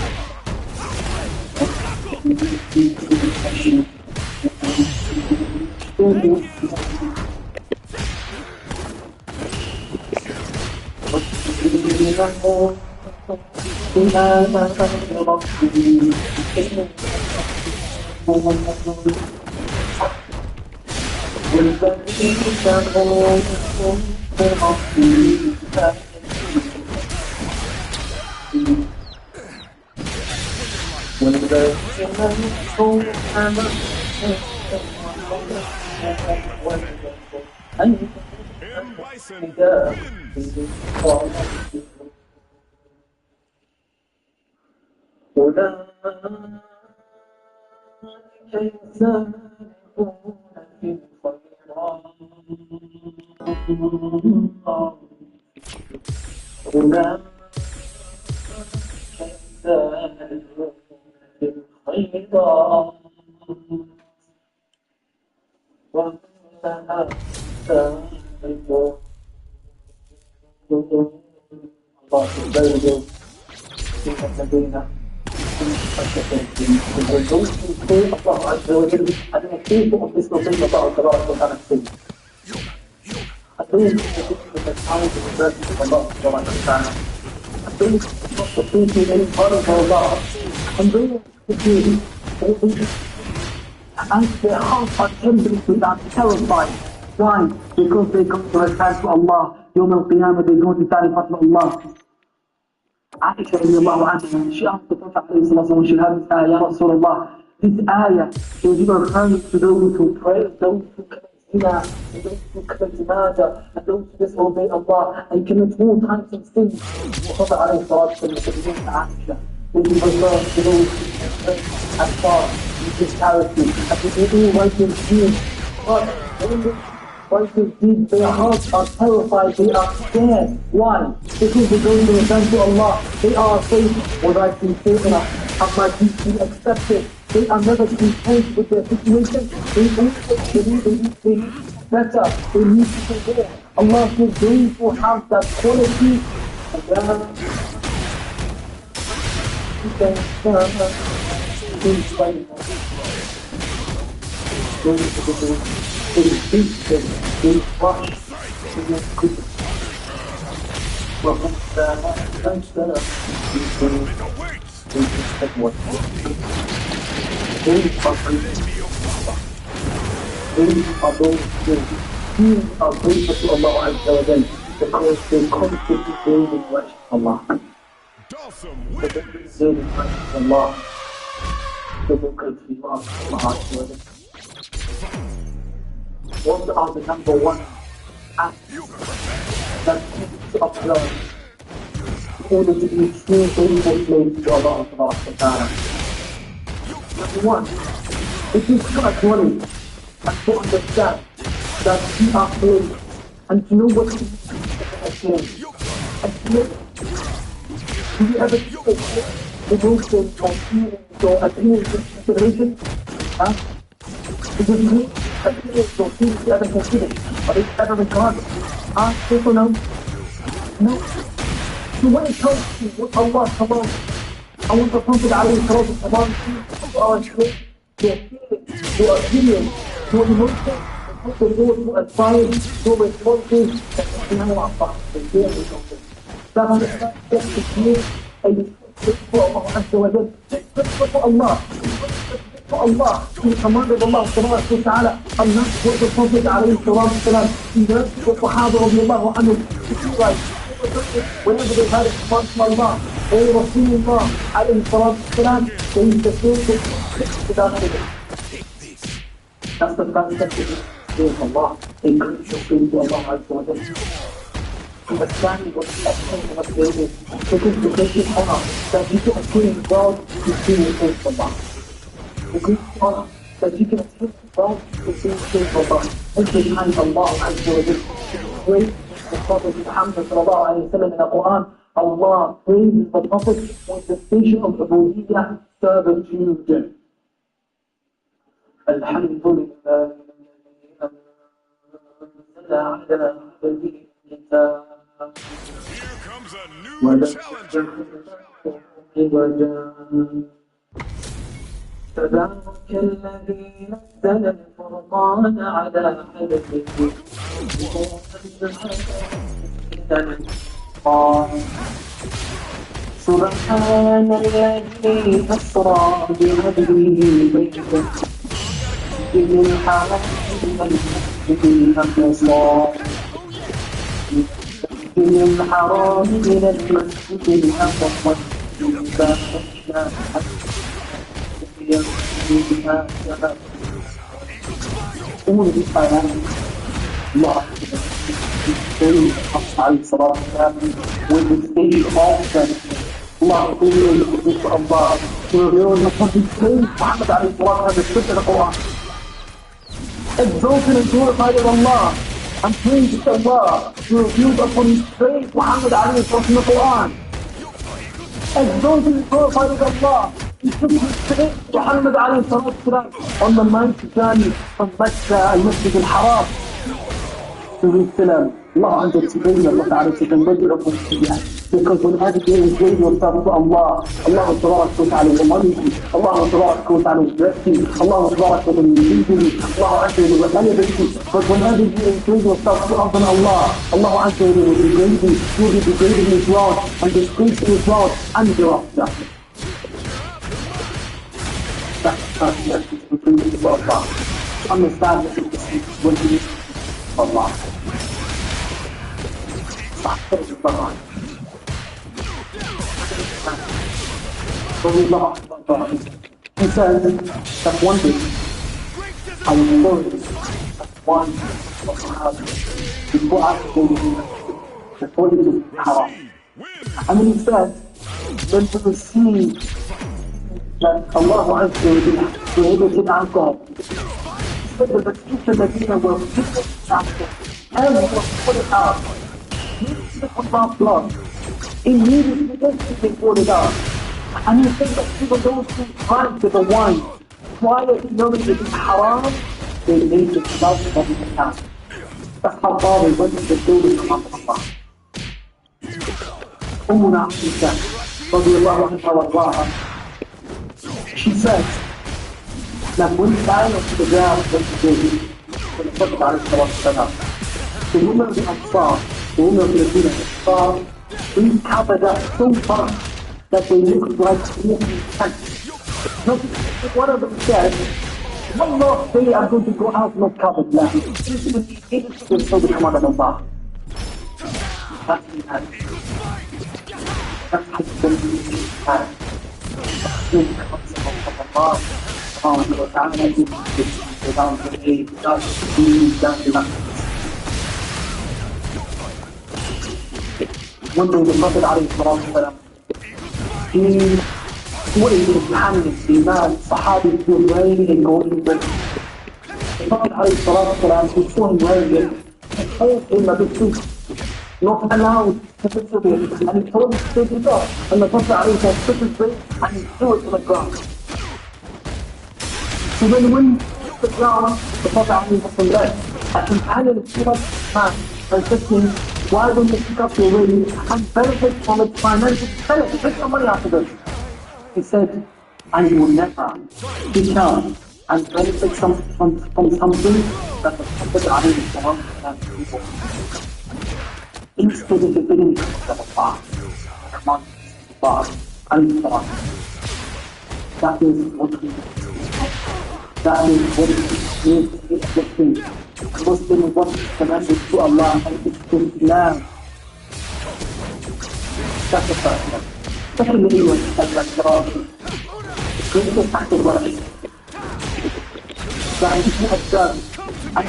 B: and their hearts are trembling without terrified. Why? Because they go to recite to Allah. Yawm al-Qiyamah, they go to stand in front of Allah. Aisha radiallahu anha, she asked the Prophet when she heard this ayah, Ya Rasulullah, this ayah is referring to those who pray, those who commit zina, and those who commit murder, and those who disobey Allah, and commit all types of sins. The Prophet said to Aisha, this is referring to those who pray and fast, and give charity, and to do all righteous deeds. But when they righteous deeds, their hearts are terrified, they are scared. Why? Because they're going to return to Allah. They are afraid, will I be safe enough? Have my deeds been accepted? They are never content with their situation. They need better. They need to do more. Allah says those who have that quality, they beat them, they crush, they could. Well, thanks to them, they said what? They are those who are grateful to Allah Azza wa Jal because they constantly daily worship Allah. They daily worship Allah. They will greatly love Allah Azza wa Jal. What are the number one acts that keeps up love? order to be true faithful slaves to Allah subhanahu wa ta'ala. Number one, if you start running and to understand that we are slaves and to know what we are slaves and to know do you ever take emotion or feelings or opinions into consideration? Huh? Is it good opinions or feelings you ever consider? Are they ever regarded? Yes or no? No. So when it comes to what Allah commands, I want the Prophet ﷺ commands you are slaves, your feelings, your opinions, your emotions, and the Lord who advises, your responses, and now Allah, the fear of something. That's the fear and the faith for Allah Azza wa Jal. Respect for Allah. For Allah, He commanded Allah subhanahu wa ta'ala, and that's what the Prophet ﷺ, he learned the Sahaba radiallahu anhum to do like. Whenever they had a command from Allah, or Rasulullah alayhi salatu wasalam, they used to feel without anything. That's the best step to do with Allah. Increase your faith to Allah Azza wa Jal. Understanding what the essence of what faith is. Because the greatest honor that you can attain in the world is being in faith to Allah. The greatest honor that you can attain in the world is being in faith to Allah. Every time Allah Azza wa Jal great. The Prophet Muhammad sallallahu alayhi wa sallam in the Quran, Allah praises the Prophet with the station of Ubudiyyah, servitude. Alhamdulillah.
F: Here comes a new challenger.
B: تبارك الذي نزل الفرقان على عبده سبحان الذي أسرى بعبده ليلا من الحرام إلى المسجد الأقصى من الحرام إلى المسجد الأقصى all of these dynamics, Allah very عليه الصلاة والسلام with the stage of them. Allah is Allah to reveal the Prophet Muhammad عليه الصلاة والسلام the scripture of the Quran. Exalted and glorified of Allah and praised to Allah to reveal upon His praise Muhammad عليه الصلاة والسلام the Quran. Exalted and glorified of Allah. He took his faith, Muhammad alayhi salatu wasalam, on the mighty journey from Mecca and Masjid al-Haram to Jerusalem. Allah Azza wa Jalla, Allah Ta'ala said, and whether upon Siyah. Because whenever you enjoy yourself to Allah, Allah Ta'ala will money you, Allah Ta'ala will bless you, Allah Ta'ala will lead you, Allah Azza wa Jalla will elevate you. But whenever you enjoy yourself to other than Allah, Allah Azza wa Jalla will degrade you, you will be degraded in His wrath, and disgraced in His wrath, and hereafter. That's between Allah. Understand that it is when you use Allah. He says that one day I was worried that one of Sahaba before I before he was haram. And then he said, when we see that Allah Azza wa Jalla prohibited alcohol, said that the future Medina will give it after, everyone put it out. Allah blood, immediately instantly poured it out. And he said that even those who drank to the wine, prior to knowing it is haram, they made it without having it out. That's how far they went in the building of Allah. Ummuna Aisha, radiyallahu anha wa ardaha, she says that when the lion of the ground went to David, when the Prophet ﷺ, the women of the Ansar, the women of the Medina, they covered up so much that they looked like walking tents. One of them said, one last day I'm going to go out not covered now. This was so the command of Allah. That's what he had. That's how he had. one day the Prophet ﷺ, he waited behind the man, Sahabi were wearing a golden ring. The Prophet ﷺ, he saw him wearing it, he told him that this is not allowed to put it, and he told him to take it off. And the Prophet ﷺ took his ring and he threw it to the ground. So then when he hit the ground, the Prophet ﷺ left. A companion stood up to the man and said to him, why don't you pick up your ring and benefit from its financial benefit? Take some money out of it. He said, I will never pick up and benefit from something that the Prophet ﷺ people. Instead of the benefit of Allah, command Allah, Allah. That is what we do. That is what we do. The Muslim what is commanded to Allah and Islam. That's the first one. Secondly, was al-Qur'an. The greatest act of worship that you have done and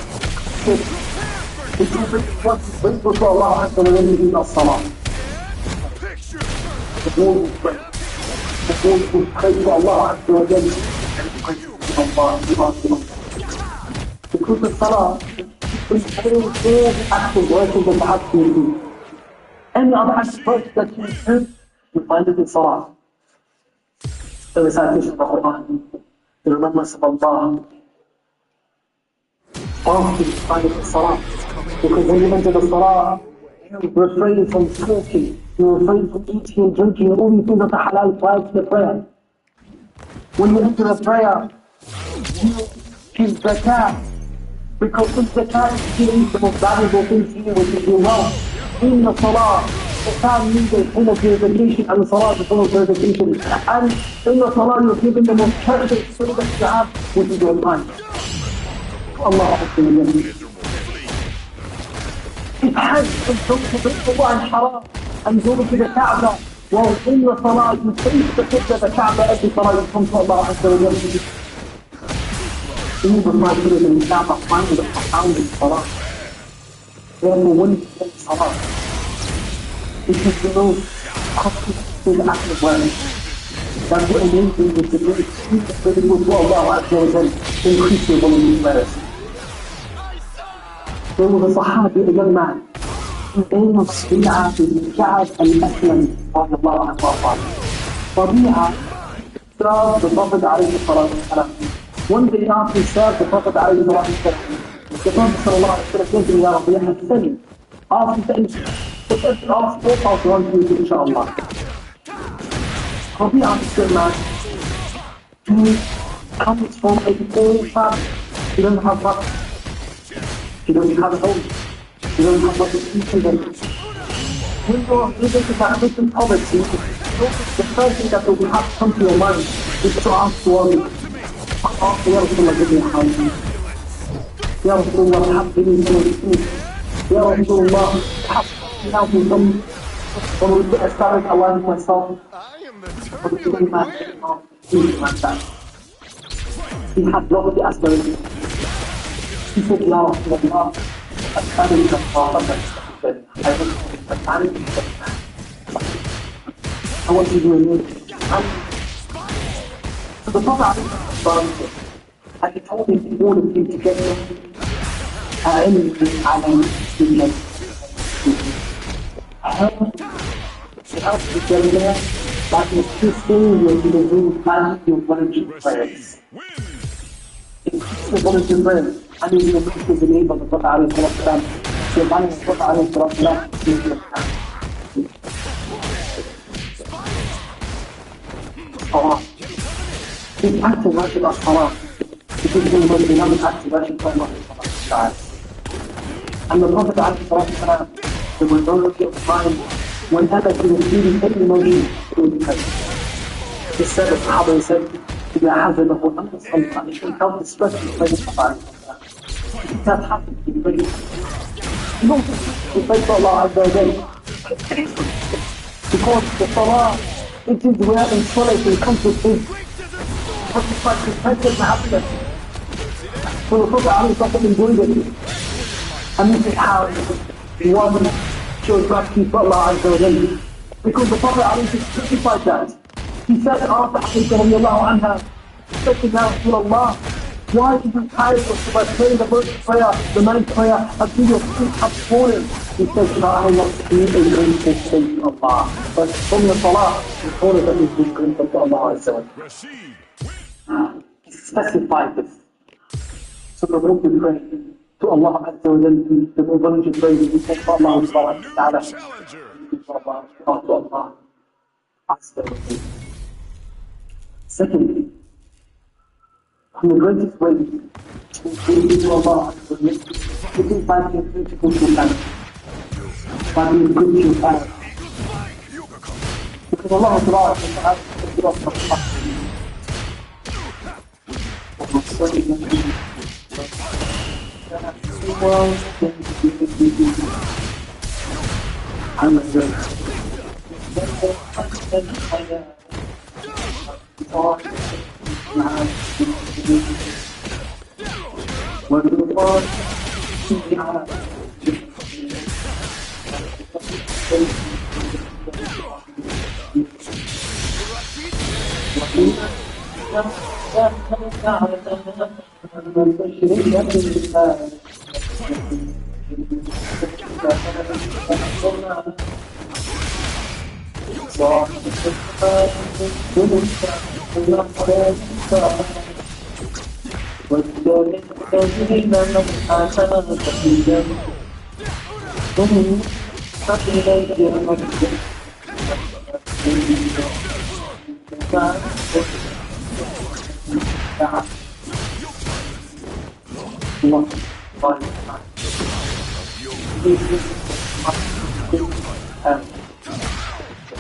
B: what brings to Allah Azza wa Jalla is as-salah. The word we pray. The word we pray to Allah Azza wa Jalla and pray to Allah. Because the salah is every act of worship that perhaps you do. Any other act of worship that you do, you find it in salah. The recitation of the Quran, the remembrance of Allah. Often you find it in salah. Because when you enter the salah, you refrain from smoking, you refrain from eating and drinking, all these things that are halal prior to the prayer. When you enter the prayer, you give zakah. Because in zakah is giving the most valuable thing to you, which is your wealth. In the salah, zakah means a form of purification, and the salah is a form of purification. And in the salah, you're giving the most precious thing that you have, which is your time. Allah Akbar. It has to the Allah and haram and go to the Kaaba. While in the salah, you face the Qibla, the Kaaba, every salah you come to Allah Akbar. In the Bible in Islam, I find the profound in salah. Therefore, when you say salah, it is the most complicated act of worship. That's what enables you to do with Allah Akbar, increase your volume of prayers. There was a Sahabi, a young man, in the name of Rabi'a bin Ka'ab al-Aslami, radiallahu anhu. Rabi'a served the Prophet ﷺ. One day after he served the Prophet ﷺ, the Prophet ﷺ said to me, Ya Rabi'a, tell me, ask 4,000 people, inshaAllah. Rabi'a is a good man. He comes from a poor family. He doesn't have much. He doesn't have a home. He doesn't have what to eat for them. When you're living in that little poverty, the first thing that will have to come to your mind is to ask to Allah, Ya Rasulullah, give me a house. Ya Rasulullah, perhaps give me some food. Ya Rasulullah, perhaps help me from a bit of started allowing myself. But he didn't have anything like that. He had lofty aspirations. He said, Ya Rasulullah, أسألك الطاقة I want you to do it. So the Prophet and he told him in order for him to get anything I know to get help to get there, that is two things where you will value your volunteer prayers. Increase the volunteer prayers. And you will increase the name of the Prophet ﷺ. So value the Prophet ﷺ is your time. Salah. This act of worship as salah. It is one of the beloved acts of worship by Allah. And the Prophet ﷺ, the majority of time, whenever he was feeling any emotion, he would pray. He said, the Sahaba said, إذا حزنه أمر صلى. If he felt distressed, he prayed to Allah. If that happened, he prayed. You don't he prayed to Allah Azza wa Jalla. Because the salah, it is where in salah it comes to his perspective and happiness. So the Prophet ﷺ enjoyed it. And this is how one shows gratitude for Allah Azza wa Jalla. Because the Prophet ﷺ specified that. He said after Aisha radiallahu anha, said to Rasulullah, why did you carry us by praying the first prayer, the ninth prayer, until your feet have swollen? He said, I will not be a grateful state to Allah. But from the salah, the order that is being grateful to Allah Azza wa Jalla. He specified this. So the more you pray to Allah Azza wa Jalla, the more you pray to Allah subhanahu wa ta'ala. To Allah Azza wa Jalla. Secondly, from the greatest way to increase to Allah Azza wa Jalla is by being critical to Allah, by being good to your parents. Because Allah subhanahu wa ta'ala is the author of Allah.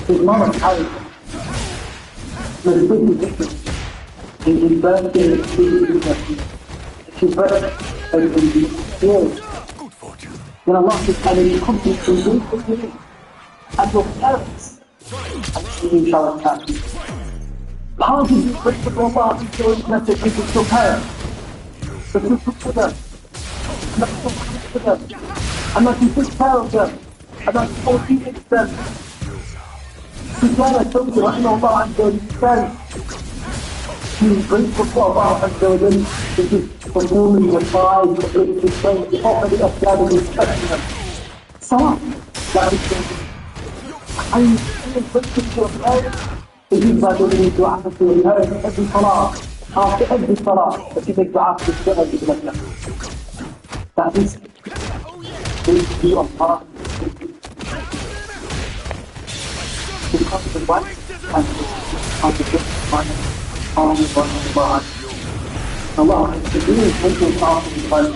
B: His mother carried him. The big difference in his birthday and his birthday and his years. When Allah subhanahu wa ta'ala comes to you and your parents, and you shall attack you. How did you pray for Allah and show his message to your parents? So to put them, and that you take care of them, and that you feed them. Together, told you, Allah Azza wa Jalla, he is grateful to Allah Azza wa Jalla, which is performing the five obligatory prayers, properly established his testament. Salah, that is grateful. And he is grateful to your parents, it is by doing dua to your parents every salah, after every salah, that you make dua to your parents. That is grateful to Allah. Because the wife and the good man on Allah. Allah is the really mental part of the Bible.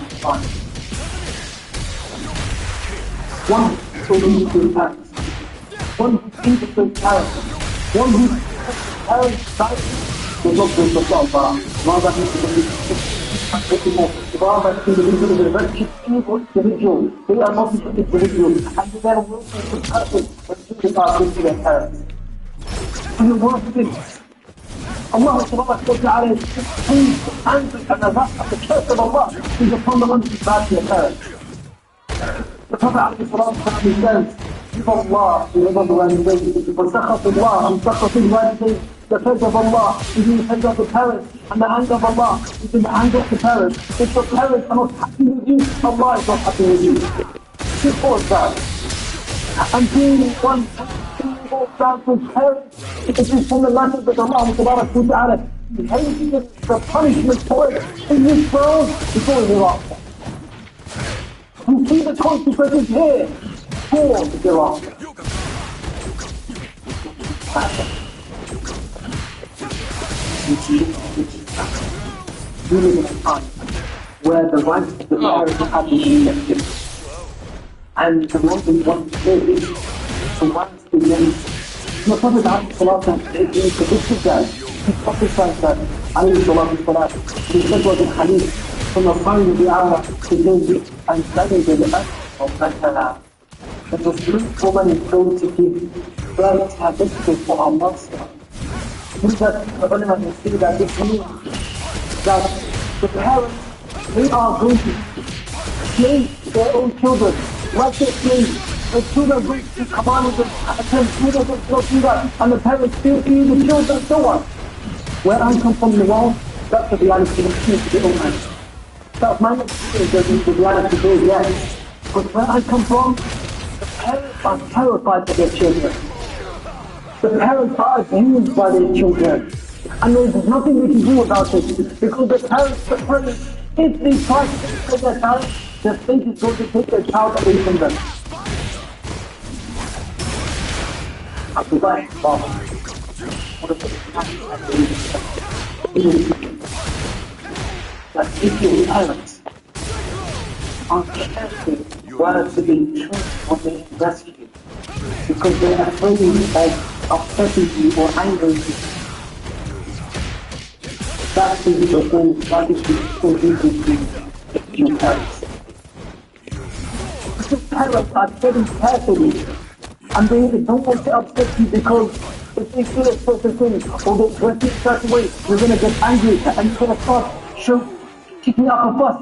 B: One who parents, one who innocent parents, one who parents died was not going to Allah. Rather he is a very evil individual. They are not good individuals, and they are working for purpose when they are good to their parents. And the worst thing, Allah subhanahu wa ta'ala is pleased and the curse of Allah is upon the ones who bad to their parents. The Prophet says, give Allah to the walidayn, وَسَخَطِ اللَّهِ and سَخَطِ الْوَالِدَيْن. The face of Allah is in the face of the parents, and the anger of Allah is in the anger of the parents. If the parents are not happy with you, Allah is not happy with you. Simple as that. And being one single thousand parents, it is from the matter that Allah subhanahu wa ta'ala hated the punishment for it in this world before the hereafter. You see the consequences here for the hereafter. We live in a time where the rights of the parents have been rejected. And the most important thing is the rights against the Prophet is predicted that he prophesied that he said was a hadith from the sign of the hour to live and study the earth of Mecca. That the Greek woman is going to give birth to her victim for her master. That the ulama can see that this means that the parents, they are going to slay their own children, like they slay the children go to command them, and then children go do that, and the parents still feed the children, so on. Where I come from in the world, that's the reality of the own. That's my experience, the reality is yes. But where I come from, the parents are terrified for their children. The parents are abused by their children. And there's nothing we can do about it. Because the parents, if they try to take their child, the state is going to take their child away from them. After that, that if your parents are careful where to be true when they rescue you, because they're afraid of upsetting you or angering you. That is the thing that is so easy to your parents. Because parents are very carefully, and they don't want to upset you because if they feel a certain thing or they dress in a certain way, you're going to get angry and you're going to start kicking up a fuss.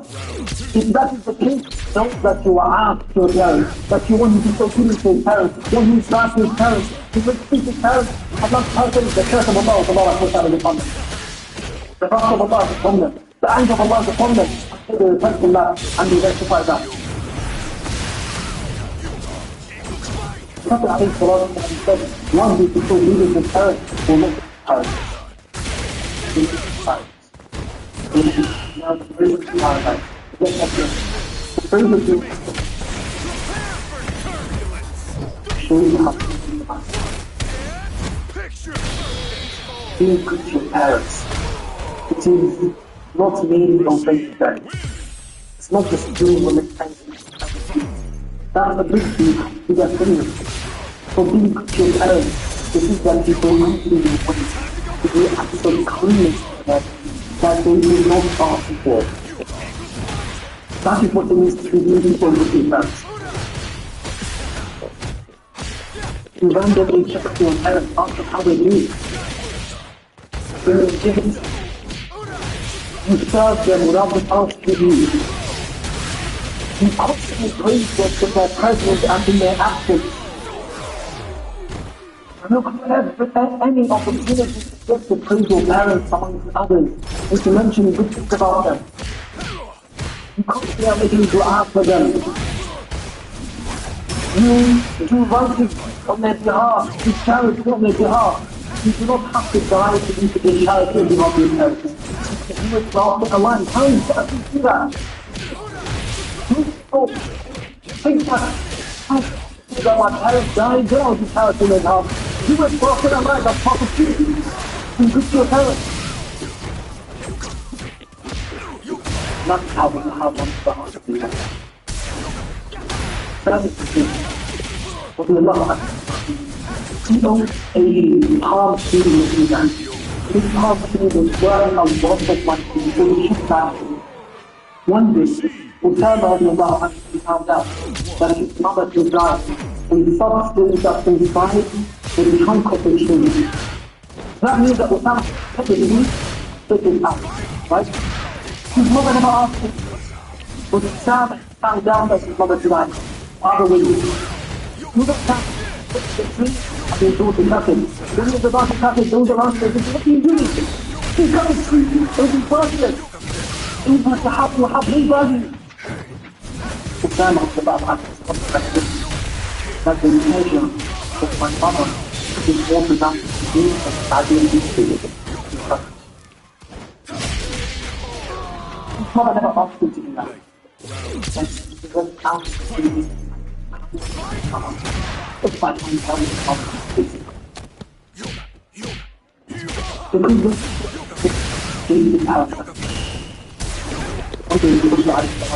B: If that is the case, don't that you are out to your parents, that you want to be so good to your parents, when you start with parents, you will speak to parents, and not person, the curse of Allah is upon them. The wrath of Allah is upon them. The anger of Allah is upon them. Until they repent from that and they rectify that. Prophet alayhi salatu wasalam said, one who is so good with parents will not parents. They will parents. Now the praise of paradise. The praise of you show you how to be being good to your parents. It is not merely obeying them. It's not just doing what it tells you. That's a big thing to get finished. For being good to your parents, this is that people want to be what to be actually clean that they will not ask for. That is what it means to be beautiful with your parents. You randomly check your parents, ask them how they do. When you give it, you serve them without them asking you. You constantly praise them for their presence and in their absence. Look for any opportunity to get to praise your parents amongst others and to mention good things about them. You constantly are making dua for them. You do right things on their behalf, you charity on their behalf. You do not have to die to do the charity on behalf of your parents. You do it after a lifetime, you can't do that. You think that my parents died, then I'll do charity on their behalf. You were brought in a life of opportunity and good to your parents. Not having a heart on the heart of the Lord. That is the thing. What the Allah He owns a palm tree with his hand. This palm tree was wearing a lot of money for the ship factory. One day, Usama found out that his mother had died and the substance that they find will become competition. That means that Usama had to take it out, right? His mother never asked him, but Usama found out that his mother died. Other way, you don't have to take the tree and they go to cut it. Then he's about to cut it, those around him, what are you doing? He cut the tree, it was worthless. It was like a happy body. Usama was about to ask his that the pleasure of my mother is more than enough to do as I didn't do it. His mother never asked him to do that. And he went out to do it. It's my time to tell me how to do it. Because this is the power. Okay, because I understand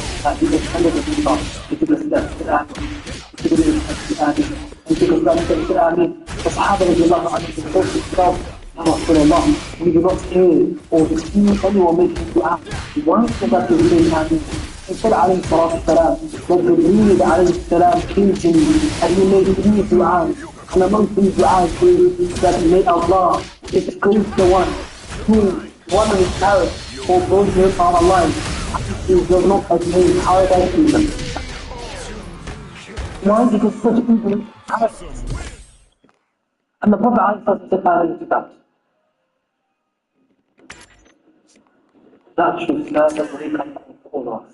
B: الصحابة رضي الله عنهم في الصوت الكتاب يا رسول الله we do not hear or see anyone making dua. Why is that you say Amin? He said عليه الصلاة والسلام that Jibreel عليه السلام came to me and he made 3 du'as, and among these du'as is that may Allah exclude the one who one of his parents or those who are alive he does not attain paradise in them. Why? Because such people have. And the Prophet ﷺ said that. That should serve as a wake-up call for us.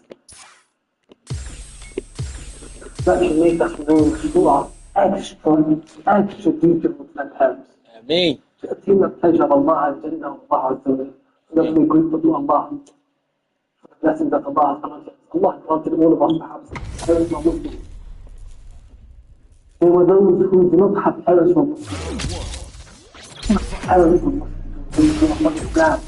B: That should make us know who are extra dutiful to their parents.
E: Ameen.
B: To attain the pleasure of Allah and Jannah of Allah Azza wa Jalla. So that we are grateful to Allah for the blessings that Allah has granted. Allah granted all of us perhaps parents who are Muslims. There were those who do not have parents who are Muslims. Parents who are Muslims, who are not Islam.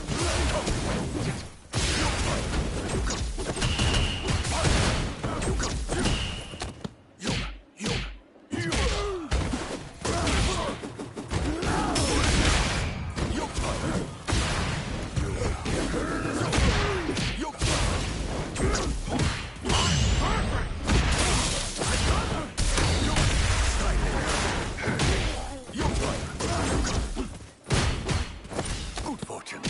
F: Good fortune.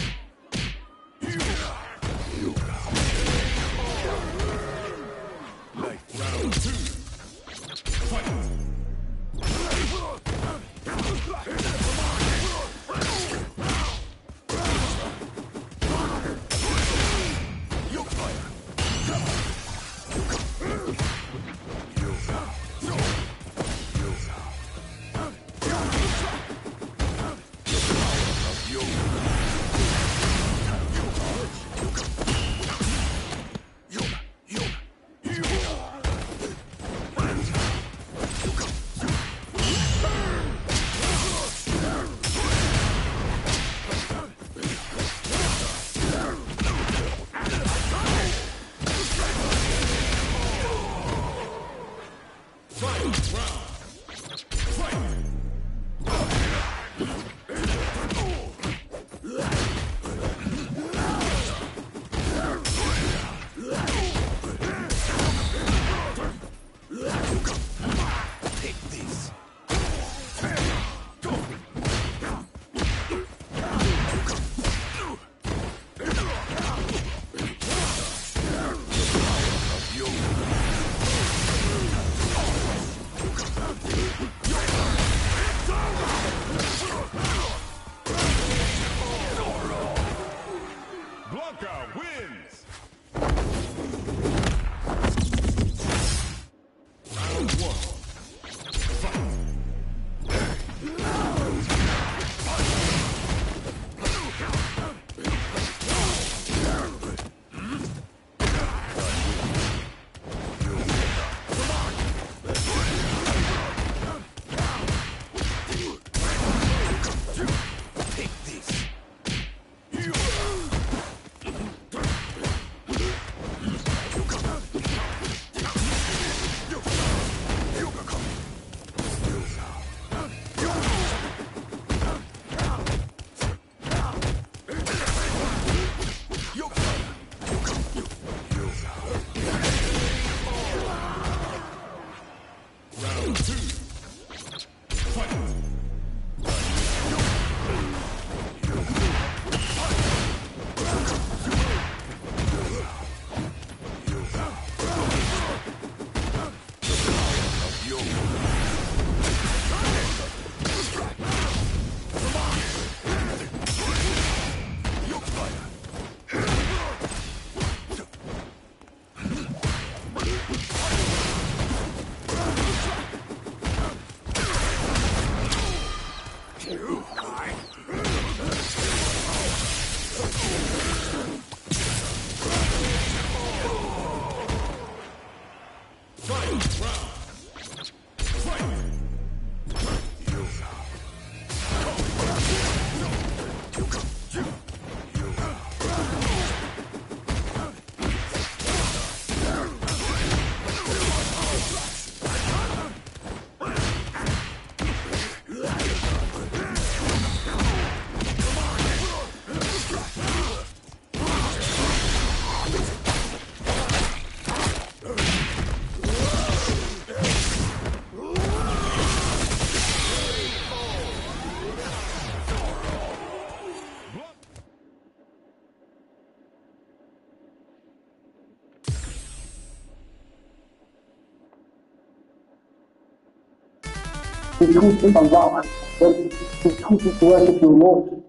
B: the truth in Allah, the truth is to worship your Lord.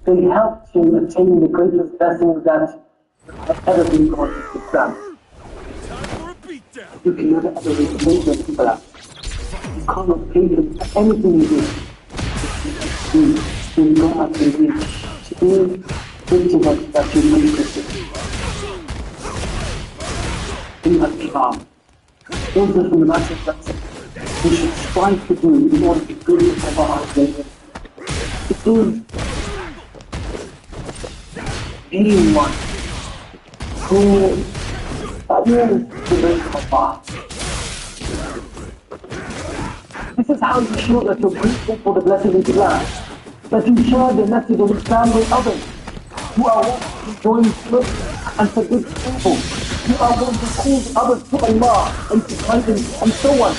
B: They help to attain the greatest blessings that have ever been brought to Islam. You can never ever replace your people out. You cannot pay them for anything you do. You go out and reach. Today, principles that you make Christian. You have Islam. Those are from the massive that we should strive to do in order to good of our religion. It is anyone who adheres to the way of Allah. This is how you show that you're grateful for the blessing of Islam. That you share the message of Islam with others. You are one to join good and forbid evil. You are going to call others to Allah and to guidance and so on.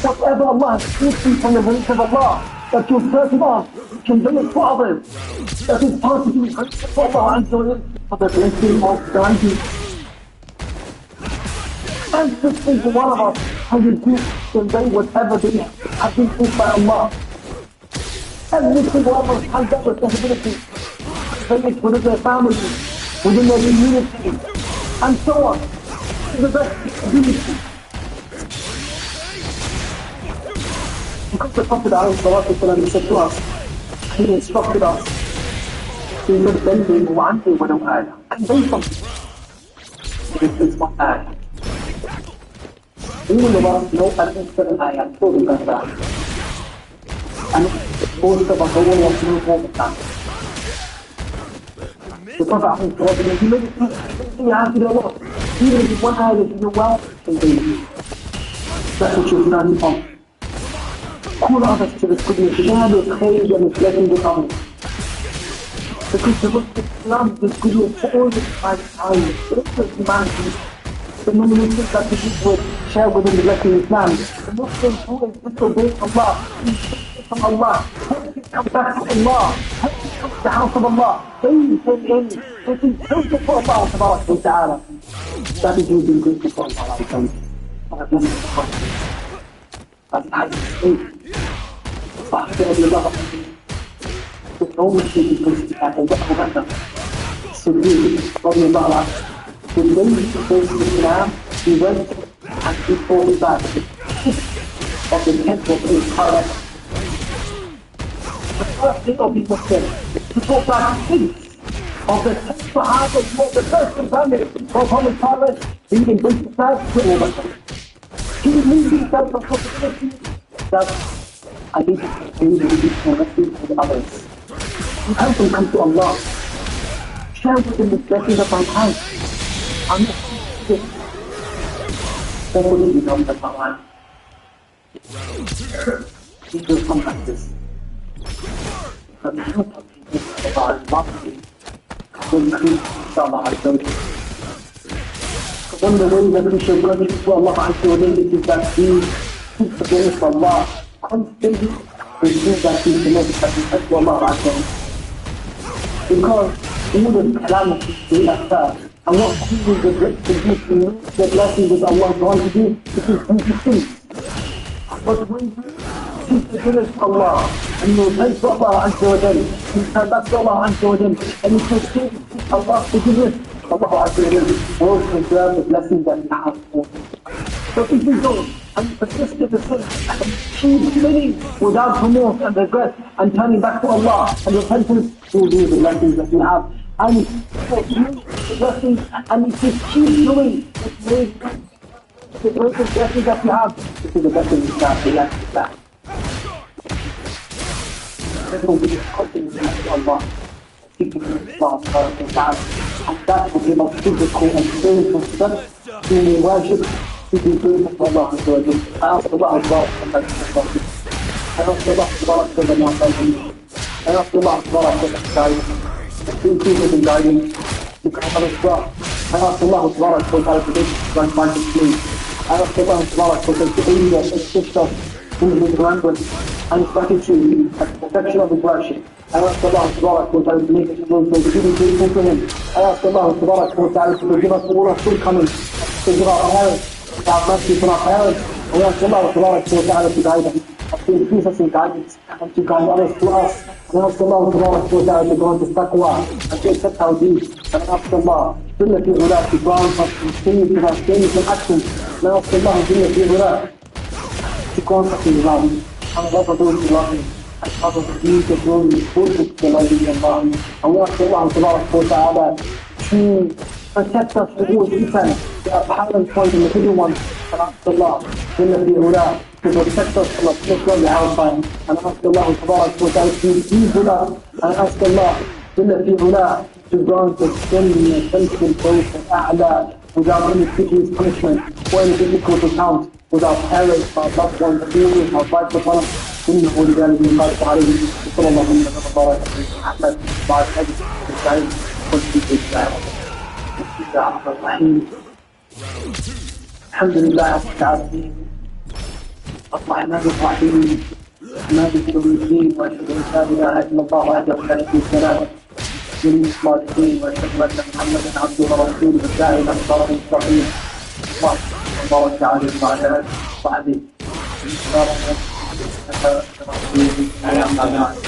B: Whatever Allah has taught you from the grace of Allah, that you're certain of, you can bring it to others. That is part of being grateful for Allah and for the blessing of guidance. Every single one of us has a gift to convey whatever they have been taught by Allah. Every single one of us has that responsibility to convey it within their family, within their community, and so on, to the best ability. Because the Prophet ﷺ said to us, he instructed us, he said, بَلِّغُوا عَنِّي وَلَوْ آيَةً. Convey something. This is one ayah. All of us know at least 7 ayahs, so we can that. And most of us all want to know more than that. The Prophet ﷺ, he made it easy, you have to know what. Even if it's one ayah that you know well, convey. That's what you're standing on. Call others to this goodness, share this khair and this blessing with others. Because the Muslims love this goodness for all the time, all the humanity. The non-Muslims that the people share within the blessing of Islam. The Muslims who is disobeying Allah, who is from Allah, help to come back to Allah, help to come to the house of Allah. They came in, they think closer for Allah subhanahu wa ta'ala. That is using good for Allah, I tell you. And a blessing for Allah. That's the highest state. With no mistake because at the so رضي الله عنه when he came to Islam, he went and he told back of the temple of his heart. The first thing of his Muslim to talk back six of the 10 Sahaba who were the first companions of Muhammad Prophet, he can bring the back to all of them. He removed himself from possibility that I need to do the message with others. You help them come to Allah. Share with them the blessings of my house. I'm not this. Hopefully you know that Allah. He will come like this. But the help of people of our lofty will increase inshallah ourselves. One of the ways that we should run into Allah is that we seek forgiveness of Allah constantly. We see that we connect to Allah because all the calamities we occur and what causes the blessings that Allah is going to do, it is interesting. But when you seek forgiveness of Allah and you repent to Allah you turn back to Allah and you seek Allah's forgiveness, Allah will preserve the blessings that He has for you. So if we don't and persist in the sin and keep sinning without remorse and regret and turning back to Allah and repentance, He will do the blessings that you have. And for you, the blessings, and if you keep doing the greatest blessings that you have, this is the blessings that He has to back. Therefore, we continue to Allah, seeking Allah subhanahu wa ta'ala, and that will give us physical and spiritual strength to worship. We can do it for Allah and so I ask Allah as well and that's the problem. I ask Allah as well for the non-guidance. I ask Allah as well for the guidance. To improve in guidance. To come out as well. I ask Allah as well for the right-minded sleep. I ask Allah as well for the behavior and system in His language and His gratitude and perfection of His worship. I ask Allah subhanahu wa ta'ala to make us know so to be grateful to Him. I ask Allah subhanahu wa ta'ala to forgive us for all our shortcomings, to forgive our parents, to have mercy for our parents, We ask Allah Ta'ala to guide them, to increase us in guidance, and to guide others to us. We ask Allah Ta'ala to grant us taqwa, and to accept our deeds. And ask Allah Jalla fi Ula to grant us continue to have gains and actions. And ask Allah Jalla fi Ula to grant us in love, and love of those who love Him, and cover the deeds of those who focus to love Allah. And we ask Allah Ta'ala to protect us from all evil, the apparent point and the hidden ones. And ask Allah Jalla fi Ula to protect us from a place of the hellfire. And ask Allah Ta'ala to be with us. And ask Allah Jalla fi Ula to grant us Jannah, Al-Firdaus al-A'la, without any piteous punishment or any difficult account, without parents, our loved ones, children, our wives upon us. إنه لذلك من قال عليه صلى الله عليه وسلم وبارك على محمد وعلى آله وصحبه وسلم. بسم الله الرحمن الرحيم. الحمد لله رب العالمين الرحمن الرحيم مالك يوم الدين، واشهد ان لا اله الا الله وحده لا شريك له ولي الصالحين، واشهد ان محمدا عبده ورسوله الداعي الى صراط مستقيم. اللهم بارك عليه وعلى اله وصحبه على الأرائك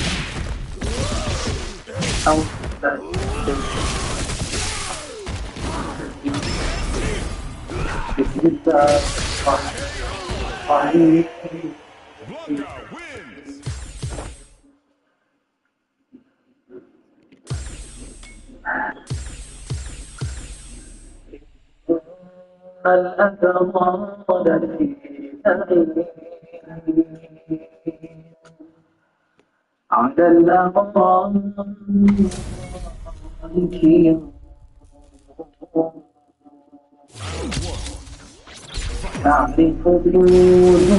B: تعرف الوجوه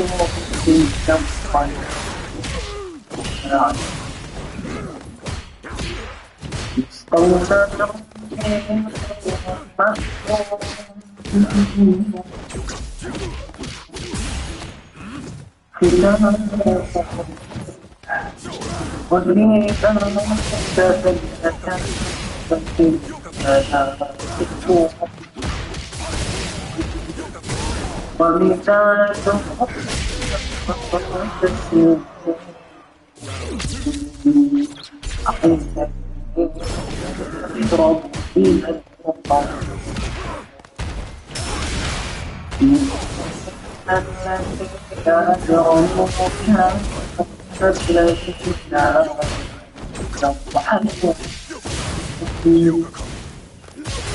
B: في الشمس مستودع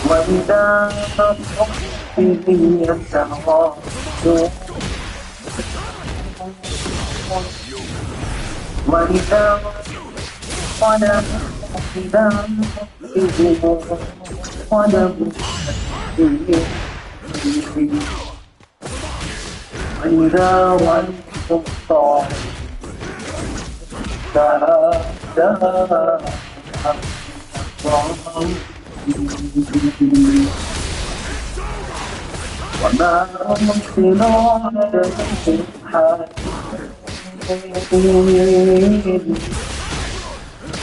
B: وإذا به يتغاض وإذا قال إذا وإذا ولدتم الطاعة وما أرسل عليهم حافظين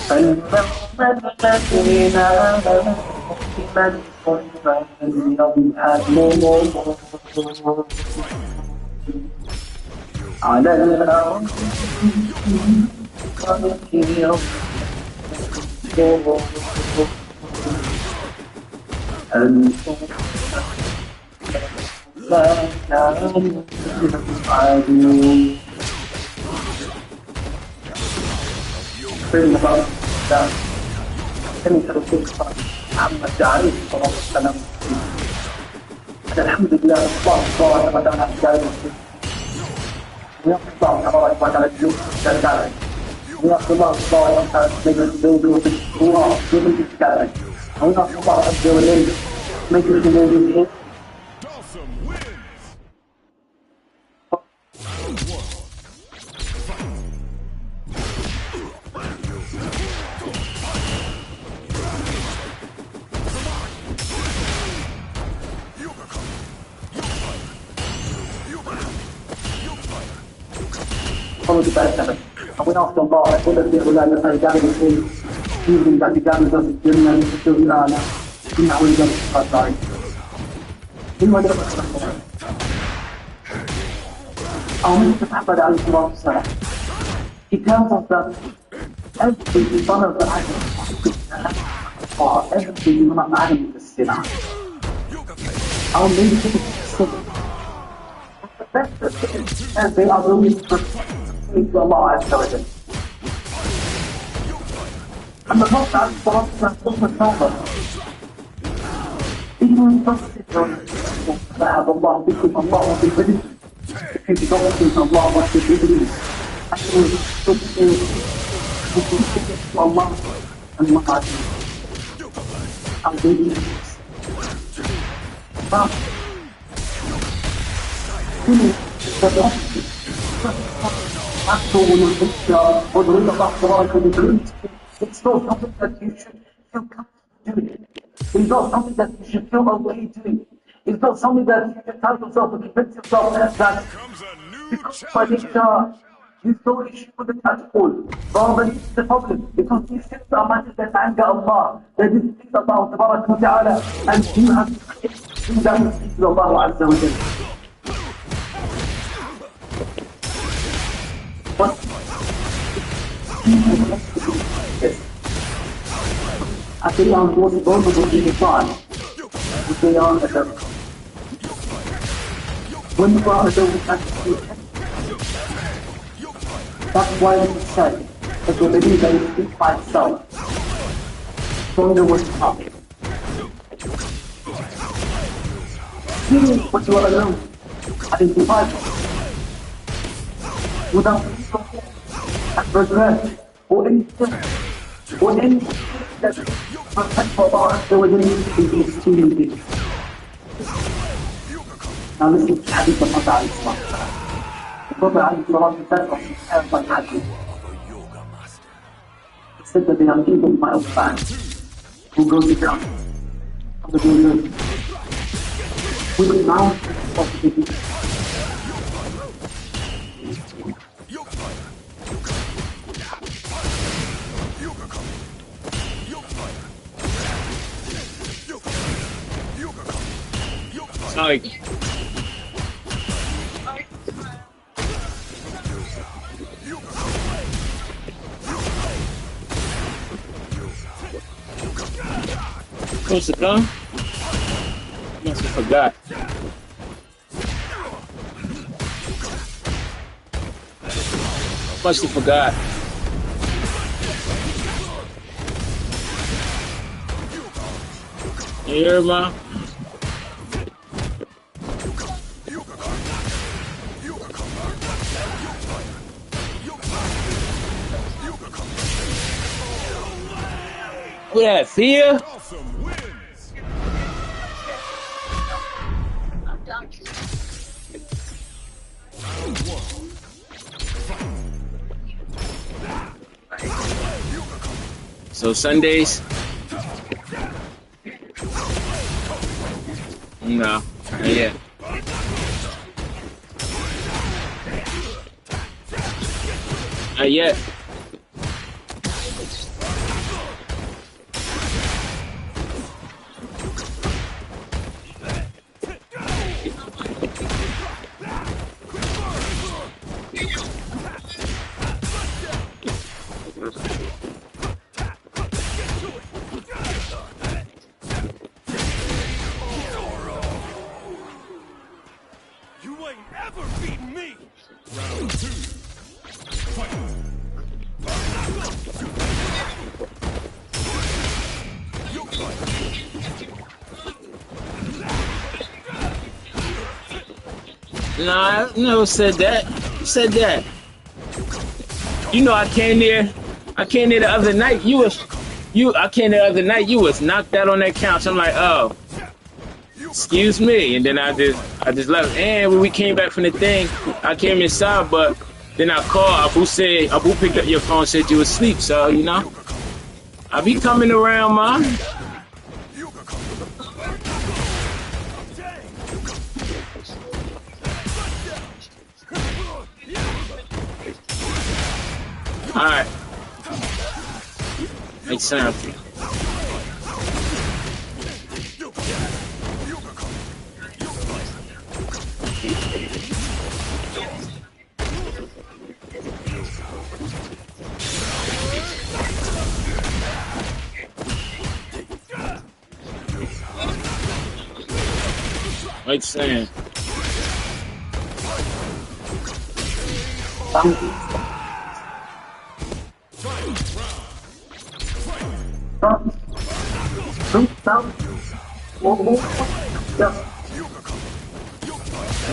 B: فليعمل الذين آمنوا بمن يضحكون على الأرض أنتم ما كانوا يفعلون في المرض كلمة الرسول محمد عليه الصلاة والسلام. الحمد لله الله تبارك وتعالى جعل ويقف الله تبارك وتعالى الجود والجلال ويقف الله تبارك وتعالى الزوج والشورى والإسكان ويقف الله عز وجل مجلس الذي Kalau kita lihat, apa yang kita bawa, kita tidak boleh ada saya itu, ini tidak dijaga dengan itu ilana, ini boleh jadi pasal. Ini macam apa? أو مثل محمد عليه الصلاة والسلام. He tells us that every son of Adam or every son of Adam is a sinner. Our main thing is sin. The best of sin, and they are really protecting to Allah Azza wa Jalla. And the Prophet عليه الصلاة والسلام also tells us, إِنَّ تَصِدُوا فَهَدَ اللَّهُ بِكُمْ اللَّهُ بِالْبَدِينَ. If you don't think Allah wants to be believed, I will put you to Allah and Allah. I'll give you this. Now, it's not something that you should feel comfortable doing. It's not something that you should feel okay doing. It's not something that you should tell yourself or convince yourself that because by nature you don't issue with it at all. Rather than the problem. Because these things are matters that anger Allah. That is things about Tabarak wa Ta'ala. And you have to do that with Allah Azza wa Jalla. But yes. As they are most vulnerable in the time, if they are at the when you are at the that's why we said that the believer is speak by itself. Stronger was up. Feeling what you are alone, identify without and regret or anything that protect Allah so within you is extremely big. Now listen to the hadith of Prophet ﷺ. The Prophet ﷺ said of his hands like hadith. He said that they are people of my own band who goes to come on the desert with the mountains of the people.
E: Sorry. Supposed to come? Must have forgot. Must have forgot. You hear me? What that fear? So Sundays? No, not yet. Not yet. Nah, I never said that. Who said that? You know, I came there the other night. I came there the other night. You was knocked out on that couch. I'm like, oh, excuse me. And then I just left. And when we came back from the thing, I came inside, but then I called. Abu picked up your phone, said you was asleep. So, you know, I be coming around, man. Alright. Makes sense. Like saying,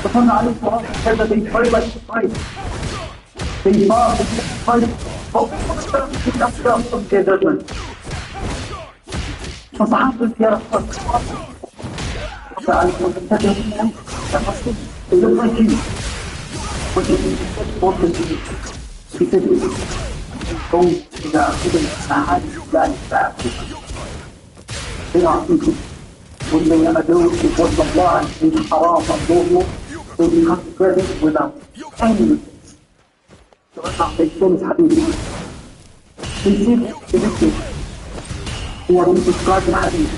B: دخلنا عليه صراحة كذا بيتفايل like fight. They fought, fight. فصحابة يا رب تعالوا نتكلم عنه تفاصيل الرجيم وتجد في تدريب قوم إذا أخذ الساعات لا يستعقل بيعطيكم واللي يأدوه بفضل الله من حرام الظلم they become present without any resistance. So that's how they finish حبيبي بيصير بنفسه هو بيسكرات الحديث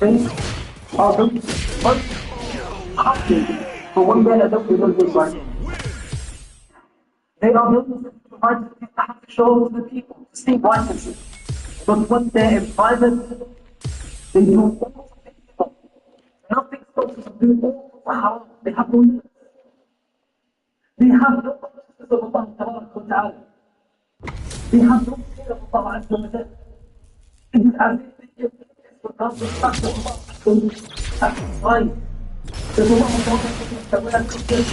B: they are the first option for one man that doesn't live this life. They are built to provide to show the people, to see righteousness. But when they're in private, they do all the people. Nothing supposed to do all the haram. They have no limits. They have no consciousness of Allah Ta'ala. They have no fear of Allah Azza wa Jalla. It is as if they give this because they trust Allah to satisfy. There's a lot of Allah that will have to give.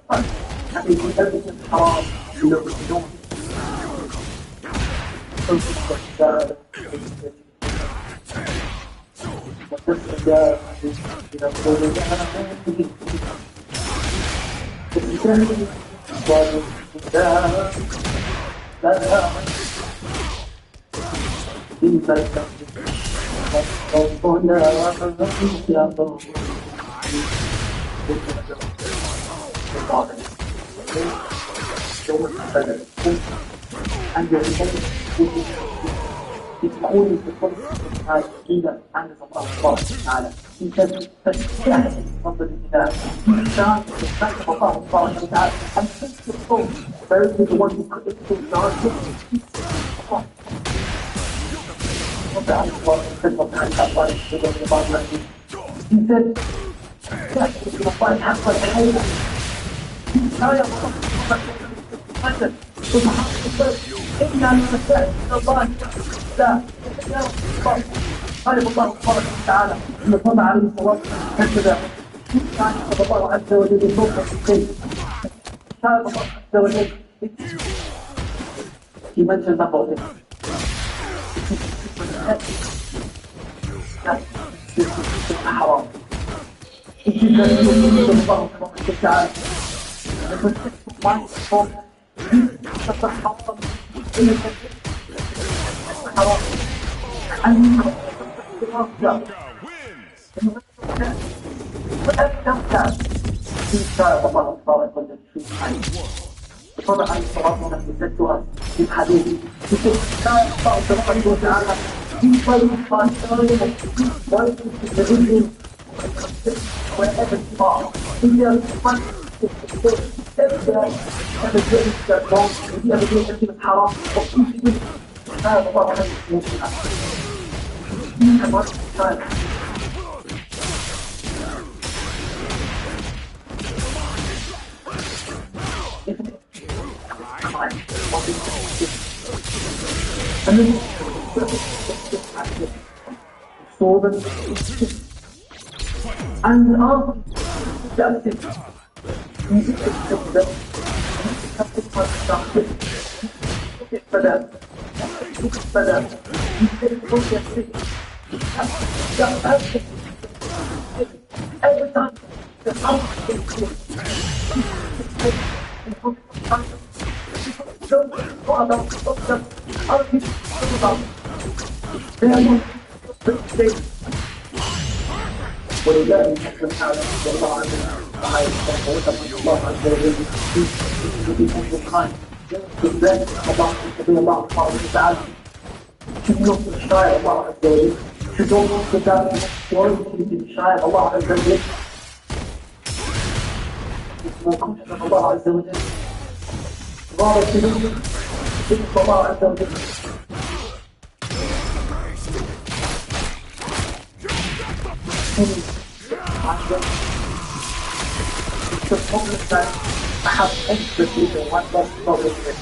B: And they do everything haram. You know what you're doing. And your يكون في هذا إذا عن الله تعالى إذا تستحق فضل الله إنسان تستحق الله تعالى and since the soul very is the one who creates the God he said that is going to find half like a hole إنا نستعين الله لا قال الله سبحانه وتعالى إن صلى عليه الصلاة هكذا كان الله عز وجل فوق الشيء كان الله عز وجل في منزل نبوته حرام إذا الله سبحانه وتعالى تتحطم إلى الحرام أن يرجع وأبدأ في شاء الله تبارك وتعالى طبعا صلاتنا نزلتها في الحديث في شاء الله تبارك وتعالى في طريق الشارع ويكون في الدين وأبد الله هي تبدأ هذا الجيش كالبون وهي هذا الجيش التي حرام وكل هذا الله عليه وسلم من أمر الثاني صوبا عن الأرض جالسة يجب التبدأ every time the house is clear. Don't go about other people talk about they are not they ولله الحمد تعالى والله عز الله عز وجل في كل الخير بالذات الله سبحانه وتعالى شنو الشاعر الله عز وجل شنو كتاب وين الشاعر الله عز وجل اسمكم الله عز وجل بارك فيكم الله عز وجل It's the problem that I have expertise in what that problem is.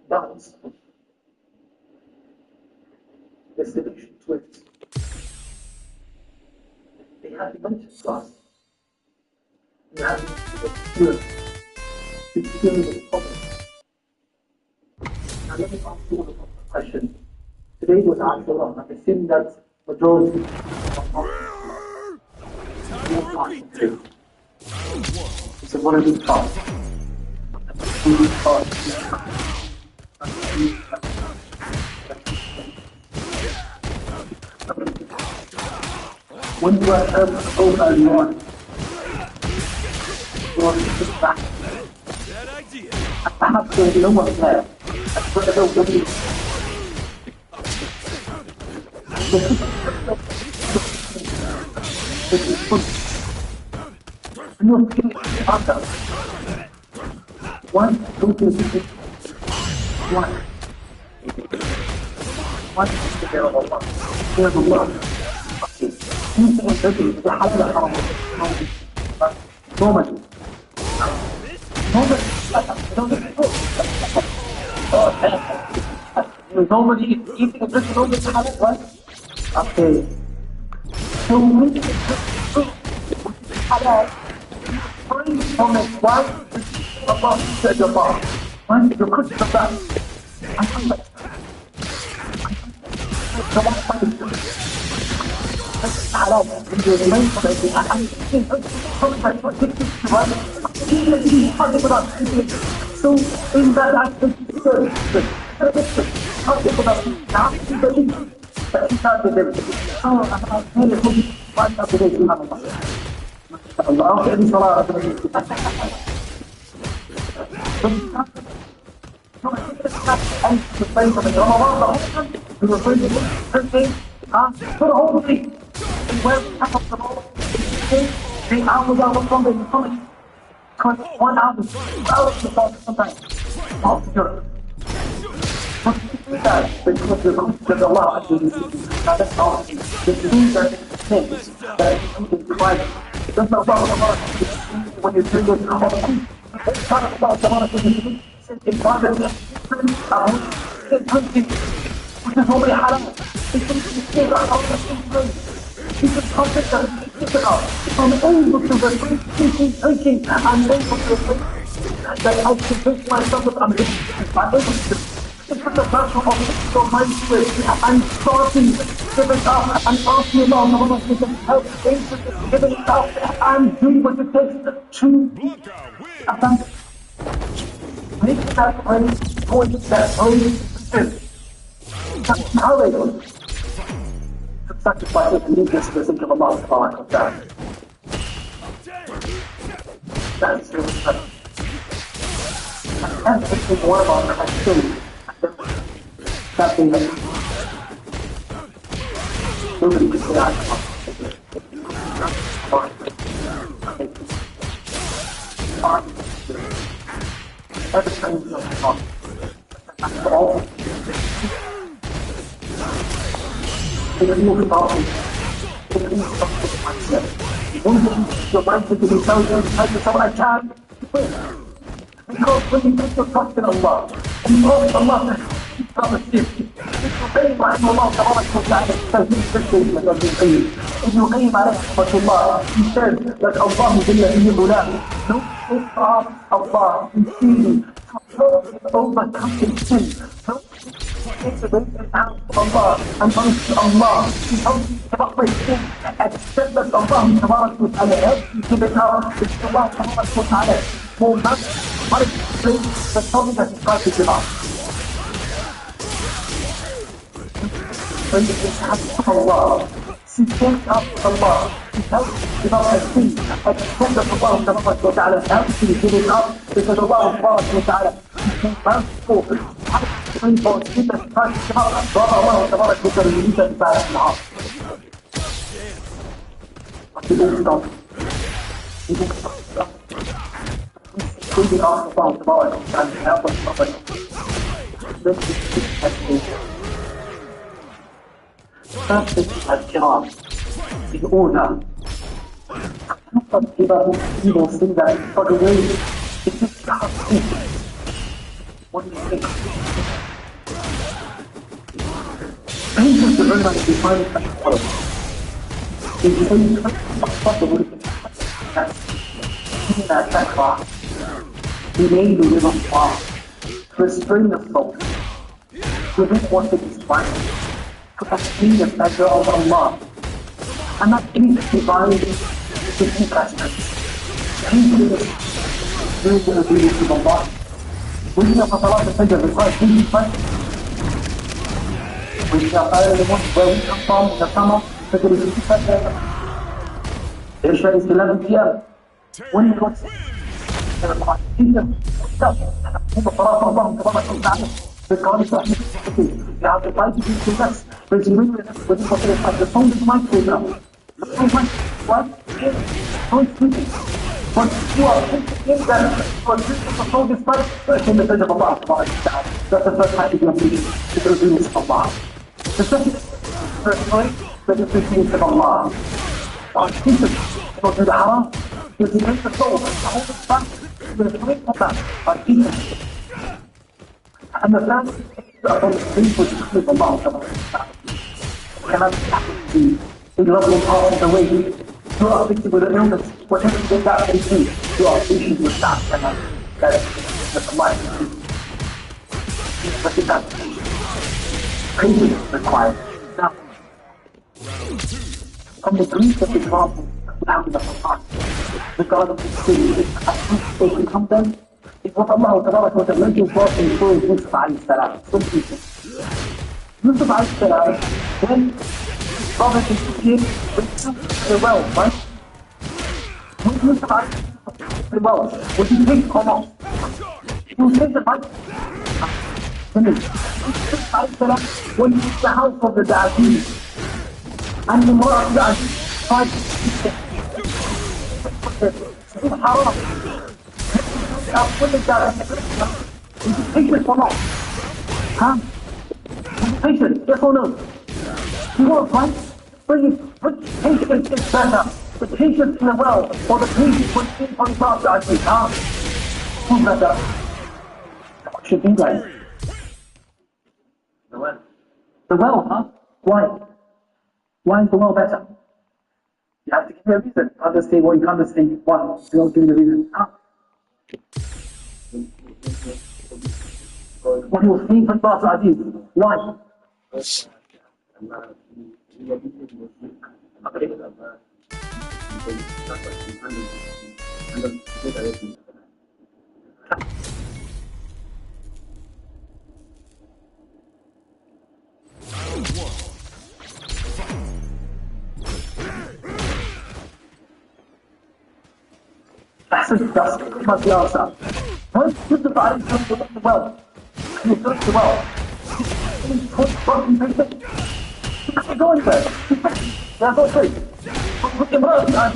B: Balance. The solution to it. They have mentioned to us. You have to cure the problem. Now let me ask you a question. Today was Ashura. I assume that majority of Muslims it's a one of these parts. When you are home alone, you want to sit back. I have to no one there. That's what I don't believe. No, one, two, three, one. One is the bearable one. There's a lot. Anything is dirty, the halal haram. Normally. Normally, eating a dirty normally is halal, right? Okay. So when you halal, free from it, why? Allah said Allah. When you cook the best, I come back. Come on, find it. حرام ما so in that aspect for the whole thing. Where we have the ball, 3 hours out of Sunday, 1 hour, 2 hours to talk sometimes. All together. But to do that, because there's a lot of things. Now that's all. The things are things that you can private. There's no problem about when you're doing this. Let's talk about the other things. In private, which is only haram. It's a concept that is physical. I'm able to refrain thinking, I'm able to refrain that I convince myself that I'm able to. It's the virtue of physical mind to it. I'm starting to give it up. I'm asking about the one who can help giving it up. I'm doing what it takes to make that place, point that place. That's how they do it. Sacrifice of allegiance to the thinking of Allah subhanahu wa ta'ala. That is really special. And every one of our activities, that being that nobody can say that. Every time you talk, that's all. One your mind to be intelligent, and someone I can win. Because when you put your trust in Allah, and you ask Allah to promise you, obey what Allah subhanahu wa ta'ala says in this statement of the Qayyim. If you obey Allah, He says that Allah is in the Quran. Don't take off Allah and see overcoming sin. Don't take out Allah and punish Allah. Don't separate sin. Accept that Allah subhanahu wa ta'ala helps you to become Allah subhanahu wa ta'ala. More not punishment than something that is trying to give up. When you have Allah, seek up Allah, He helps you give up a sin. Accept that Allah subhanahu wa ta'ala helps you to give it up because Allah subhanahu wa ta'ala is merciful. For keep us touched up, God Allah subhanahu wa ta'ala leads us back in the heart. But you don't stop. You don't stop. We ask Allah subhanahu wa ta'ala to help us. Let's just first thing as Kiram is order. Not give up evil thing that for the way it's just can't think. What do you think? Angels are very much defined as follows. If you say you can't possible that's that class. He made the river far to restrain the soul. Within what it is fine. To attain the pleasure of Allah. And not any divine different aspects. Painfully during the obedience of Allah. Waking up for Salah to Fajr requires thinking first. Waking up early in the morning where we come from in the summer, Fajr is 55 a.m. Isha is 11 p.m. When you go to requires thinking, wake up, and the Salah for Allah Tabaraka wa Ta'ala. Because you have to fight to do this, but you really have to put it the phone is my program. The phone might what? Don't sleep. But you are thinking that for this the phone is my in the sense of Allah. That's the first time you are thinking the obedience of Allah. The second point that is the obedience of Allah. Our thinking go to the haram, you make the soul, the whole back, the sleep of that, our thinking. And the last thing upon the sleep was to keep Allah cannot be a level part of the way you are afflicted with an illness, whatever you get that may be, you are patient with that and that is the life. But in that patience is required. Now, from the grief of example we have in the Quran, regarding the sin, they become them. It's what Allah Tabaraka wa Ta'ala is walking through Yusuf alayhi salam. Some people. Yusuf alayhi salam, when his brother came went to the well, right? When Yusuf alayhi salam the well, was he picked or not? He was taken, right? Finished. Yusuf alayhi salam went to the house of the Da'atees. And the Murad of the Da'atees tried to keep it. Haram. What is that? Is it patient or not? Huh? Is it patient? Yes or no? You want right? Which patience is better? The patience in the well or the patience when in on top I think, huh? Who's better? What should be like? The well. The well, huh? Why? Why is the well better? You have to give me a reason. Understand what you can't understand. Why? You don't give me the reason. Huh? What he was saying from Pastor Aziz. Why? That's must be answer. Once you divide it into the well, you go to the well. You put broken patient. You can't go anywhere. There's no choice. But with the world, you have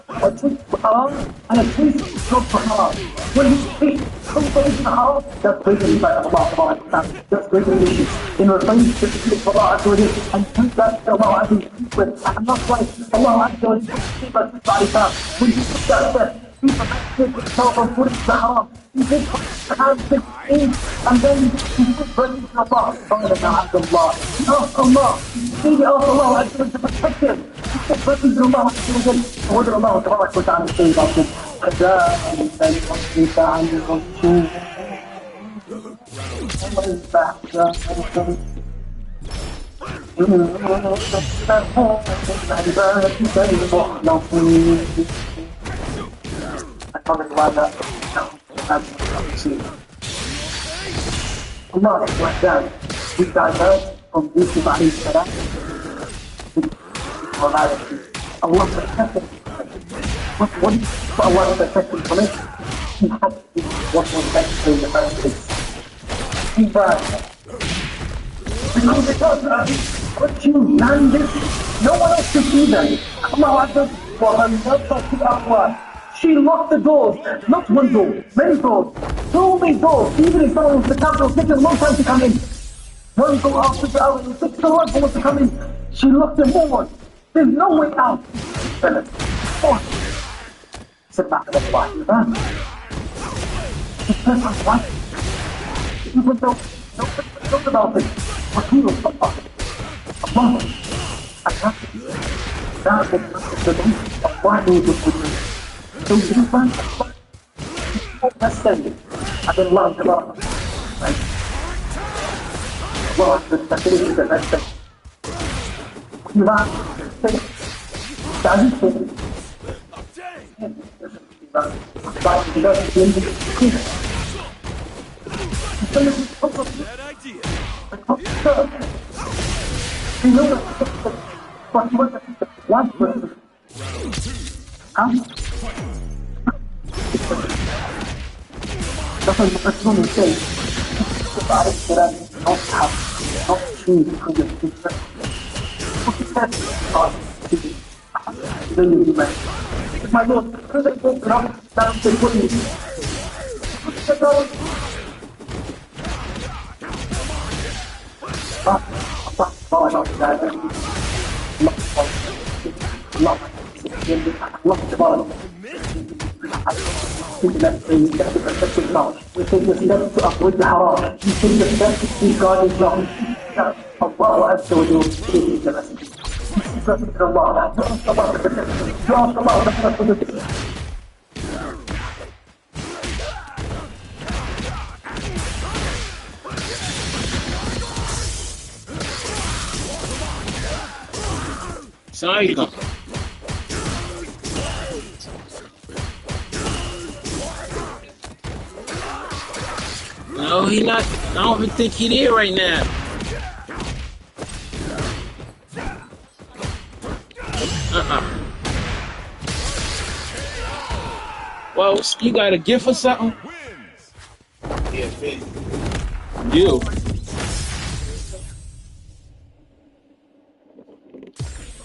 B: a taste for haram and a taste for haram. When you taste something in haram, that's greater than Allah. That's greater than issues. In refraining to speak for Allah and take that to Allah and not like Allah and when you put that step, you protect yourself from putting the haram. You take the haram and then you put burning to Allah. Allah. Ask Allah. Ask Allah to protect him. You put burning to Allah. What did Allah Tabaraka wa Ta'ala say about this? كذلك يصرف عن الرسول Allah is like that. We divert from Yusuf alayhi salam to morality. Allah protected him. What is Allah protected from it? He had to do what was best in the first place. He bad. Because it does what you landed, no one else could see them. Allah Akbar, she locked the doors, not one door, many doors, so many doors, even if someone was the capital, it takes a long time to come in. One door after the other, it takes so long for us to come in. She looked him over. There's no way out. Sit back and watch your back. What? Even though nobody about it. What he was about it. Allah. I have to. That is the most of why he was with me. So you find that's standing. I've been loved about it. Right? Allah, that's the best thing.
I: Bad idea.
B: My Lord, because I don't grab down to put me. We take the steps to avoid the haram. We take the steps to see God is love. Allah Azza wa Jalla is the message.
E: Assalamualaikum. No, he not. I don't even think he there right now. Well, you got a gift or something?
A: Yeah, me.
E: You.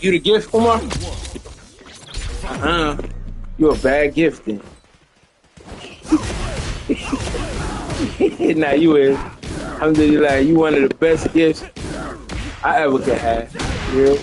E: You the gift, Umar? You a bad gift then. Nah, you is. Alhamdulillah, you one of the best gifts I ever could have. You know?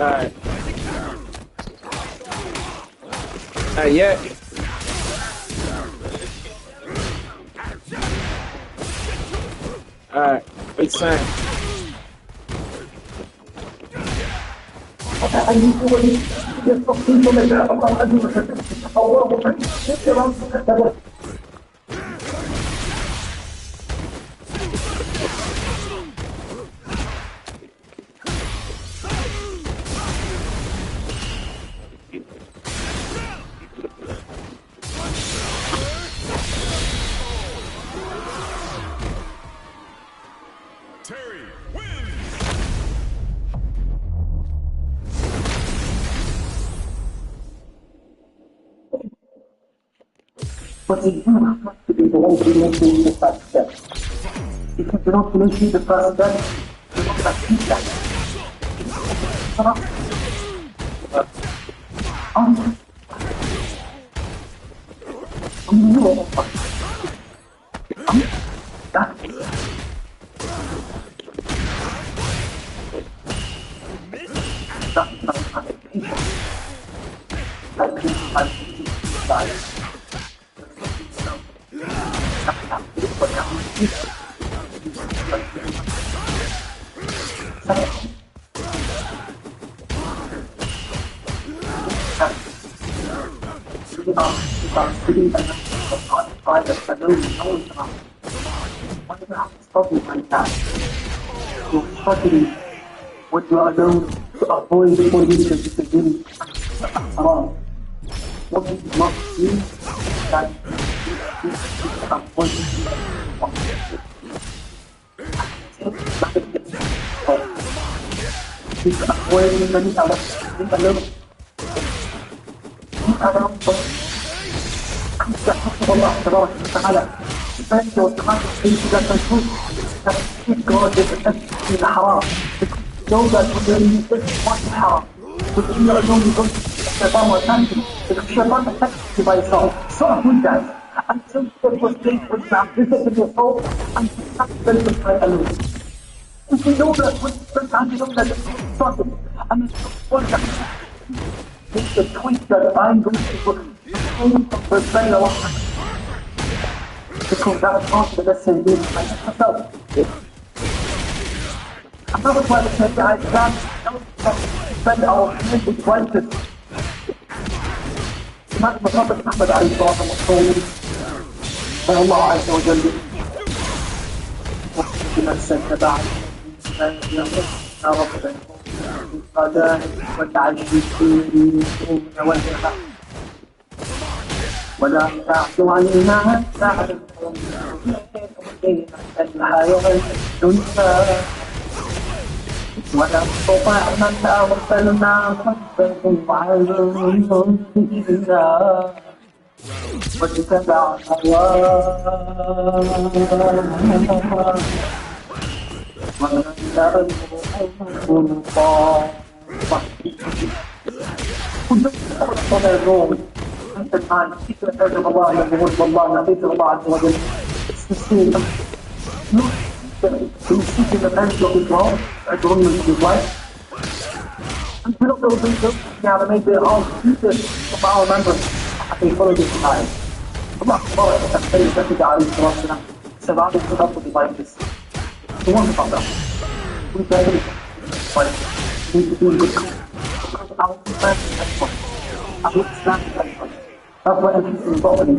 E: Alright. Not yet. Alright, big sign.
F: Terry wins!
B: But you do not have to be the one to initiate the first step. If you do not initiate the first step, you don't achieve that. What you are known to avoid before you can begin. what you must do that is avoiding many other things alone. Around Allah تبارك وتعالى spend your time into that truth that God is in the haram. Know that when you want haram, but you know you don't Shaitan will attack you. If Shaitan attacks you by itself, so good guys. Until it was placed with that visit in your soul, and you can't spend the time alone. If you know that when you spend time, you know that it's started, and it's one that it's the tweet that I'm going to put for spending a lot of time. Because that's part of the lesson you I myself. Another part of the guys that spend our time with righteous. ما بنطلق أحمد عليه الصلاة والسلام فالله عز وجل بنفسك بعد يا رب القضاء والتعجيل والجهة ولا تعد علينا تعد الحياة الدنيا ولا تطع من أغفلنا قلبه عن ذكرنا واتبع هواه ومن له سلطان كنت أقول أنت الآن كيف تجرب الله يقول والله نبيت الله عز وجل استسلم you seek in the hands of Islam, at the women of his life. And we don't know things now to make their own future of our members. They follow this time. Allah Subhanahu wa ta'ala says that Ali surrounded himself with devices. The one about that. We better we need to do good. Because our Islam is excellent. Our Islam is excellent. That's why everything is involved.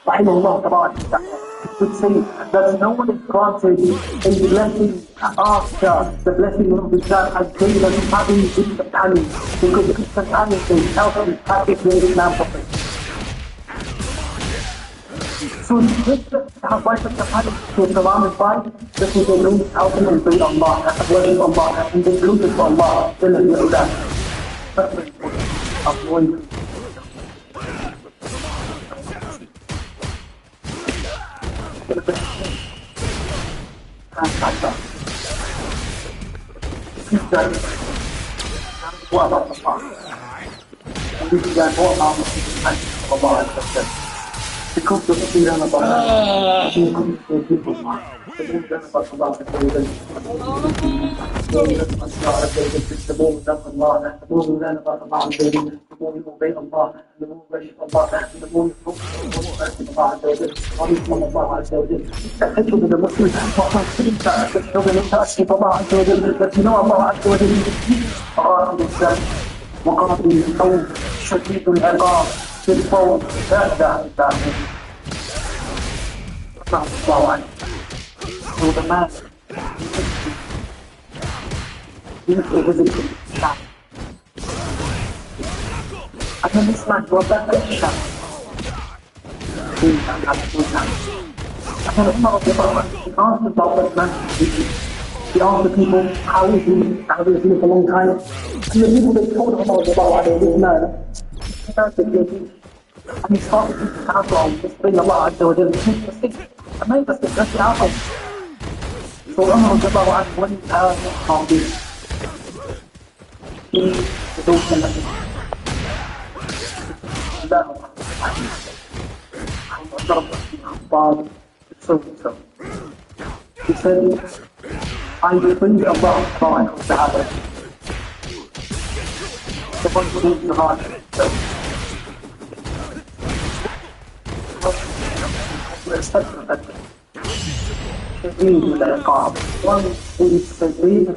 B: Rahimahullah Tabarak Ta'ala would say that no one is granted a blessing after the blessing of Islam has been that he's having good companions, because good companions can help him practice the Islam properly. So this have right of companions to surrounded by this is a room helping and bring Allah, blessing Allah, and the truth of Allah, then it will that. That's very important. Avoid because of the Iran about شديد العقاب في الفوز لا إله إلا هو الله عنه هو the man أنا نسمع جوابات الشعب أنا عمر رضي الله عنه asked about that man he asked the people how is he for a long time and the people they told him about this man and he started to count on this thing Allah Azza wa Jalla and made us that's the outcome. So Umar رضي الله عنه when he heard from this he was so he said I believe Allah subhanahu wa ta'ala the one who is the heart شديد العقاب والشديد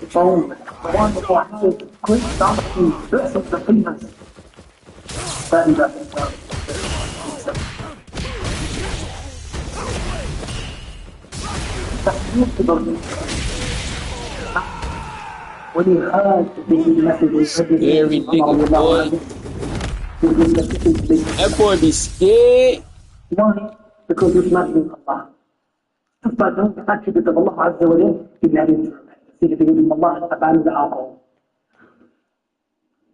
B: الصوم one who has great bounty blessings the famous فإذا تحديد when he heard the message,
E: Scary nigga, boy. That boy be scared.
B: Why? Because it's not in Allah. But don't attribute of Allah Azza wa Jal in that instrument. See, if you give Allah about the alcohol.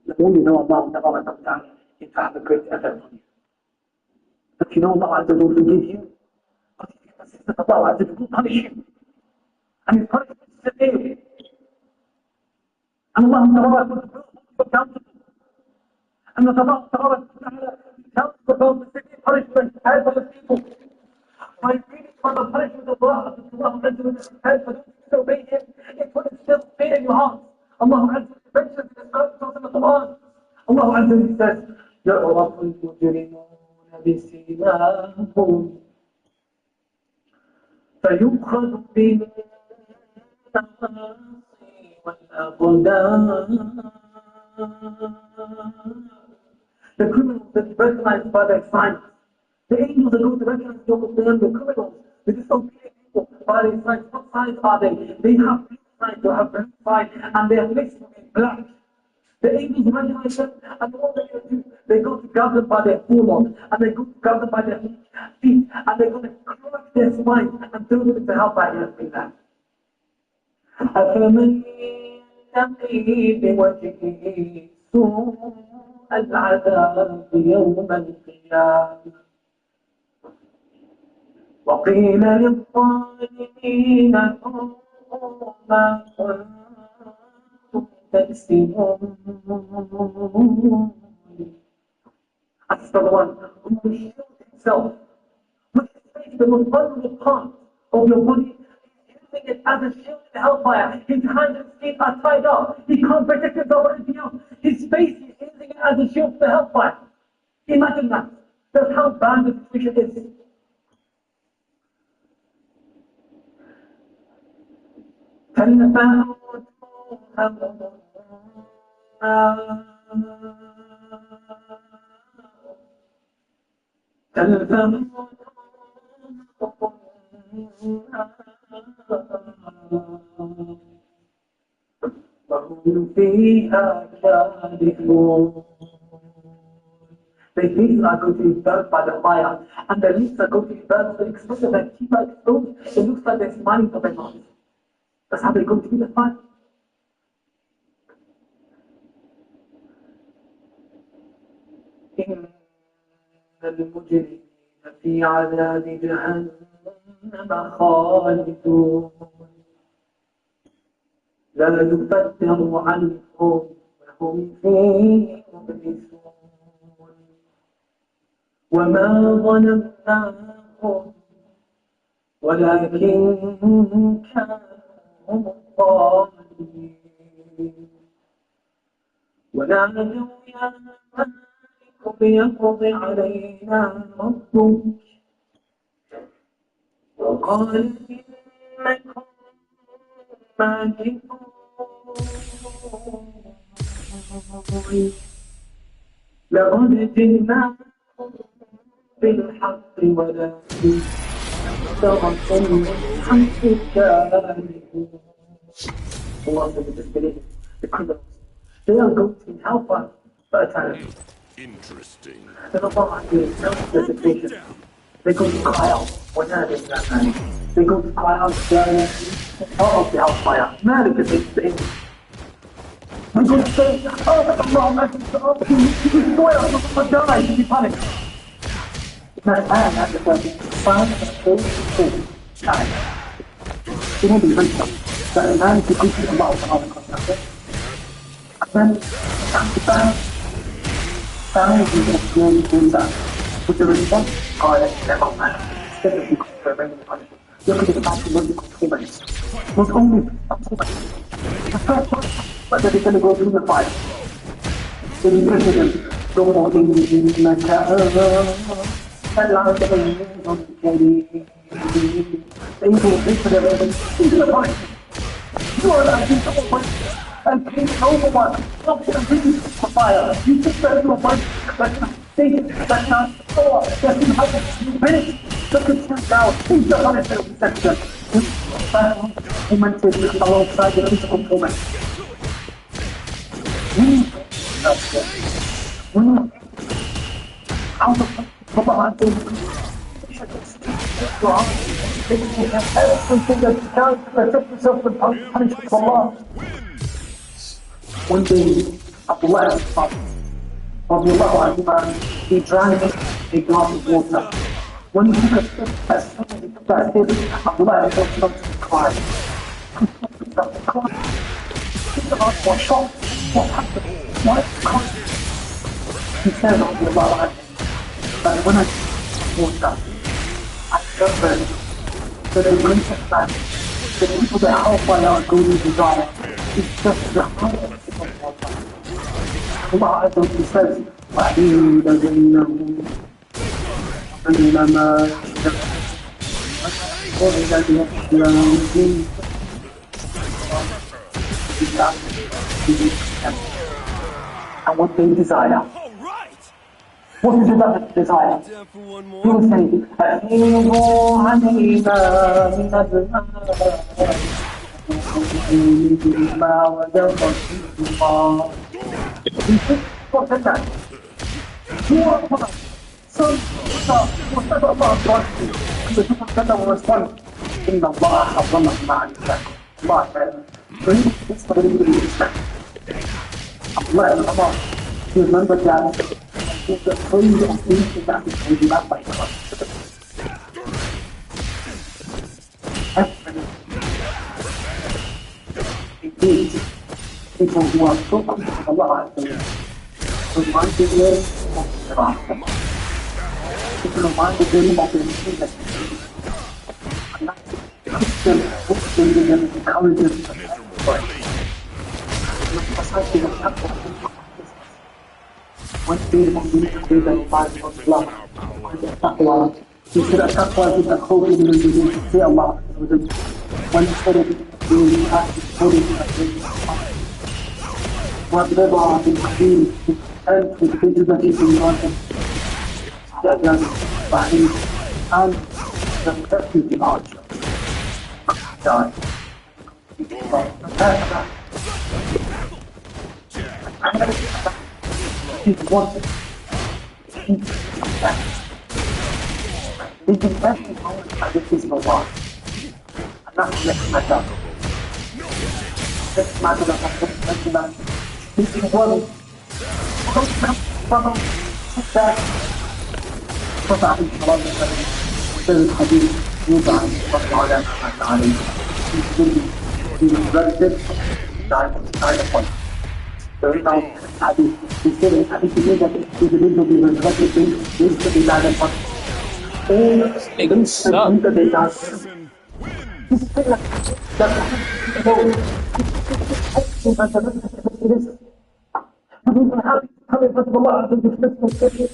B: The more you know Allah Ta'ala, it will have a great effect on you. But you know Allah Azza wa Jal will forgive you. But if you persist with Allah Azza wa Jal will punish you. And His punishment is severe. And Allah Ta'ala will hold you accountable. And Allah Ta'ala will accountable about the severe punishment had for the people. By reading for the punishment of Allah had for those who disobey Him, it will instill fear in your heart. Allah Azza wa Jal mentions in His Quran. Allah Azza wa Jal says, يَعْرَفُ الْمُجْرِمُونَ بِسِيمَاهُمْ فَيُؤْخَذُ بِالنَّاصِي وَالْأَقْدَامِ. The criminals that recognized by their signs. The angels are going to recognize the criminals, the disobedient people by their signs. What signs are they? They have blue signs, they have red signs, and they are mixed in black. The angels recognize them, and all they do, they go to grab them by their forelock, and they go to grab them by their feet, and they're going to crush their spines and throw them into hellfire and that. أَفَمَنْ يَتَّقِي بِوَجْهِهِ سُوءَ الْعَذَابِ يَوْمَ الْقِيَامَةِ وَقِيلَ لِلظَّالِمِينَ ذُوقُوا مَا كُنتُمْ تَكْسِبُونَ. As the one who will shield himself with his face, the most vulnerable part of your body, using it as a shield in hellfire. His hands and feet are tied up. He can't protect himself or anything else. His face, he's using it as a shield for hellfire. Imagine that. That's how bad the situation is. وهم فيها كالحون. Their faces are going to be burnt by the fire, and their lips are going to be burnt so exposed that their teeth are exposed. It looks like they're smiling for their mouths. That's how they're going to be the fire. إن المجرمين في عذاب جهنم خالدون لا يفتر عنهم وهم فيه مبلسون وما ظلمناهم ولكن كانوا هم الظالمين ونادوا يا مالك ليقض علينا ربك وقال إنكم ماكثون لقد جئناكم بالحق ولكن أكثركم حيث كارهون. Allah said, disbelieving, the criminals, they are going to be hellfire for eternity.
F: Interesting.
B: Then Allah tells the situation. They're going to cry out when they're in that night. They're going to cry out out of the hellfire. Malik is the angel. They're going to say, oh Allah, you destroy us, we'll die, you panic. That man has the word 5 and 4 time. It won't be very tough. That a man is going to Allah Ta'ala contract. And then, thousands of glory goes out. With the response, God has never man. Instead of you for a random punishment. Look at the fact what you call humans. Not only humans. The first one, but they're going to go through the fire. So you pray to them, don't want to be like that. Allah the angel will take for their evidence into the fire. You are not in the fire. And pay no one. Not to continue the fire. You think that you are fine. That's not Satan. That's not Thor. That's not how you finish. Look at you now. Think the punishment section. Human says alongside the physical torment. طبعا everything that you can to protect yourself from punishment of Allah. One day, Abdullah he drank a glass of water. When he took a sip, as soon as he took that sip, Abdullah started to cry. He started to cry. He asked, what shock? What happened? Why is he crying? He said, Abdullah, that when I took water, I remembered that the grace of man, the people that help by our golden desire, is just the highest of water. Allah Azza wa says, وَعِيدَ بَيْنَهُمْ بَيْنَمَا وَإِذَا بِيَحْيَانِهِمْ and what they desire. What is it that they desire? He will say, أَفِيضُوا عَلَيْنَا مِنَ الْمَاءِ وَذَرَّ اللَّهِ. What is that? Whatever Allah brought you, the people that will respond, إِنَّ اللَّهَ حَرَّمَهُمَا عَلَى الْكَافِرِينَ. Allah said, bring this for the respect. Allah, you remember that the praise of things that is paid back by God. Indeed, people who are so close to Allah reminded them of the Rahmah. It reminded them of the neediness. And that's the Christian motivated them and encouraged them to pray. Precisely the fact that one day when we create the life of love, taqwa, we should have taqwa with the hope in the fear Allah. One said it, we will have to put it in whatever is clean, and with things that is in water, Jagan, Bahid, and the perfect departure. Die. He's wanted. He's back. He's been resting home at the physical world. And that's the next matter. Next matter that I'm going to he's been worried. Come, sit back. Prophet ﷺ says in Hadith, he was rested, died upon. So now, Hadith, he said in Hadith, he said that he believes to be resurrected, he needs to be died upon. All things that they die. He said that we've been happy to come in front of Allah and dismiss the scripture.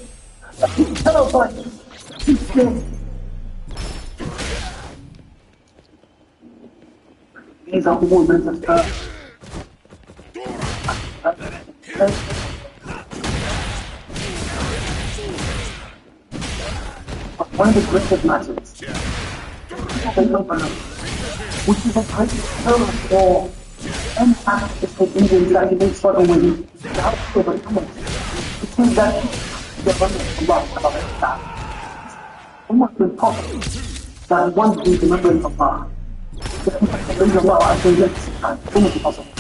B: He's terrified. He's scared. These are moments of stuff. But one of the greatest matters, they don't know, which is the greatest terror for any act of disobedience that you may struggle with, to help you overcome it. It means that the abundance of Allah subhanahu wa ta'ala. It's almost impossible that one day remembering Allah, the remembering Allah actually gets it's almost impossible.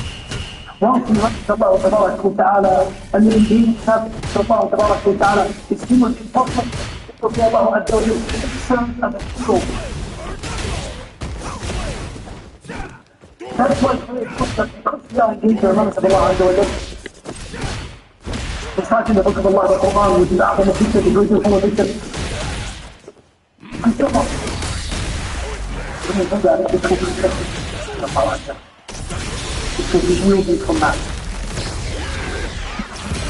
B: Once you remember Allah subhanahu wa ta'ala, and you indeed have Allah subhanahu wa ta'ala, it's almost impossible to say Allah Azza wa Jalla serves as a hero. That's why it's very important that because we are engaged in the remembrance of Allah Azza wa Jalla, reciting the book of Allah, the Quran, which is the A'zam al-Dhikr, the greatest form of dhikr. And so on. When you do that, it will be accepted from Allah Azza. It will be yielded from that.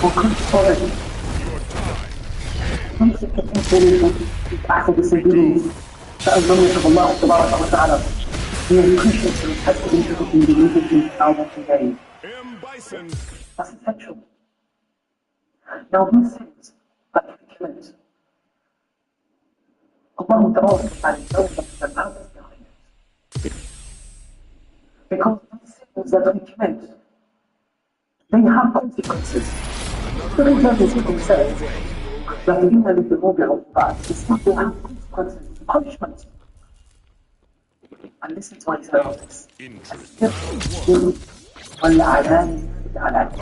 B: For Christianity, once it gets into the act of disobedience, that is the remembrance of Allah subhanahu wa ta'ala, we are Christians who have to be in our today. That's essential. Now these things that we commit, Allah knows the purpose behind it. Because these things that we commit, they have consequences. The reason is people say that even if the movie of bad, it's not they have consequences, punishment. And listen to what he said on this. والعلاني بالعلاني.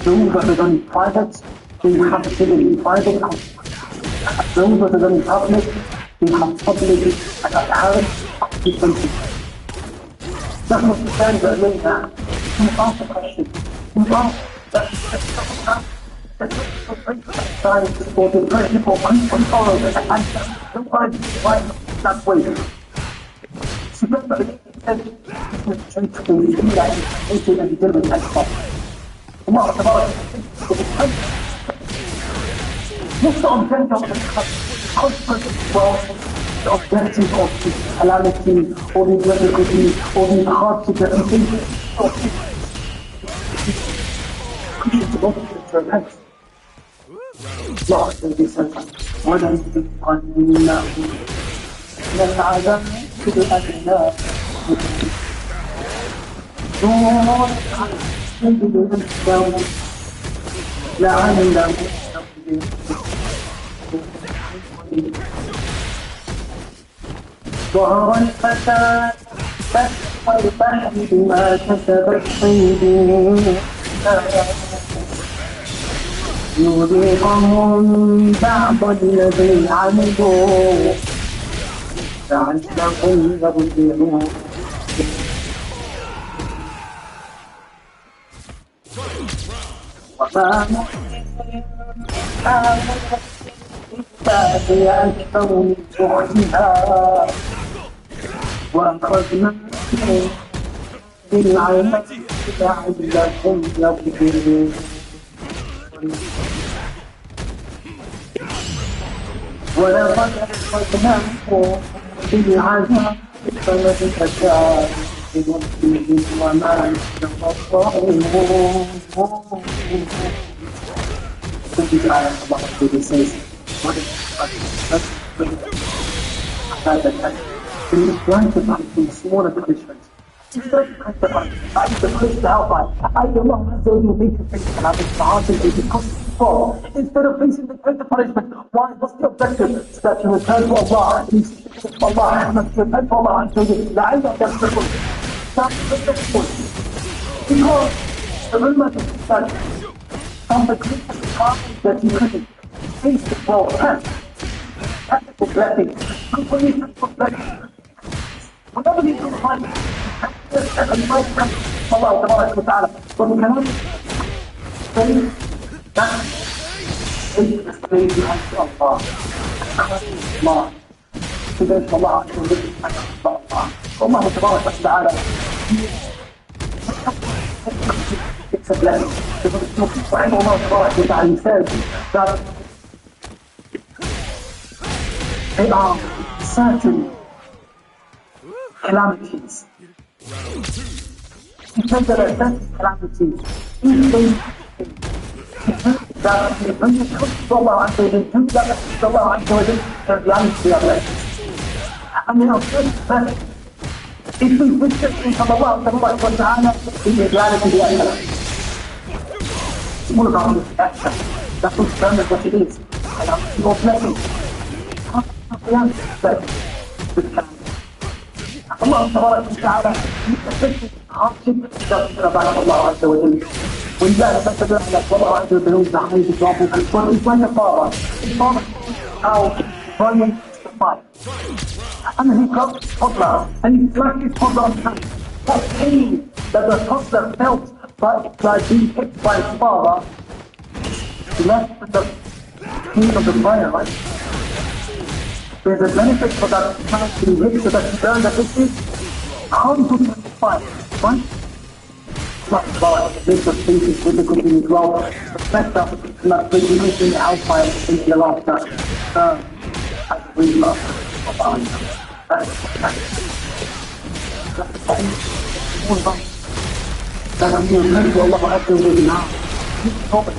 B: Those that are done in private, they have to do it in private consequences. Those that are done in public, they have public and apparent consequences. That's what the fans are doing now. You ask the question. You ask that's science or the principle unfollow the answer. Don't find why that way. So that's what it says. It's going to be that it's going to deal with that stuff. What about what's the objective of the consequence? Well, the objective of the calamity or the difficulty or the hardship that you think to go to repent. Allah says, وَلَنْ تُقَنَّهُ مِنَ الْعَذَابِ الْأَدْنَى دون الدم لعلهم ظهر الفساد والبحر بما كسبت أيديهم يذيقهم بعض الذي عملوا لعلهم يرجعون وما إلا هي أكثر من أختها وأخذنا بالعين لعلهم يرجعون ولقد أخذناهم بالعذاب فمن تشاء بنفسه وما يتفضلون. Allah says, in Islam to punishment, smaller punishment. Instead of punishment, I used to push the hellfire. I don't know as though you make a face and I make the heart and it costs fall. Instead of facing the greater punishment, why? What's the objective? So that you return to Allah, you seek to Allah, and that you repent to Allah until you die of that circle. That's the next point. Because the rumor is that from the greatest problems that you could face the world, practical blessings, practical blessings. Whenever you can find and might come from Allah Ta'ala, but we cannot say that is the slave behind Allah. Allah. Because Allah Allah Ta'ala. It's a blessing. Because Allah Ta'ala says that they are certain calamities. Because there are certain calamities, if they that when you come to Allah and they do that to Allah and the reality of blessings. And they are certain blessings. If we wish to from Allah Ta'ala, in the reality of Allah. It's all about this action. That's what determines what it is. And I'm your blessing. Allah Ta'ala hardship doesn't about Allah Azza wa Jalla. When you guys think about that, Allah Azza wa Jalla is the highest example. But it's like a father. His father out running to fight. And he comes to toddler and he slapped his toddler on the hand. That pain that the toddler felt by being hit by his father left with the pain of the fire, right? There's a benefit for that child to be hit so that he learns that this is harmful to the fire, right? Not about the list of things is difficult in as well. The fact that not bringing in the hellfire in the laughter. I really love about it. That's all about that I'm here to to Allah Azza wa Jalla now. He's talking.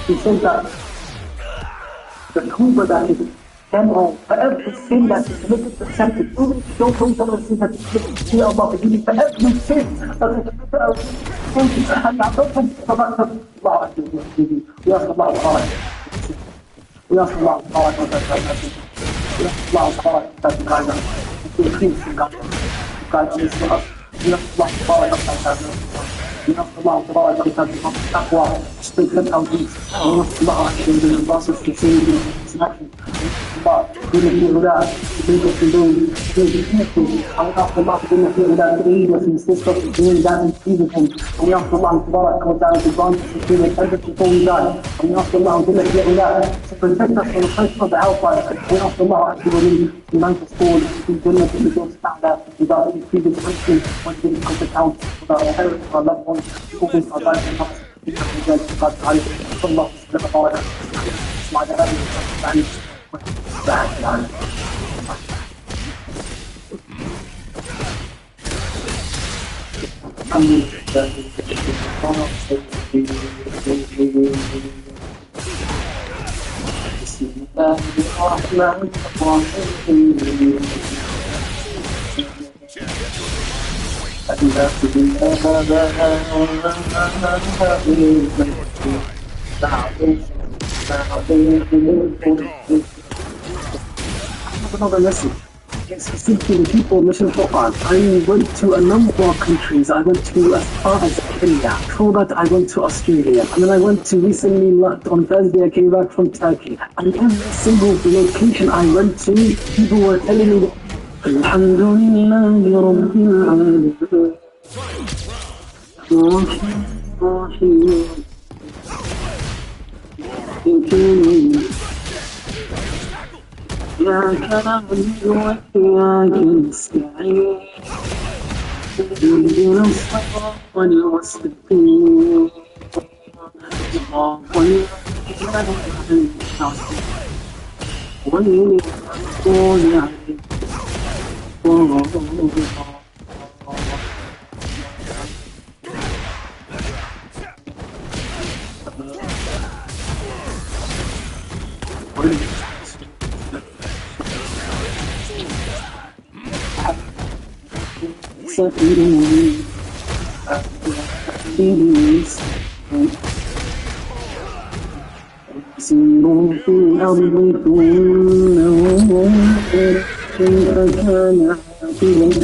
B: He says that the Kuba that is Then for every sin that is committed, accepted. Even if you don't know some of the sins that is committed, fear Allah forgive you for every sin that is committed. Thank you. And I don't think about Allah. We ask Allah Ta'ala. We ask Allah Ta'ala. We ask Allah Ta'ala to guide us. To increase in guidance for us. We ask Allah Ta'ala. We ask Allah Ta'ala to become taqwa, strengthen our deeds. We ask Allah to the process to change His action. Allah, we make it without, we make it to do, I ask Allah to make it without the evil and insist us to doing that and please Him. We ask Allah to grant us to do it ever before we die. We ask Allah to make it without, to protect us from the pressure of the hellfire. We ask Allah to unite us all, to be Jannah, to be those without any previous action, when we become account, without our parents, our loved ones, always our lives and us. God, Allah, Allah, my God, another lesson. It's seeking people mission Quran. I went to a number of countries. I went to as far as Kenya. Before that, I went to Australia. And then I went to recently, on Thursday, I came back from Turkey. And every single location I went to, people were telling me, Alhamdulillah, Rabbil Alamin. إياك نعبد وإياك نستعين اهدنا الصراط المستقيم صراط الذين أنعمت عليهم غير المغضوب عليهم ولا الضالين. سيروا في الأرض ثم كيف كان عاقبة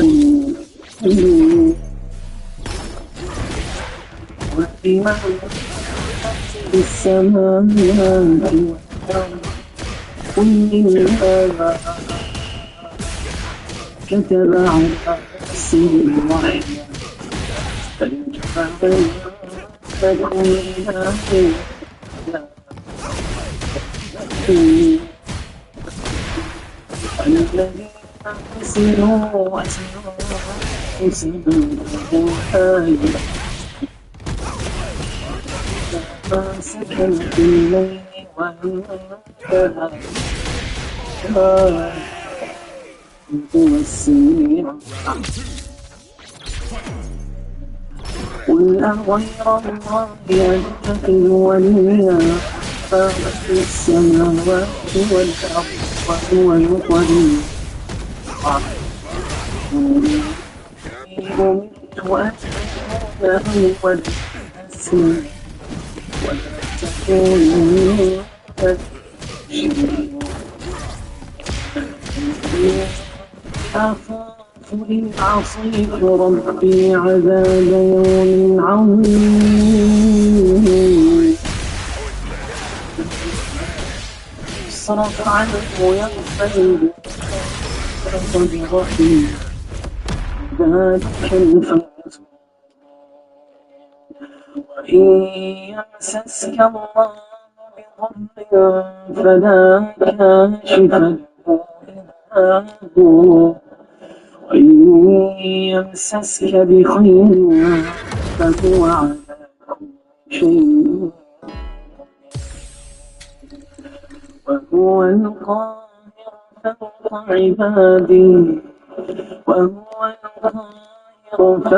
B: المفسدين وبما في السماوات والأرض كل هذا كتب على نفسه الرحمة فإن الذين خسروا أنفسهم حاجة ما سكن في الليل والنهار هو السميع قل أغير الله أتخذ وليا فاطر السماوات والأرض وهو القدير أمرت وأتخذ هو الحسن ولا تكونوا أخاف إن عصيت ربي عذاب يوم عظيم صرف عنه يغفر برحيم ذلك الفوز وإن يمسسك الله بضر فلا كاشف له إلا هو وإن يمسسك بخير فهو على كل شيء وهو القاهر فوق عباده وهو القاهر فوق